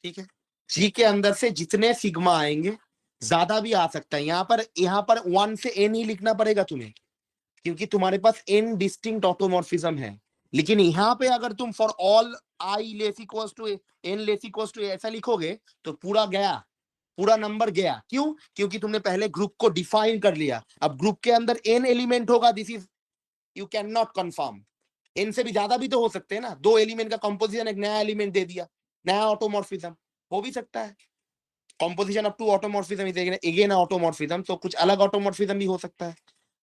ठीक है। जी के अंदर से जितने सिग्मा आएंगे, ज्यादा भी आ सकता है, यहां पर 1 से n ही लिखना पड़ेगा तुम्हें, क्योंकि तुम्हारे पास n डिस्टिंक्ट ऑटोमॉर्फिज्म है। लेकिन यहां पे अगर तुम for all i less equals to n less equals to ऐसा लिखोगे, तो पूरा गया, पूरा नंबर गया। क्यों? क्योंकि तुमने पहले ग्रुप को डिफाइन कर लिया। अब ग्रुप के अंदर n एलिमेंट होगा, this is you can not confirm. n से भी ज्यादा भी तो हो सकते हैं ना, 2 एलिमेंट का कंपोजिशन एक नया एलिमेंट दे दिया, नया ऑटोमॉर्फिज्म हो भी सकता है। Composition of 2 automorphism is again automorphism, तो कुछ अलग ऑटोमॉर्फिज्म भी हो सकता है।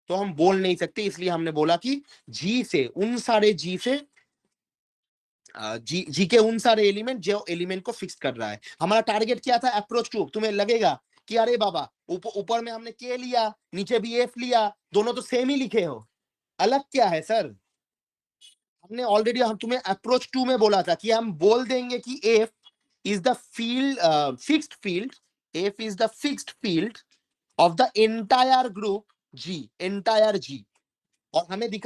तो हम बोल नहीं सकते, इसलिए हमने बोला कि जी से, उन सारे जी से, जी के उन सारे एलिमेंट जो एलिमेंट को फिक्स कर रहा है। हमारा टारगेट क्या था? Approach two. तुम्हें लगेगा कि अरे बाबा, ऊपर में हमने के लिया, नीचे भी एफ लिया, दोनों तो सेम ही लिखे हो, अलग क्या है सर? हमने ऑलरेडी हम तुम्हें अप्रोच टू में बोला था कि हम बोल देंगे कि F is the field, fixed field, F is the fixed field of the entire group G, entire G. और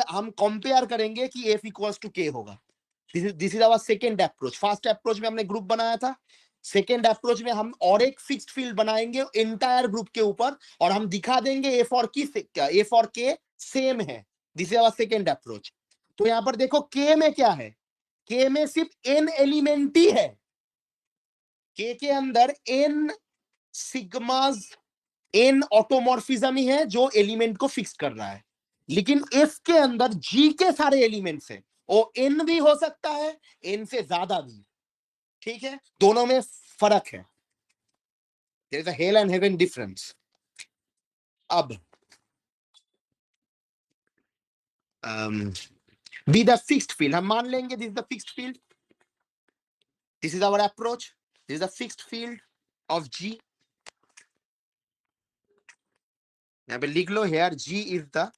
हम कंपेयर करेंगे कि एफ इक्वल्स टू के होगा। This is our second approach. First approach में हमने ग्रुप बनाया था, सेकेंड अप्रोच में हम और एक फिक्स्ड फील्ड बनाएंगे एंटायर ग्रुप के ऊपर, और हम दिखा देंगे एफ और के सेम है। This is our second approach. तो यहां पर देखो के में क्या है? के में सिर्फ एन एलिमेंट ही है, के अंदर एन सिग्माज, एन ऑटोमॉर्फिज्म ही है जो एलिमेंट को फिक्स कर रहा है। लेकिन एफ के अंदर जी के सारे एलिमेंट्स है, वो एन भी हो सकता है, एन से ज्यादा भी, ठीक है। दोनों में फर्क है, there is a hell and heaven difference. अब बी द फिक्स्ड फील्ड, हम मान लेंगे this is the fixed field, this is our approach, this is the fixed field of G. यहां पे लिख लो, here G is the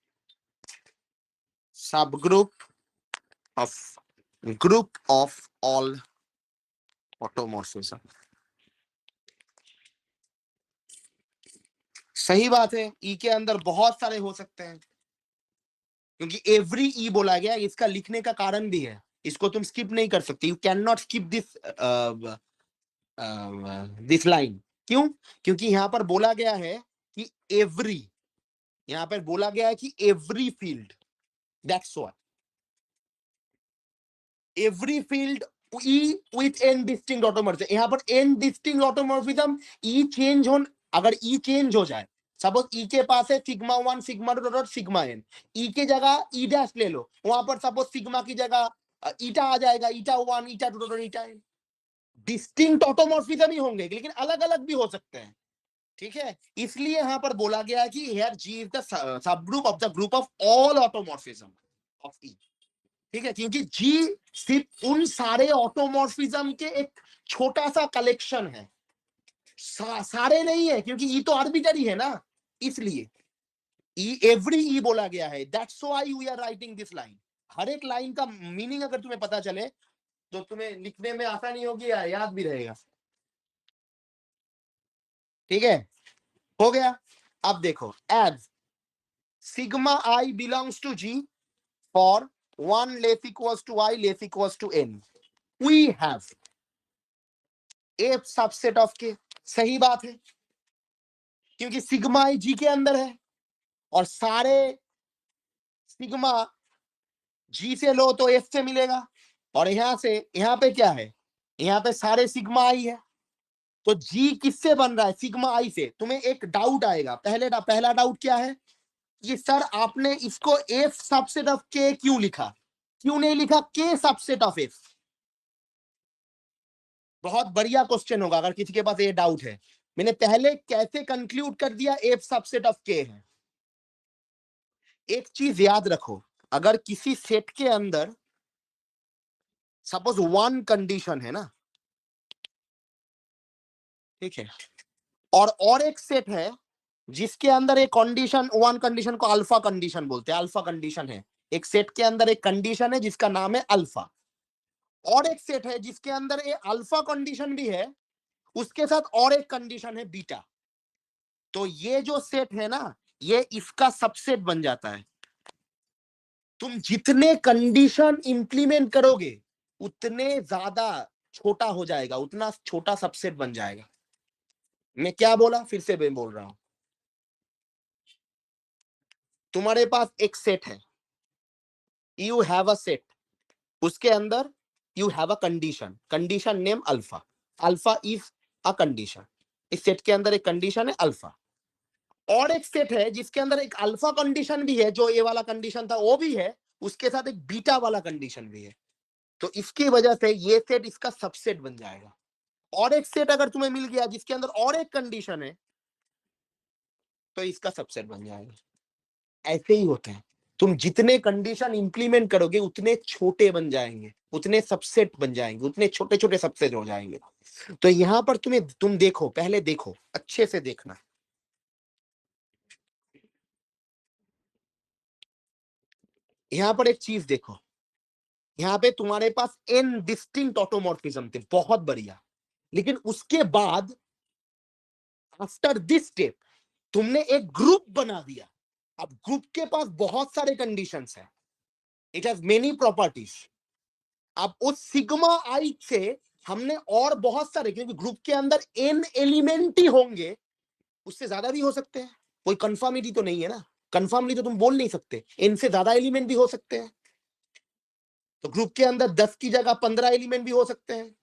subgroup of group of all automorphism। सही बात है, ई के अंदर बहुत सारे हो सकते हैं, क्योंकि एवरी ई बोला गया, इसका लिखने का कारण भी है, इसको तुम स्किप नहीं कर सकते, you can not skip this line. क्यों? क्योंकि यहां पर बोला गया है कि एवरी, यहां पर बोला गया है कि every field, that's what, every field E with an distinct automorphism. यहां पर एन डिस्टिंक्ट ऑटोमॉर्फिज्म, ई चेंज हो, अगर ई चेंज हो जाए, सपोज ई के पास है सिग्मा 1 सिग्मा 2 और सिग्मा एन, ई के जगह ई डैश ले लो, वहां पर सपोज सिग्मा की जगह ईटा आ जाएगा, ईटा 1 ईटा 2 और ईटा एन। डिस्टिंक्ट ऑटोमॉर्फिज्म ही होंगे, लेकिन अलग अलग भी हो सकते हैं, ठीक है। इसलिए यहां पर बोला गया है कि here G is the subgroup of the group of all automorphism of E, ठीक है। क्योंकि जी सिर्फ उन सारे ऑटोमॉर्फिज्म के एक छोटा सा कलेक्शन है, सारे नहीं है, क्योंकि ई तो आर्बिटरी है ना, इसलिए ई एवरी ई बोला गया है, that's why we are writing this line. हर एक लाइन का मीनिंग अगर तुम्हें पता चले, तो तुम्हें लिखने में आसानी होगी, याद भी रहेगा, ठीक है। हो गया। अब देखो, as sigma i belongs to G for 1 less equals to I less equals to n. We have a subset of के. सही बात है, क्योंकि सिग्मा i g के अंदर है और सारे सिग्मा g से लो तो f से मिलेगा, और यहां से यहां पे क्या है, यहां पे सारे सिग्मा i है, तो g किससे बन रहा है, सिग्मा i से. तुम्हें एक डाउट आएगा, पहला डाउट क्या है कि सर आपने इसको f सबसेट ऑफ k क्यों लिखा, क्यों नहीं लिखा k सबसेट ऑफ f. बहुत बढ़िया क्वेश्चन होगा अगर किसी के पास ये डाउट है. मैंने पहले कैसे कंक्लूड कर दिया f सबसेट ऑफ k है. एक चीज याद रखो, अगर किसी सेट के अंदर सपोज 1 कंडीशन है ना, ठीक है, और एक सेट है जिसके अंदर एक कंडीशन, 1 कंडीशन को अल्फा कंडीशन बोलते हैं, अल्फा कंडीशन है. एक सेट के अंदर एक कंडीशन है जिसका नाम है अल्फा, और एक सेट है जिसके अंदर एक अल्फा कंडीशन भी है, उसके साथ और एक कंडीशन है बीटा. तो ये जो सेट है ना, ये इसका सबसेट बन जाता है. तुम जितने कंडीशन इंप्लीमेंट करोगे उतने ज्यादा छोटा हो जाएगा, उतना छोटा सबसेट बन जाएगा. मैं क्या बोला, फिर से मैं बोल रहा हूं. तुम्हारे पास एक सेट है, यू हैव अ सेट, उसके अंदर you have a condition, condition name alpha, alpha is a condition. इस सेट के अंदर एक कंडीशन है अल्फा, और एक सेट है जिसके अंदर एक अल्फा कंडीशन भी है, जो ये वाला कंडीशन था वो भी है, उसके साथ एक बीटा वाला कंडीशन भी है. तो इसकी वजह से ये सेट इसका सबसेट बन जाएगा. और एक सेट अगर तुम्हें मिल गया जिसके अंदर और एक कंडीशन है, तो इसका सबसेट बन जाएगा. ऐसे ही होते हैं, तुम जितने कंडीशन इंप्लीमेंट करोगे उतने छोटे बन जाएंगे, उतने सबसेट बन जाएंगे, उतने छोटे छोटे सबसेट हो जाएंगे. तो यहां पर तुम देखो, पहले देखो, अच्छे से देखना. यहां पर एक चीज देखो, यहां पे तुम्हारे पास n डिस्टिंक्ट ऑटोमॉर्फिज्म थे, बहुत बढ़िया. लेकिन उसके बाद आफ्टर दिस स्टेप तुमने एक ग्रुप बना दिया. अब ग्रुप के पास बहुत सारे कंडीशंस हैं, इट हैज मेनी प्रॉपर्टीज. अब उस सिग्मा आई से हमने और बहुत सारे, क्योंकि ग्रुप के अंदर n एलिमेंट ही होंगे, उससे ज्यादा भी हो सकते हैं, कोई कंफर्मिटी तो नहीं है ना, कंफर्मली तो तुम बोल नहीं सकते, n से ज्यादा एलिमेंट भी हो सकते हैं. तो ग्रुप के अंदर 10 की जगह 15 एलिमेंट भी हो सकते हैं.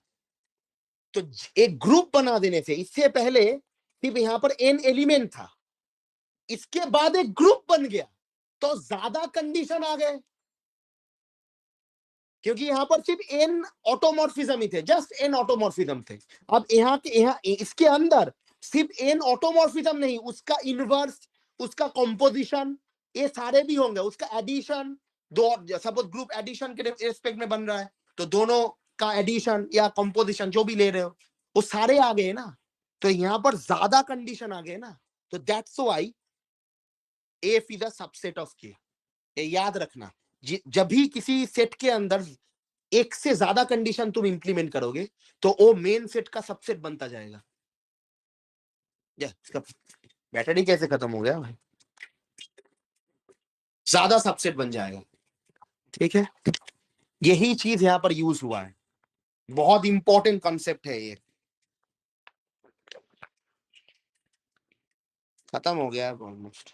तो एक ग्रुप बना देने से, इससे पहले सिर्फ यहां पर n एलिमेंट था, इसके बाद एक ग्रुप बन गया, तो ज्यादा कंडीशन आ गए, क्योंकि यहां पर सिर्फ n ऑटोमॉर्फिज्म ही थे, जस्ट n ऑटोमॉर्फिज्म थे. अब यहाँ इसके अंदर सिर्फ n ऑटोमॉर्फिज्म नहीं, उसका इनवर्स, उसका कंपोजिशन, ये सारे भी होंगे, उसका एडिशन, दो सपोज ग्रुप एडिशन के रेस्पेक्ट में बन रहा है, तो दोनों का एडिशन या कंपोजिशन जो भी ले रहे हो वो सारे आ गए ना. तो यहां पर ज्यादा कंडीशन आ गए ना, तो that's why F is a subset of के. ये याद रखना, जब भी किसी सेट के अंदर एक से ज्यादा कंडीशन तुम इंप्लीमेंट करोगे तो वो मेन सेट का सबसेट बनता जाएगा. इसका बैटरी कैसे खत्म हो गया भाई, ज्यादा सबसेट बन जाएगा. ठीक है, यही चीज यहां पर यूज हुआ है, बहुत इंपॉर्टेंट कॉन्सेप्ट है ये. खत्म हो गया ऑलमोस्ट.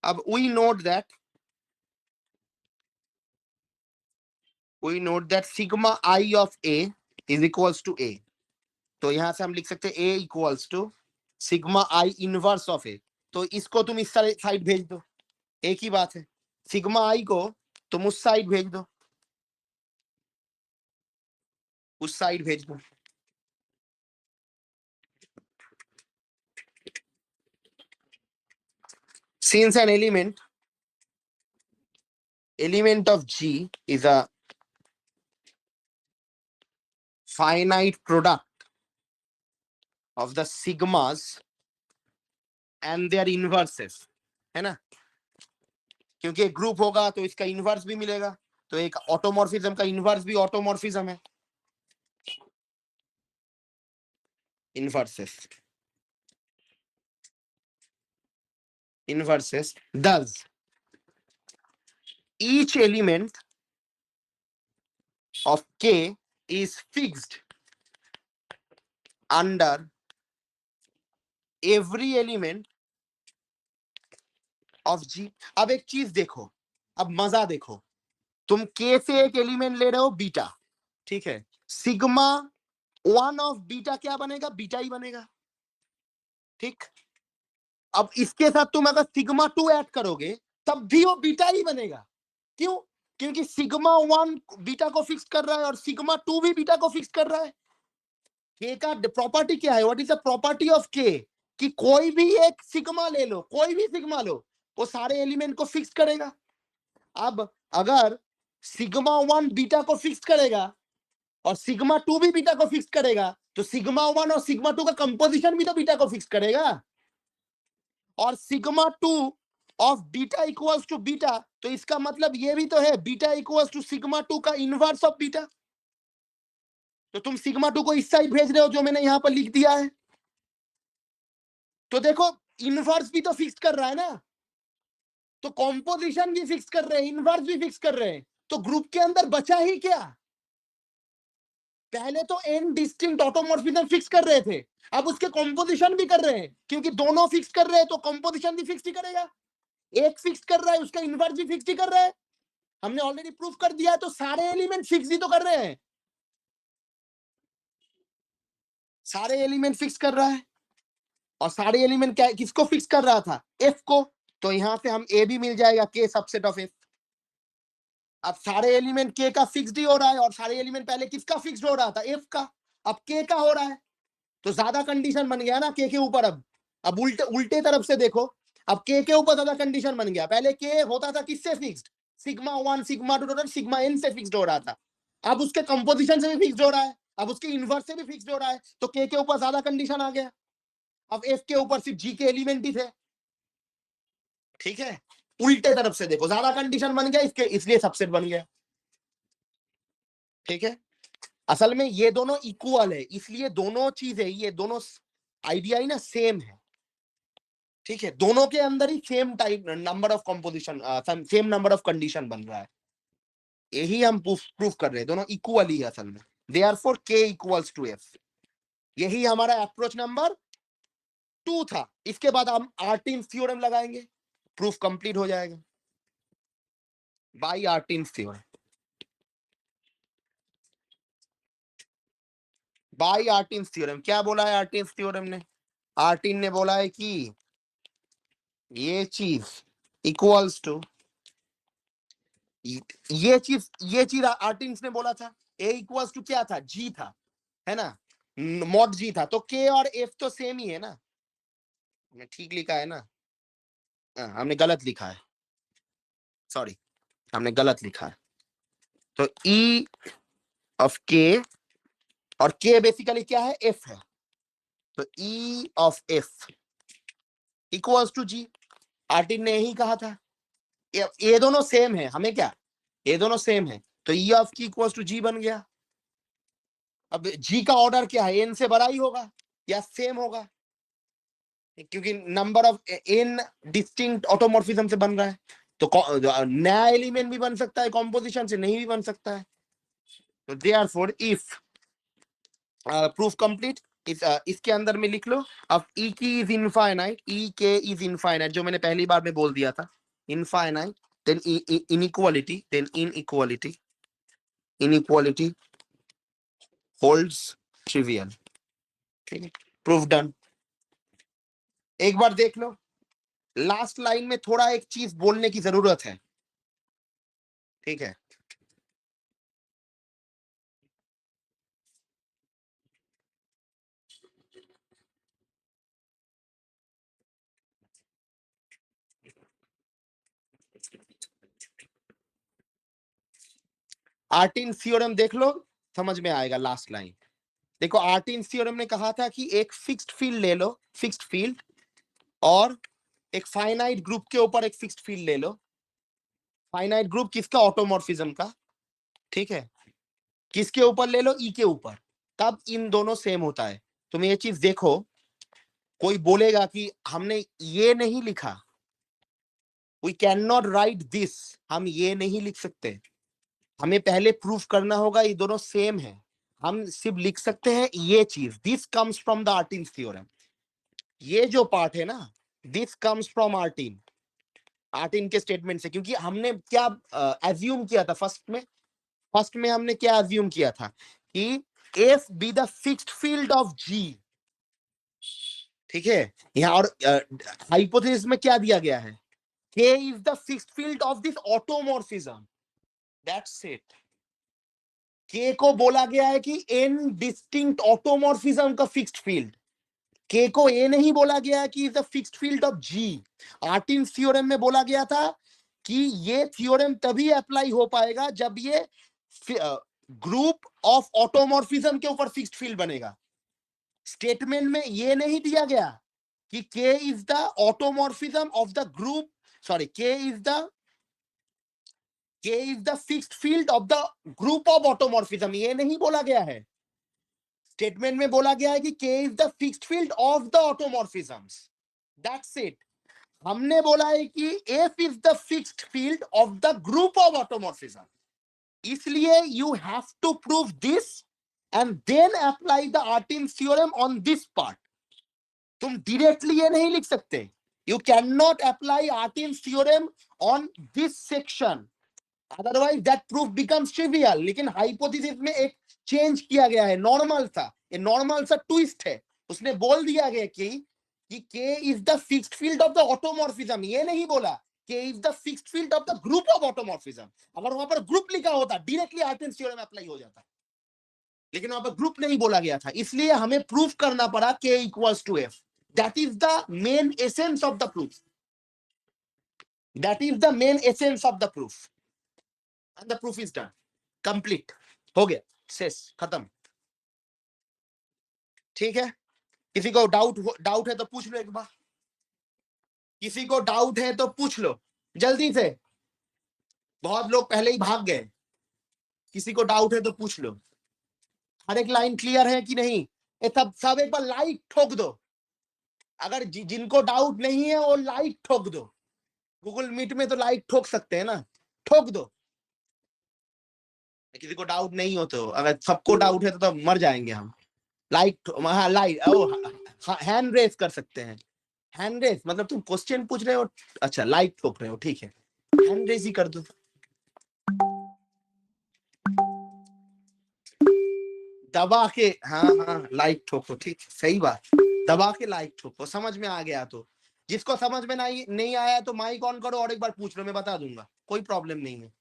अब we note that sigma I of A is equals to A. तो यहां से हम लिख सकते हैं A equals to sigma I inverse of A. तो इसको तुम इस साइड भेज दो, एक ही बात है. सिग्मा आई को तुम उस साइड भेज दो, उस साइड भेज दो. Since an element of G is a finite product of the sigmas and their inverses, है ना, क्योंकि एक ग्रुप होगा तो इसका इनवर्स भी मिलेगा, तो एक ऑटोमॉर्फिज्म का इनवर्स भी ऑटोमॉर्फिज्म है. Inverses thus each element of K is fixed under every element of G. अब एक चीज देखो, अब मजा देखो, तुम K से एक एलिमेंट ले रहे हो बीटा, ठीक है, सिग्मा 1 ऑफ बीटा क्या बनेगा? बीटा ही बनेगा, ठीक। अब इसके साथ तुम अगर सिग्मा 2 ऐड करोगे तब भी वो बीटा ही बनेगा। क्यों? क्योंकि सिग्मा 1 बीटा को फिक्स कर रहा है और सिग्मा 2 भी बीटा को फिक्स कर रहा है। के का प्रॉपर्टी क्या है? What is the property of के? कि कोई भी एक सिग्मा ले लो, कोई भी सिग्मा लो, वो सारे एलिमेंट को फिक्स करेगा। अब अगर सिग्मा 1 बीटा को फिक्स करेगा और सिग्मा 2 भी बीटा को फिक्स करेगा, तो सिग्मा 1 और सिग्मा 2 का कंपोजिशन भी तो बीटा को फिक्स करेगा। और sigma 2 of beta equals to beta, तो इसका मतलब ये भी तो है बीटा इक्वल्स टू सिग्मा 2 का इनवर्स ऑफ बीटा। तो तुम सिग्मा 2 को इस साइड भेज रहे हो जो मैंने यहां पर लिख दिया है। तो देखो इनवर्स भी तो फिक्स कर रहा है ना, तो कॉम्पोजिशन भी फिक्स कर रहे हैं, इनवर्स भी फिक्स कर रहे हैं, तो ग्रुप के अंदर बचा ही क्या? पहले तो n डिस्टिंक्ट ऑटोमॉर्फिज्म फिक्स कर रहे थे, अब उसके कॉम्पोजिशन भी कर रहे हैं, क्योंकि दोनों फिक्स कर रहे हैं तो कॉम्पोजिशन भी फिक्स ही करेगा। एक फिक्स कर रहा है, उसका इनवर्स भी फिक्स ही कर रहा है। हमने ऑलरेडी प्रूफ कर दिया है, तो सारे एलिमेंट फिक्स ही तो कर रहे हैं, सारे एलिमेंट फिक्स कर रहा है। और सारे एलिमेंट क्या किसको फिक्स कर रहा था? एफ को। तो यहां से हम ए भी मिल जाएगा, के सबसेट ऑफ एफ। अब सारे एलिमेंट के का फिक्स्ड ही हो रहा है और सारे एलिमेंट पहले किसका फिक्स्ड हो रहा था? एफ का। अब के का हो रहा है, तो ज्यादा कंडीशन बन गया ना के ऊपर। अब उल्टे उल्टे तरफ से देखो, अब के ऊपर ज्यादा कंडीशन बन गया। पहले के होता था किससे fixed? Sigma 1 sigma 2 sigma n से फिक्स्ड हो रहा था, अब उसके कंपोजिशन से भी फिक्स्ड हो रहा है, अब उसके इनवर्स से भी फिक्स्ड हो रहा है, तो के ऊपर ज्यादा कंडीशन आ गया। अब एफ के ऊपर सिर्फ जी के एलिमेंट ही थे, ठीक है। उल्टे तरफ से देखो, ज्यादा कंडीशन बन गया इसके, इसलिए सबसेट बन गया, ठीक है। असल में ये दोनों इक्वल है, इसलिए दोनों चीजें, ये दोनों आइडिया ही ना सेम है, ठीक है। दोनों के अंदर ही same type number of composition, same number of condition बन रहा है, यही हम प्रूफ कर रहे हैं, दोनों इक्वल ही है असल में। देयरफॉर के इक्वल्स टू एफ। यही हमारा अप्रोच नंबर 2 था। इसके बाद हम आर्टिन्स थ्योरम लगाएंगे, प्रूफ कंप्लीट हो जाएगा बाय आर्टिन्स थ्योरम। बाय आर्टिन्स थ्योरम क्या बोला है आर्टिन्स थ्योरम ने? आर्टिन ने बोला है कि ये चीज इक्वल्स टू ये चीज आर्टिन्स ने बोला था, ए इक्वल्स टू क्या था? जी था, है ना, मॉड जी था। तो के और एफ तो सेम ही है ना, ठीक लिखा है ना? हमने गलत लिखा है, सॉरी, हमने गलत लिखा है। तो ई ऑफ के, और के बेसिकली क्या है? एफ है, तो E of F equals to G. Artin ने यही कहा था, ये दोनों सेम है, हमें क्या, ये दोनों सेम है, तो ई ऑफ की इक्वल्स टू जी बन गया। अब जी का ऑर्डर क्या है? एन से बड़ा ही होगा या सेम होगा, क्योंकि number of n distinct automorphism से बन रहा है, तो नया एलिमेंट भी बन सकता है कॉम्पोजिशन से, नहीं भी बन सकता है। तो देयरफॉर इफ प्रूफ कंप्लीट, इसके अंदर में लिख लो, अब ई की इज इनफाइनाइट, ई के इज इनफाइनाइट, जो मैंने पहली बार में बोल दिया था, infinite, then inequality, then inequality holds trivial, ठीक है, प्रूफ डन। एक बार देख लो, लास्ट लाइन में थोड़ा एक चीज बोलने की जरूरत है, ठीक है। आर्टिन्स थ्योरम देख लो, समझ में आएगा लास्ट लाइन। देखो आर्टिन्स थ्योरम ने कहा था कि एक फिक्स्ड फील्ड ले लो, फिक्स्ड फील्ड, और एक फाइनाइट ग्रुप के ऊपर एक फिक्स्ड फील्ड ले लो। फाइनाइट ग्रुप किसका? ऑटोमॉर्फिज्म का, ठीक है। किसके ऊपर ले लो? ई के ऊपर। तब इन दोनों सेम होता है। तुम ये चीज देखो, कोई बोलेगा कि हमने ये नहीं लिखा, we can not write this, हम ये नहीं लिख सकते, हमें पहले प्रूफ करना होगा ये दोनों सेम है। हम सिर्फ लिख सकते हैं ये चीज, this comes from the Artin's theorem. ये जो पार्ट है ना, this comes from Artin, Artin के स्टेटमेंट से। क्योंकि हमने क्या एज्यूम किया था फर्स्ट में हमने क्या एज्यूम किया था कि F be the fixed field of G, ठीक है। यहाँ और हाइपोथेसिस में क्या दिया गया है, K is the fixed field of this automorphism. That's it. K को बोला गया है कि n distinct automorphism का fixed field. K को A नहीं बोला गया है कि is the fixed field of G. Artin's theorem में बोला गया था कि ये थ्योरम तभी अप्लाई हो पाएगा जब ये ग्रुप ऑफ ऑटोमॉर्फिज्म के ऊपर फिक्स्ड फील्ड बनेगा। स्टेटमेंट में ये नहीं दिया गया कि K is the automorphism of the group, sorry, K is the fixed field of the group of automorphism, ये नहीं बोला गया है। स्टेटमेंट में बोला गया है कि K is the fixed field of the automorphisms. That's it. हमने बोला है कि F is the fixed field of the group of automorphism. इसलिए you have to prove this and then apply the Artin's theorem on this part. तुम directly ये नहीं लिख सकते। You cannot apply Artin's theorem on this section. Otherwise that proof becomes trivial. लेकिन hypothesis में एक change किया गया है, नॉर्मल सा, ये नॉर्मल सा ट्विस्ट है। उसने बोल दिया गया कि K is the fixed field of the automorphism, ये नहीं बोला K is the fixed field of the group of automorphism। अगर वहां पर ग्रुप लिखा होता डायरेक्टली आर्टिन्स थ्योरम अप्लाई हो जाता, लेकिन वहां पर ग्रुप नहीं बोला गया था, इसलिए हमें प्रूफ करना पड़ा K equals to F। That is the main essence of the proof. That is the main essence of the proof. And the proof is done, complete, हो गया, शेष खत्म। ठीक है, किसी को डाउट है तो पूछ लो एक बार, किसी को डाउट है तो पूछ लो जल्दी से। बहुत लोग पहले ही भाग गए। किसी को डाउट है तो पूछ लो। हर एक लाइन क्लियर है कि नहीं? ये सब एक बार लाइक ठोक दो। अगर जिनको डाउट नहीं है वो लाइक ठोक दो। गूगल मीट में तो लाइक ठोक सकते हैं ना, ठोक दो। किसी को डाउट नहीं हो तो, अगर सबको डाउट है तो मर जाएंगे हम। लाइक, हाँ लाइक, हैंड रेस कर सकते हैं। हैंड रेस मतलब तुम क्वेश्चन पूछ रहे हो, अच्छा लाइक ठोक रहे हो, ठीक है, हैंड रेस ही कर दो। दबा के, हाँ लाइक ठोको, ठीक, सही बात, दबा के लाइक ठोको। समझ में आ गया तो, जिसको समझ में नहीं आया तो माइक ऑन करो और एक बार पूछ लो, मैं बता दूंगा, कोई प्रॉब्लम नहीं है,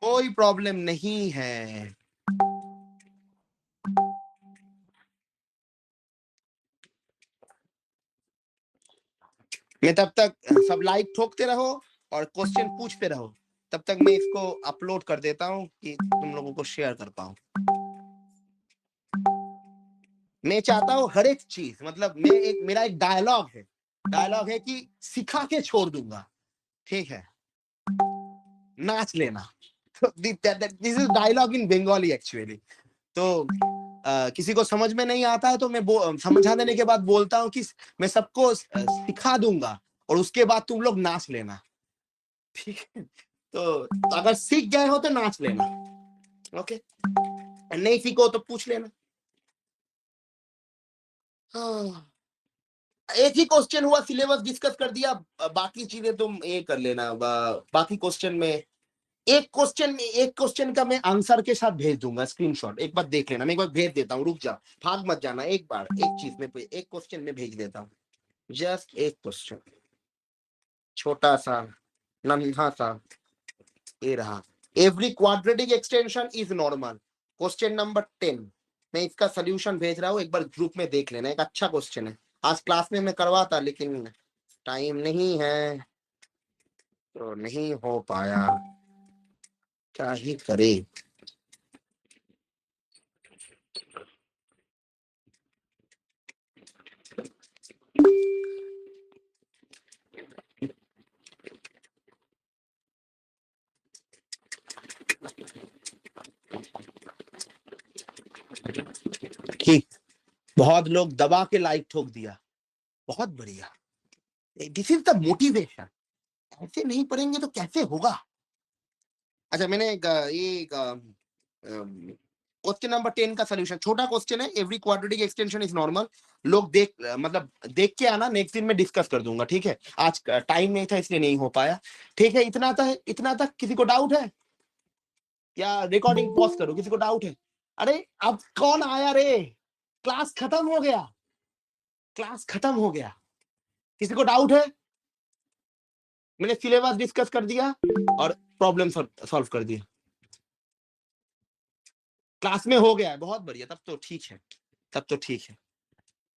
कोई प्रॉब्लम नहीं है। मैं तब तक सब लाइक ठोकते रहो और क्वेश्चन पूछते रहो, तब तक मैं इसको अपलोड कर देता हूँ कि तुम लोगों को शेयर कर पाऊं। मैं चाहता हूँ हर एक चीज, मतलब मेरा एक डायलॉग है कि सिखा के छोड़ दूंगा, ठीक है, नाच लेना। This is dialogue in Bengali actually. तो किसी को समझ में नहीं आता है तो मैं समझा देने के बाद बोलता हूँ कि मैं सबको सिखा दूंगा और उसके बाद तुम लोग नाच लेना, ठीक है। तो अगर सीख गए हो तो नाच लेना, ओके, नहीं सीखो तो पूछ लेना। एक ही क्वेश्चन हुआ, सिलेबस डिस्कस कर दिया, बाकी चीजें तुम ये कर लेना। बाकी क्वेश्चन में एक क्वेश्चन का मैं आंसर के साथ भेज दूंगा स्क्रीनशॉट, एक बार देख लेना। मैं एक बार भेज देता हूँ, रुक जा, भाग मत जाना। एक बार एक चीज में एक क्वेश्चन में भेज देता हूँ, जस्ट एक क्वेश्चन, छोटा सा नन्हा सा, ये रहा। Every quadratic extension is normal, question number 10। मैं इसका सोल्यूशन भेज रहा हूँ, एक बार ग्रुप में देख लेना, एक अच्छा क्वेश्चन है। आज क्लास में मैं करवाता लेकिन टाइम नहीं है तो नहीं हो पाया, क्या ही करे। ठीक, बहुत लोग दबा के लाइक ठोक दिया, बहुत बढ़िया। This is the motivation. ऐसे नहीं पढ़ेंगे तो कैसे होगा? अच्छा मैंने ये क्वेश्चन नंबर 10 का सोल्यूशन, छोटा क्वेश्चन है, every quadratic extension is normal. लोग मतलब देख के आना, नेक्स्ट दिन में डिस्कस कर दूंगा, ठीक है। आज टाइम नहीं था इसलिए नहीं हो पाया, ठीक है। इतना तक किसी को डाउट है या रिकॉर्डिंग पॉज करो, किसी को डाउट है? अरे अब कौन आया रे, क्लास खत्म हो गया, क्लास खत्म हो गया, किसी को डाउट है? मैंने सिलेबस डिस्कस कर दिया और प्रॉब्लम सॉल्व कर दिया, क्लास में हो गया है, बहुत बढ़िया, तब तो ठीक है, तब तो ठीक है।